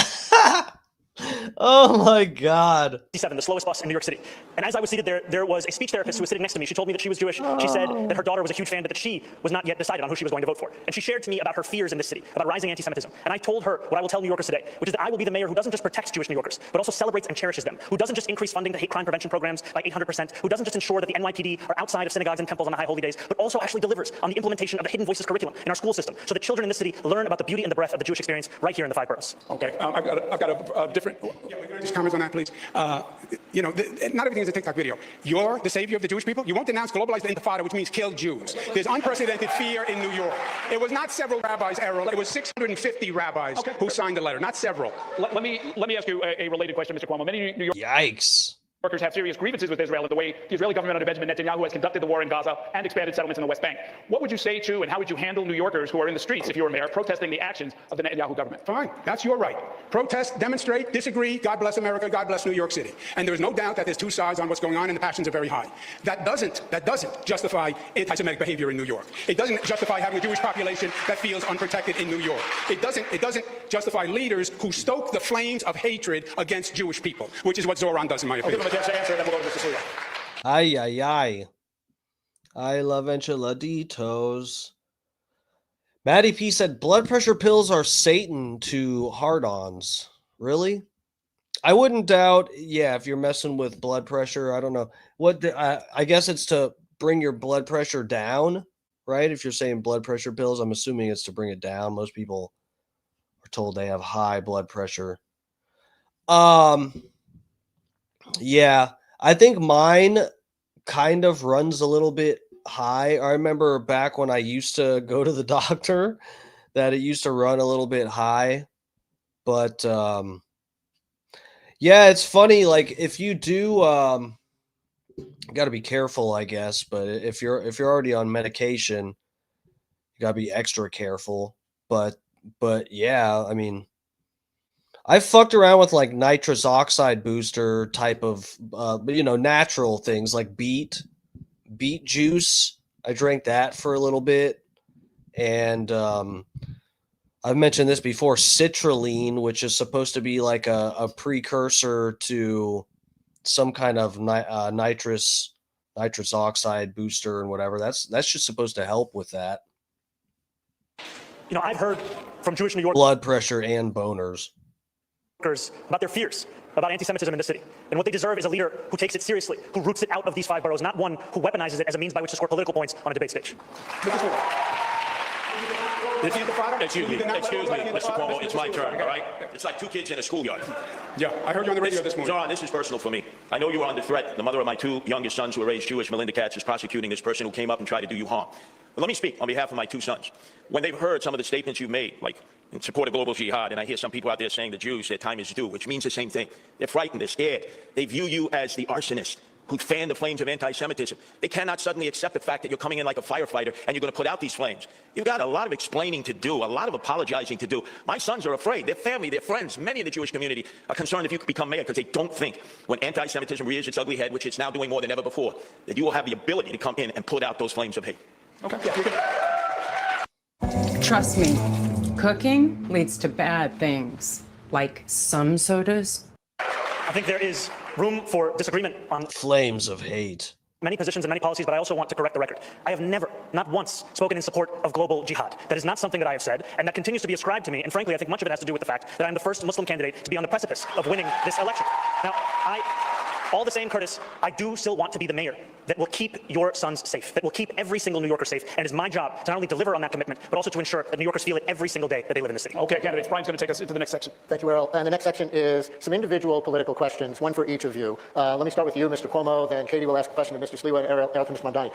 Oh my God. The slowest bus in New York City. And as I was seated there, there was a speech therapist who was sitting next to me. She told me that she was Jewish. She said that her daughter was a huge fan, but that she was not yet decided on who she was going to vote for. And she shared to me about her fears in this city, about rising anti-Semitism. And I told her what I will tell New Yorkers today, which is that I will be the mayor who doesn't just protect Jewish New Yorkers, but also celebrates and cherishes them, who doesn't just increase funding to hate crime prevention programs by 800%, who doesn't just ensure that the NYPD are outside of synagogues and temples on the high holy days, but also actually delivers on the implementation of the Hidden Voices curriculum in our school system, so that children in this city learn about the beauty and the breadth of the Jewish experience right here in the 5 boroughs. Okay, I've got a different... Yeah, can I just comment on that, please? Not everything is a TikTok video. You're the savior of the Jewish people. You won't denounce globalized intifada, which means kill Jews. There's unprecedented fear in New York. It was not several rabbis, Errol. It was 650 rabbis who signed the letter, not several. Let me ask you a related question, Mr. Cuomo. Many New York... Yikes. Workers have serious grievances with Israel and the way the Israeli government under Benjamin Netanyahu has conducted the war in Gaza and expanded settlements in the West Bank. What would you say to and how would you handle New Yorkers who are in the streets, if you were mayor, protesting the actions of the Netanyahu government? Fine. That's your right. Protest, demonstrate, disagree. God bless America. God bless New York City. And there's no doubt that there's 2 sides on what's going on and the passions are very high. That doesn't justify anti-Semitic behavior in New York. It doesn't justify having a Jewish population that feels unprotected in New York. It doesn't justify leaders who stoke the flames of hatred against Jewish people, which is what Zohran does in my opinion. I'll give him a chance to answer, then we'll go to Ay, ay, ay. I love enchiladitos. Maddie P said blood pressure pills are Satan to hard-ons. Really? I wouldn't doubt, yeah, if you're messing with blood pressure, I don't know. I guess it's to bring your blood pressure down, right? If you're saying blood pressure pills, I'm assuming it's to bring it down. Most people are told they have high blood pressure. Yeah, I think mine kind of runs a little bit high. I remember back when I used to go to the doctor that it used to run a little bit high, but yeah, it's funny. Like if you do, got to be careful, I guess. But if you're already on medication, you got to be extra careful. But yeah, I mean, I fucked around with like nitrous oxide booster type of, natural things like beet juice. I drank that for a little bit, and I've mentioned this before. Citrulline, which is supposed to be like a precursor to some kind of nitrous oxide booster and whatever. That's just supposed to help with that. You know, I've heard from Jewish New Yorkers Blood pressure and boners about their fears about anti-Semitism in the city. And what they deserve is a leader who takes it seriously, who roots it out of these 5 boroughs, not one who weaponizes it as a means by which to score political points on a debate stage. Excuse me, Mr. Cuomo, it's my turn, all right? It's like 2 kids in a schoolyard. Yeah, I heard you on the radio this morning. Zohran, this is personal for me. I know you were under threat. The mother of my 2 youngest sons who were raised Jewish, Melinda Katz, is prosecuting this person who came up and tried to do you harm. But let me speak on behalf of my 2 sons. When they've heard some of the statements you've made, like in support of global jihad, and I hear some people out there saying the Jews, their time is due, which means the same thing. They're frightened, they're scared. They view you as the arsonist who fanned the flames of anti-Semitism. They cannot suddenly accept the fact that you're coming in like a firefighter and you're going to put out these flames. You've got a lot of explaining to do, a lot of apologizing to do. My sons are afraid. Their family, their friends, many in the Jewish community are concerned if you could become mayor because they don't think when anti-Semitism rears its ugly head, which it's now doing more than ever before, that you will have the ability to come in and put out those flames of hate. Okay. Yeah, Trust me, cooking leads to bad things, like some sodas. I think there is room for disagreement on flames of hate, many positions and many policies, but I also want to correct the record. I have never, not once, spoken in support of global jihad. That is not something that I have said, and that continues to be ascribed to me. And frankly, I think much of it has to do with the fact that I'm the first Muslim candidate to be on the precipice of winning this election. Now, all the same, Curtis, I do still want to be the mayor that will keep your sons safe, that will keep every single New Yorker safe, and it is my job to not only deliver on that commitment, but also to ensure that New Yorkers feel it every single day that they live in the city. Okay, candidates, Brian's going to take us into the next section. Thank you, Errol. And the next section is some individual political questions, one for each of you. Let me start with you, Mr. Cuomo, then Katie will ask a question to Mr. Sliwa and Errol to Mr. Mamdani.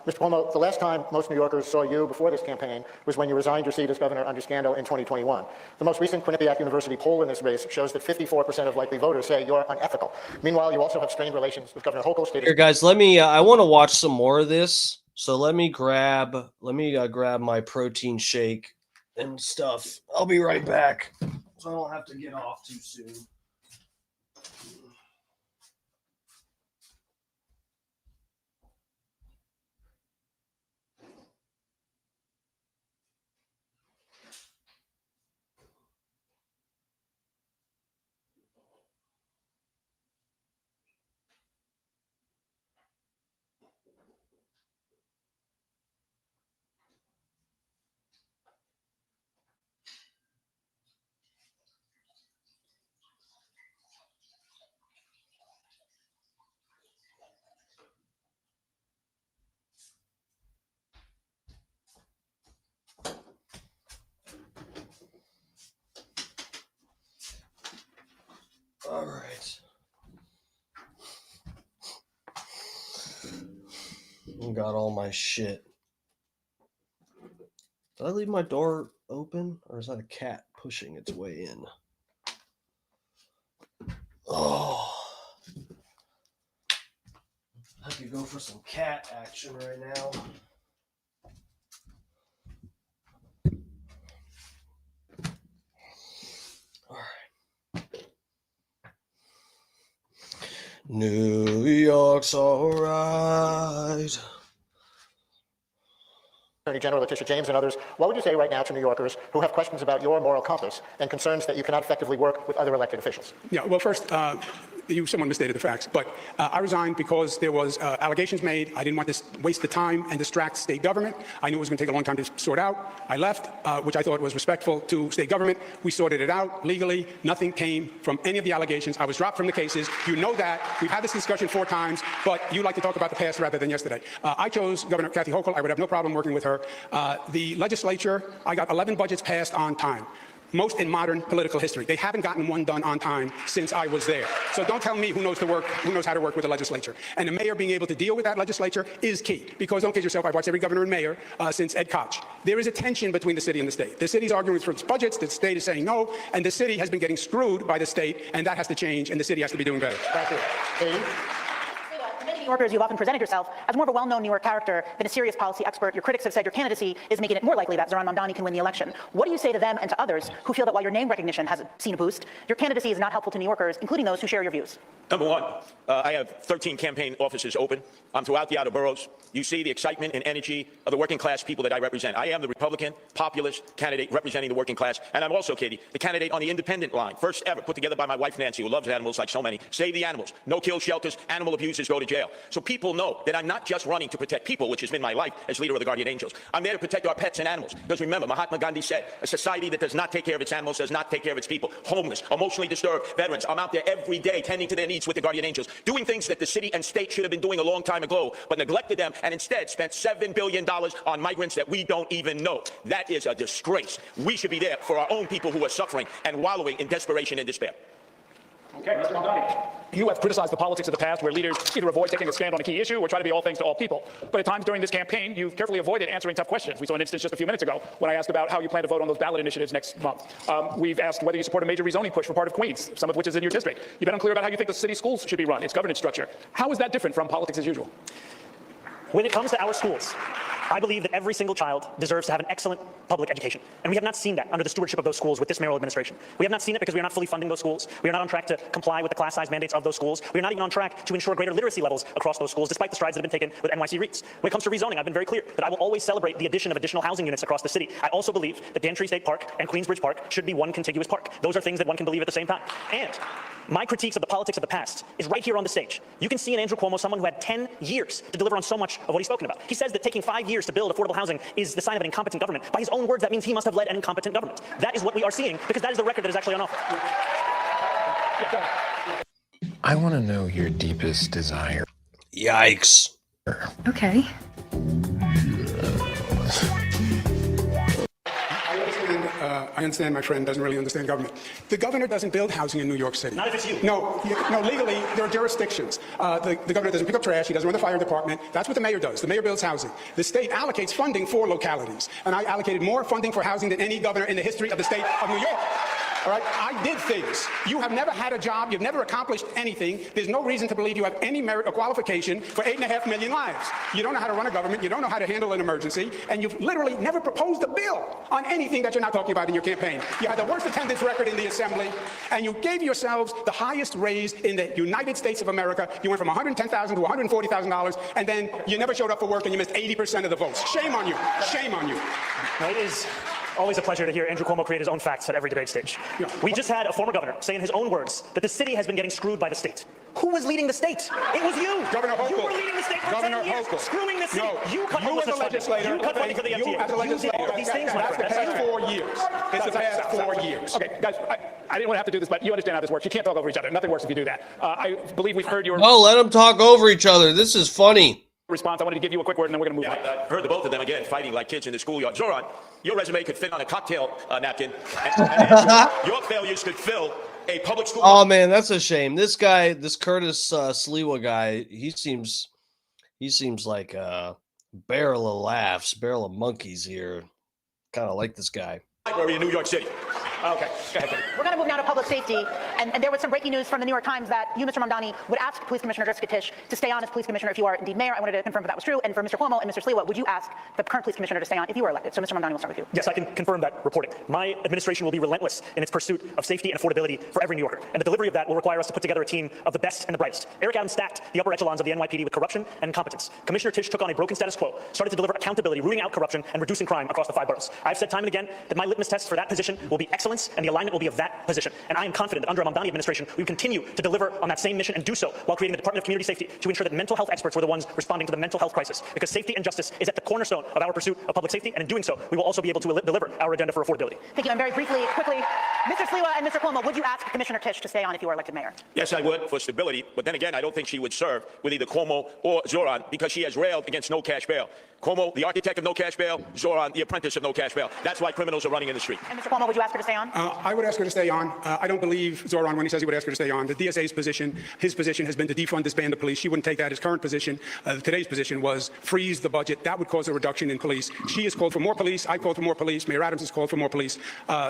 Mr. Cuomo, the last time most New Yorkers saw you before this campaign was when you resigned your seat as governor under scandal in 2021. The most recent Quinnipiac University poll in this race shows that 54% of likely voters say you're unethical. Meanwhile, you also have strained relations with Governor Hochul stating— Here, guys, let me, I want to watch some more of this. So let me grab my protein shake and stuff. I'll be right back, so I don't have to get off too soon. All right. Got all my shit. Did I leave my door open, or is that a cat pushing its way in? Oh. I could go for some cat action right now. All right. New York's all right. Attorney General Letitia James and others, what would you say right now to New Yorkers who have questions about your moral compass and concerns that you cannot effectively work with other elected officials? Yeah, well, first, someone misstated the facts, but I resigned because there was allegations made. I didn't want to waste the time and distract state government. I knew it was going to take a long time to sort out. I left, which I thought was respectful to state government. We sorted it out legally. Nothing came from any of the allegations. I was dropped from the cases. You know that. We've had this discussion 4 times, but you like to talk about the past rather than yesterday. I chose Governor Kathy Hochul. I would have no problem working with her. The legislature, I got 11 budgets passed on time. most in modern political history. They haven't gotten one done on time since I was there. So don't tell me who knows how to work with the legislature. And the mayor being able to deal with that legislature is key. Because don't kid yourself, I've watched every governor and mayor since Ed Koch. There is a tension between the city and the state. The city's arguing for its budgets, the state is saying no, and the city has been getting screwed by the state, and that has to change, and the city has to be doing better. Thank you. Katie? Many New Yorkers, you've often presented yourself as more of a well-known New York character than a serious policy expert. Your critics have said your candidacy is making it more likely that Zohran Mamdani can win the election. What do you say to them and to others who feel that while your name recognition has seen a boost, your candidacy is not helpful to New Yorkers, including those who share your views? Number one, I have 13 campaign offices open. I'm throughout the outer boroughs. You see the excitement and energy of the working class people that I represent. I am the Republican populist candidate representing the working class. And I'm also, Katie, the candidate on the independent line. First ever put together by my wife, Nancy, who loves animals like so many. Save the animals. No kill shelters. Animal abusers go to jail. So people know that I'm not just running to protect people, which has been my life as leader of the Guardian Angels. I'm there to protect our pets and animals. Because remember, Mahatma Gandhi said, a society that does not take care of its animals does not take care of its people. Homeless, emotionally disturbed, veterans. I'm out there every day tending to their needs with the Guardian Angels, doing things that the city and state should have been doing a long time ago, but neglected them and instead spent $7 billion on migrants that we don't even know. That is a disgrace. We should be there for our own people who are suffering and wallowing in desperation and despair. Okay, Mr. Mamdani, you have criticized the politics of the past where leaders either avoid taking a stand on a key issue or try to be all things to all people. But at times during this campaign, you've carefully avoided answering tough questions. We saw an instance just a few minutes ago when I asked about how you plan to vote on those ballot initiatives next month. We've asked whether you support a major rezoning push for part of Queens, some of which is in your district. You've been unclear about how you think the city schools should be run, its governance structure. How is that different from politics as usual? When it comes to our schools, I believe that every single child deserves to have an excellent public education. And we have not seen that under the stewardship of those schools with this mayoral administration. We have not seen it because we are not fully funding those schools. We are not on track to comply with the class size mandates of those schools. We are not even on track to ensure greater literacy levels across those schools, despite the strides that have been taken with NYC REITs. When it comes to rezoning, I've been very clear that I will always celebrate the addition of additional housing units across the city. I also believe that Dantry State Park and Queensbridge Park should be one contiguous park. Those are things that one can believe at the same time. And my critiques of the politics of the past is right here on the stage. You can see in Andrew Cuomo someone who had 10 years to deliver on so much of what he's spoken about. He says that taking 5 years to build affordable housing is the sign of an incompetent government. By his own words, that means he must have led an incompetent government. That is what we are seeing, because that is the record that is actually on offer. I want to know your deepest desire. Yikes. Okay. I understand my friend doesn't really understand government. The governor doesn't build housing in New York City. Not if it's you. No, legally, there are jurisdictions. The governor doesn't pick up trash. He doesn't run the fire department. That's what the mayor does. The mayor builds housing. The state allocates funding for localities. And I allocated more funding for housing than any governor in the history of the state of New York. All right, I did things. You have never had a job. You've never accomplished anything. There's no reason to believe you have any merit or qualification for 8.5 million lives. You don't know how to run a government. You don't know how to handle an emergency. And you've literally never proposed a bill on anything that you're not talking about in your campaign. You had the worst attendance record in the assembly, and you gave yourselves the highest raise in the United States of America. You went from $110,000 to $140,000, and then you never showed up for work and you missed 80% of the votes. Shame on you. Shame on you. It is always a pleasure to hear Andrew Cuomo create his own facts at every debate stage. We just had a former governor say in his own words that the city has been getting screwed by the state. Who was leading the state? It was you. Governor Hochul. You were leading the state for Governor 10 years, Hochul. screwing the city. No, you cut you as a legislator. You cut funding for the MTA. You as a legislator. Did all of these things, my That's friend. the past 4 years. It's the past 4 years. Okay, guys, I didn't want to have to do this, but you understand how this works. You can't talk over each other. Nothing works if you do that. I believe we've heard your let them talk over each other. This is funny. response. I wanted to give you a quick word, and then we're going to move on. I heard the both of them again fighting like kids in the schoolyard. Zohran, your resume could fit on a cocktail napkin, and your failures could fill a public school. Oh man, that's a shame. This guy, this Curtis Sliwa guy, he seems like a barrel of laughs, barrel of monkeys here. Kind of like this guy. Library in New York City. Okay, go ahead. We're going to move now to public safety, and there was some breaking news from the New York Times that you, Mr. Mamdani, would ask Police Commissioner Jessica Tisch to stay on as police commissioner if you are indeed mayor. I wanted to confirm if that was true, and for Mr. Cuomo and Mr. Sliwa, would you ask the current police commissioner to stay on if you were elected? So, Mr. Mamdani, we'll start with you. Yes, I can confirm that reporting. My administration will be relentless in its pursuit of safety and affordability for every New Yorker, and the delivery of that will require us to put together a team of the best and the brightest. Eric Adams stacked the upper echelons of the NYPD with corruption and incompetence. Commissioner Tisch took on a broken status quo, started to deliver accountability, rooting out corruption, and reducing crime across the 5 boroughs. I've said time and again that my litmus test for that position will be excellence, and the alignment will be of that position. And I am confident that under a Mamdani administration, we will continue to deliver on that same mission and do so while creating the Department of Community Safety to ensure that mental health experts were the ones responding to the mental health crisis. Because safety and justice is at the cornerstone of our pursuit of public safety, and in doing so, we will also be able to deliver our agenda for affordability. Thank you. And very briefly, quickly, Mr. Sliwa and Mr. Cuomo, would you ask Commissioner Tisch to stay on if you were elected mayor? Yes, I would, for stability. But then again, I don't think she would serve with either Cuomo or Zohran because she has railed against no cash bail. Cuomo, the architect of no cash bail, Zohran, the apprentice of no cash bail. That's why criminals are running in the street. And Mr. Cuomo, would you ask her to stay on? on? I would ask her to stay on. I don't believe Zohran when he says he would ask her to stay on. The DSA's position, his position has been to defund, disband the police. She wouldn't take that. His current position, today's position, was freeze the budget. That would cause a reduction in police. She has called for more police. I called for more police. Mayor Adams has called for more police.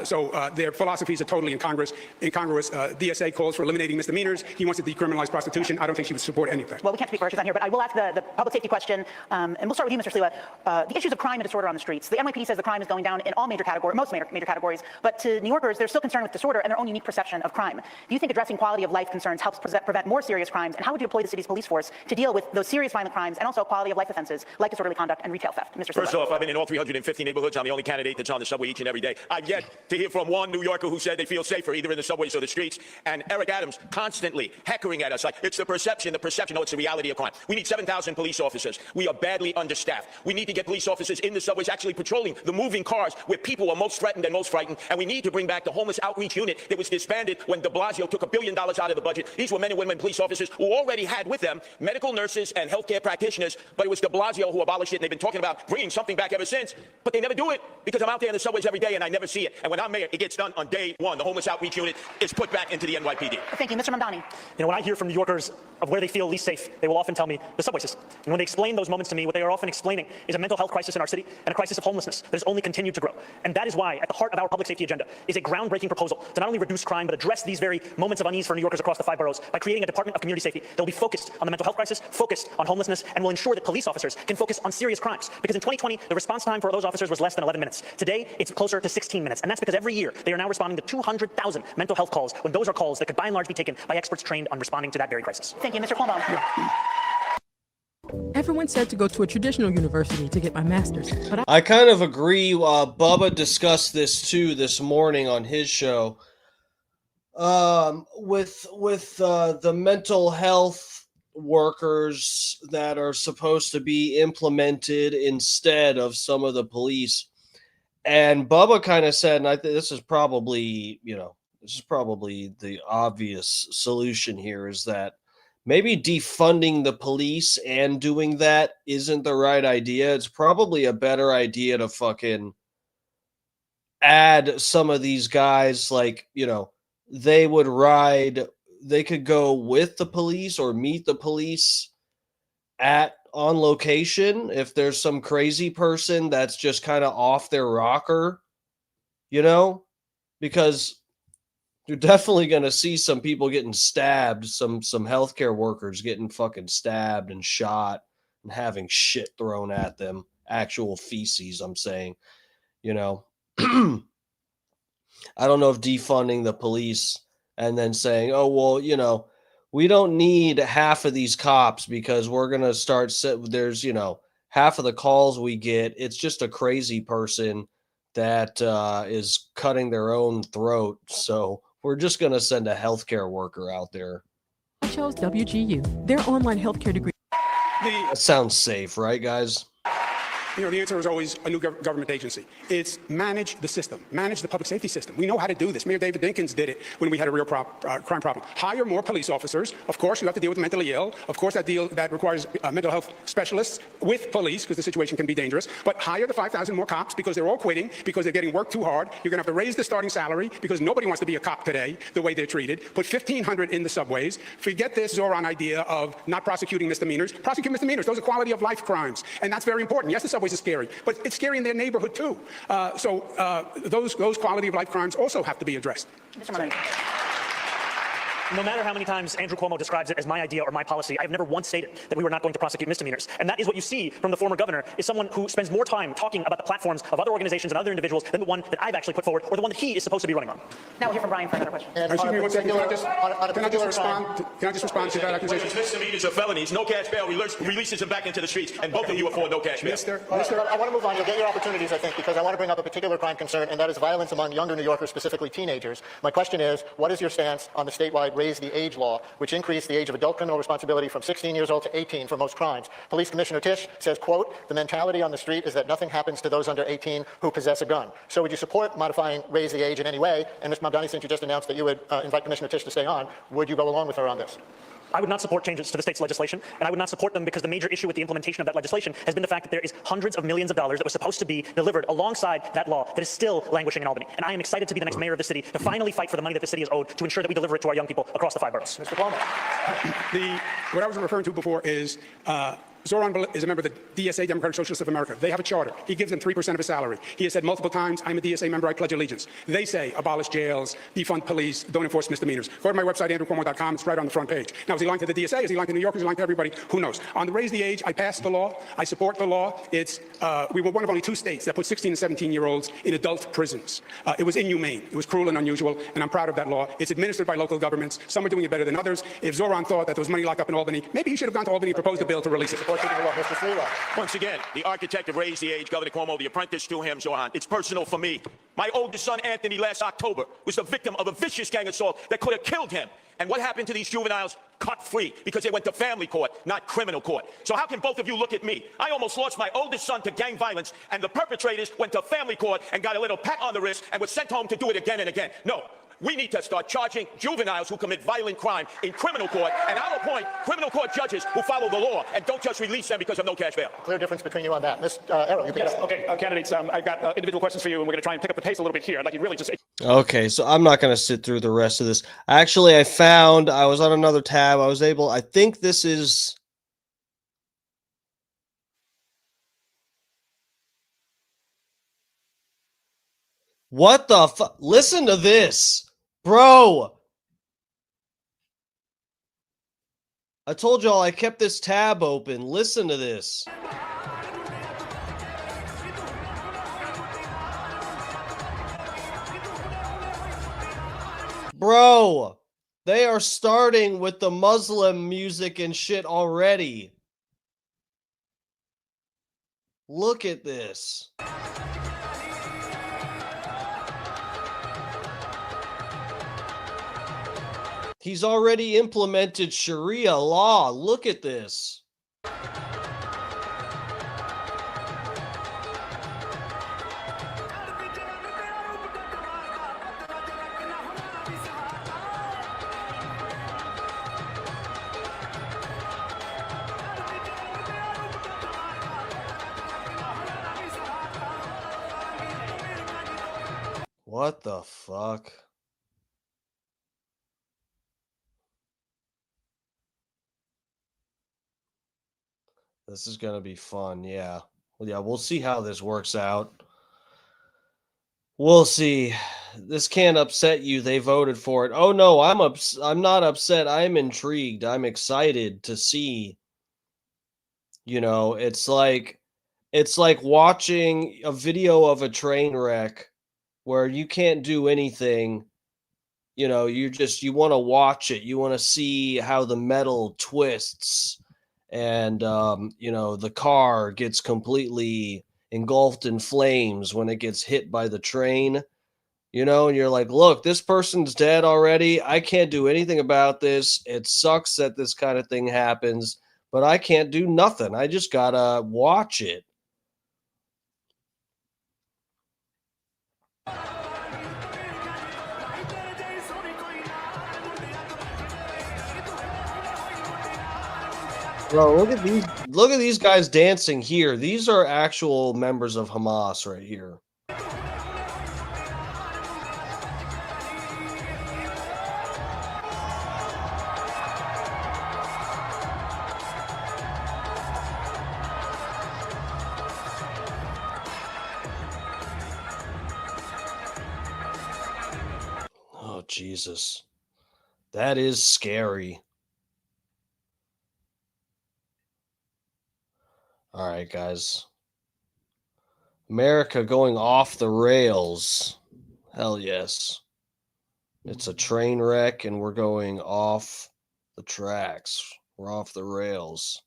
So their philosophies are totally incongruous. DSA calls for eliminating misdemeanors. He wants to decriminalize prostitution. I don't think she would support anything. Well, we can't speak for her. She's not here, but I will ask the public safety question, and we'll start with you, Mr. Sliwa. The issues of crime and disorder on the streets. The NYPD says the crime is going down in all most major categories, but to New Yorkers, they're still concerned with disorder and their own unique perception of crime. Do you think addressing quality of life concerns helps prevent more serious crimes, and how would you deploy the city's police force to deal with those serious violent crimes and also quality of life offenses like disorderly conduct and retail theft? Mr. Sliwa. First off, I've been in all 350 neighborhoods. I'm the only candidate that's on the subway each and every day. I've yet to hear from one New Yorker who said they feel safer either in the subways or the streets. And Eric Adams constantly heckling at us like it's the perception. No, it's the reality of crime. We need 7,000 police officers. We are badly understaffed. We need to get police officers in the subways actually patrolling the moving cars where people are most threatened and most frightened. And we need to bring back the homeless outreach unit that was disbanded when de Blasio took $1 billion out of the budget. These were men and women police officers who already had with them medical nurses and healthcare practitioners, but it was de Blasio who abolished it, and they've been talking about bringing something back ever since. But they never do it because I'm out there in the subways every day and I never see it. And when I'm mayor, it gets done on day one. The homeless outreach unit is put back into the NYPD. Thank you. Mr. Mamdani. You know, when I hear from New Yorkers of where they feel least safe, they will often tell me the subway system. And when they explain those moments to me, what they are often explaining is a mental health crisis in our city and a crisis of homelessness that has only continued to grow. And that is why, at the heart of our public safety agenda, is a groundbreaking proposal to not only reduce crime, but address these very moments of unease for New Yorkers across the 5 boroughs by creating a Department of Community Safety that will be focused on the mental health crisis, focused on homelessness, and will ensure that police officers can focus on serious crimes. Because in 2020, the response time for those officers was less than 11 minutes. Today, it's closer to 16 minutes. And that's because every year, they are now responding to 200,000 mental health calls when those are calls that could by and large be taken by experts trained on responding to that very crisis. Thank you. Mr. Cuomo. Everyone said to go to a traditional university to get my master's, but I kind of agree. Bubba discussed this too this morning on his show. With the mental health workers that are supposed to be implemented instead of some of the police, and Bubba kind of said, and I think this is probably the obvious solution here, is that maybe defunding the police and doing that isn't the right idea. It's probably a better idea to fucking add some of these guys, like, they could go with the police or meet the police on location if there's some crazy person that's just kind of off their rocker, because you're definitely going to see some people getting stabbed, some healthcare workers getting fucking stabbed and shot and having shit thrown at them, actual feces, I'm saying, I don't know if defunding the police and then saying, oh, well, we don't need half of these cops because we're going to start, there's, half of the calls we get, it's just a crazy person that is cutting their own throat. So we're just going to send a healthcare worker out there. I chose WGU, their online healthcare degree. That sounds safe, right, guys? The answer is always a new government agency. It's manage the system, manage the public safety system. We know how to do this. Mayor David Dinkins did it when we had a real crime problem. Hire more police officers. Of course, you have to deal with the mentally ill. Of course, that requires mental health specialists with police because the situation can be dangerous. But hire the 5,000 more cops because they're all quitting, because they're getting worked too hard. You're going to have to raise the starting salary because nobody wants to be a cop today the way they're treated. Put 1,500 in the subways. Forget this Zohran idea of not prosecuting misdemeanors. Prosecute misdemeanors. Those are quality of life crimes. And that's very important. Yes, the subways are scary, but it's scary in their neighborhood too. So those quality of life crimes also have to be addressed. Mr. Mamdani. No matter how many times Andrew Cuomo describes it as my idea or my policy, I have never once stated that we were not going to prosecute misdemeanors. And that is what you see from the former governor, is someone who spends more time talking about the platforms of other organizations and other individuals than the one that I've actually put forward or the one that he is supposed to be running on. Now we'll hear from Brian for another question. Excuse me one second. Can I just respond to that accusation? When misdemeanors are felonies, no cash bail releases them back into the streets, and both of you are for no cash bail. I want to move on. You'll get your opportunities, I think, because I want to bring up a particular crime concern, and that is violence among younger New Yorkers, specifically teenagers. My question is, what is your stance on the statewide Raise the Age law, which increased the age of adult criminal responsibility from 16 years old to 18 for most crimes? Police Commissioner Tisch says, quote, the mentality on the street is that nothing happens to those under 18 who possess a gun. So would you support modifying Raise the Age in any way? And Mr. Mamdani, since you just announced that you would invite Commissioner Tisch to stay on, would you go along with her on this? I would not support changes to the state's legislation, and I would not support them because the major issue with the implementation of that legislation has been the fact that there is hundreds of millions of dollars that was supposed to be delivered alongside that law that is still languishing in Albany. And I am excited to be the next mayor of the city to finally fight for the money that the city is owed to ensure that we deliver it to our young people across the 5 boroughs. Mr. Cuomo. What I was referring to before is Zohran is a member of the DSA, Democratic Socialists of America. They have a charter. He gives them 3% of his salary. He has said multiple times, I'm a DSA member, I pledge allegiance. They say abolish jails, defund police, don't enforce misdemeanors. Go to my website, andrewcuomo.com. It's right on the front page. Now, is he lying to the DSA? Is he lying to New York? Is he lying to everybody? Who knows? On the raise the age, I passed the law. I support the law. We were one of only 2 states that put 16 and 17-year-olds in adult prisons. It was inhumane. It was cruel and unusual, and I'm proud of that law. It's administered by local governments. Some are doing it better than others. If Zohran thought that there was money locked up in Albany, maybe he should have gone to Albany and proposed a bill to release it. Once again, the architect of Raise the Age, Governor Cuomo, the apprentice to him, Zohran. It's personal for me. My oldest son, Anthony, last October was the victim of a vicious gang assault that could have killed him. And what happened to these juveniles? Cut free, because they went to family court, not criminal court. So how can both of you look at me? I almost lost my oldest son to gang violence, and the perpetrators went to family court and got a little pat on the wrist and were sent home to do it again and again. No. We need to start charging juveniles who commit violent crime in criminal court, and I'll appoint criminal court judges who follow the law and don't just release them because of no cash bail. Clear difference between you on that. Ms. Errol, you Yes, okay, candidates, I've got individual questions for you, and we're going to try and pick up the pace a little bit here. I'd like you really just... Okay, so I'm not going to sit through the rest of this. Actually, I was on another tab. I think this is... What the fuck? Listen to this. Bro. I told y'all I kept this tab open. Listen to this. Bro, they are starting with the Muslim music and shit already. Look at this. He's already implemented Sharia law. Look at this. What the fuck? This is going to be fun. Yeah. Well, yeah, we'll see how this works out. We'll see. This can't upset you. They voted for it. Oh no, I'm not upset. I'm intrigued. I'm excited to see. You know, it's like watching a video of a train wreck where you can't do anything. You know, you want to watch it. You want to see how the metal twists. And, you know, the car gets completely engulfed in flames when it gets hit by the train, you know, and you're like, look, this person's dead already. I can't do anything about this. It sucks that this kind of thing happens, but I can't do nothing. I just gotta watch it. Bro, look at these guys dancing here. These are actual members of Hamas right here. Oh, Jesus. That is scary. All right, guys. America going off the rails. Hell yes. It's a train wreck and we're going off the tracks. We're off the rails.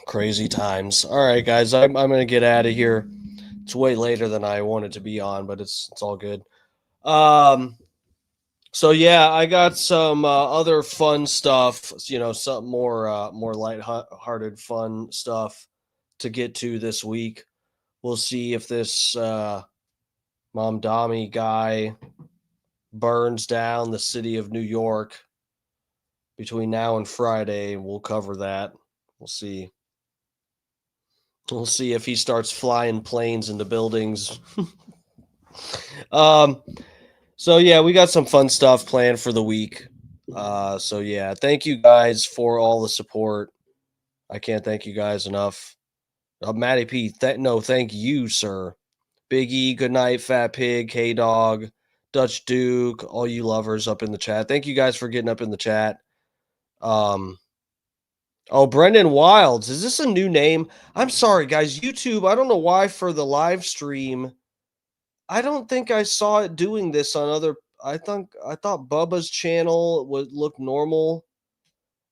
Crazy times. All right, guys. I'm going to get out of here. It's way later than I wanted to be on, but it's all good. So yeah, I got some other fun stuff, you know, some more light-hearted fun stuff to get to this week. we'll see if this Mamdani guy burns down the city of New York between now and Friday. We'll cover that. We'll see. We'll see if he starts flying planes into buildings. So yeah, we got some fun stuff planned for the week. So yeah, thank you guys for all the support. I can't thank you guys enough. Matty P, thank you, sir. Big E, good night, Fat Pig, K Dog, Dutch Duke, all you lovers up in the chat. Thank you guys for getting up in the chat. Brendan Wilds, is this a new name? I'm sorry, guys. YouTube, I don't know why for the live stream, I don't think I saw it doing this on other. I thought Bubba's channel would look normal.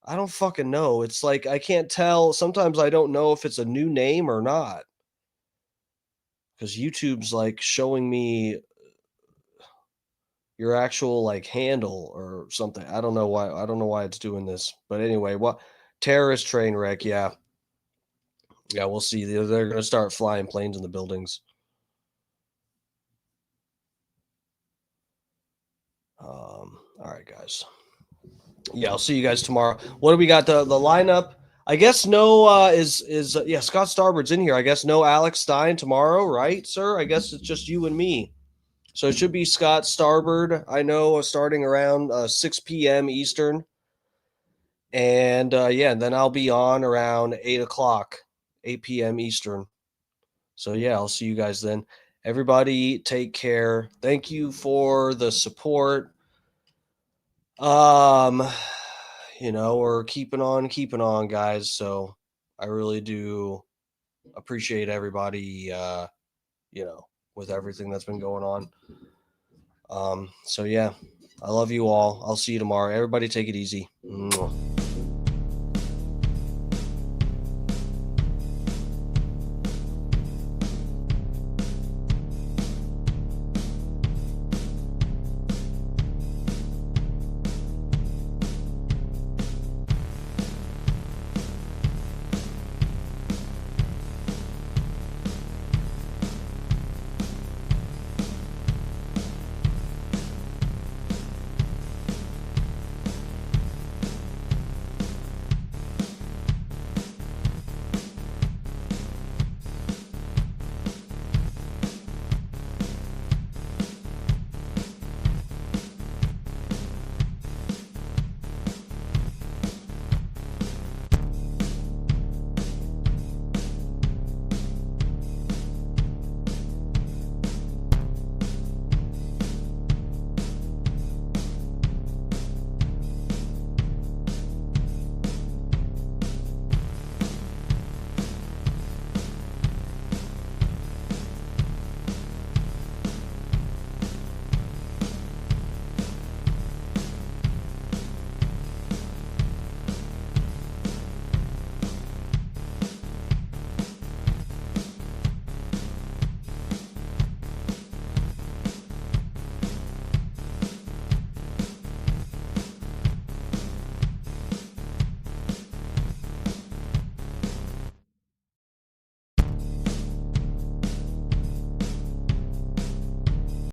I don't fucking know. It's like I can't tell. Sometimes I don't know if it's a new name or not. Because YouTube's like showing me your actual like handle or something. I don't know why. I don't know why it's doing this. But anyway, what terrorist train wreck? Yeah, we'll see. They're gonna start flying planes in the buildings. All right, guys. Yeah, I'll see you guys tomorrow. What do we got? The lineup. I guess no is Scott Starboard's in here. I guess no Alex Stein tomorrow, right, sir? I guess it's just you and me. So it should be Scott Starboard. I know starting around 6 p.m. Eastern. And then I'll be on around 8 p.m. Eastern. So yeah, I'll see you guys then. Everybody take care. Thank you for the support. We're keeping on, guys. So I really do appreciate everybody, with everything that's been going on. So yeah, I love you all. I'll see you tomorrow. Everybody take it easy. Mwah.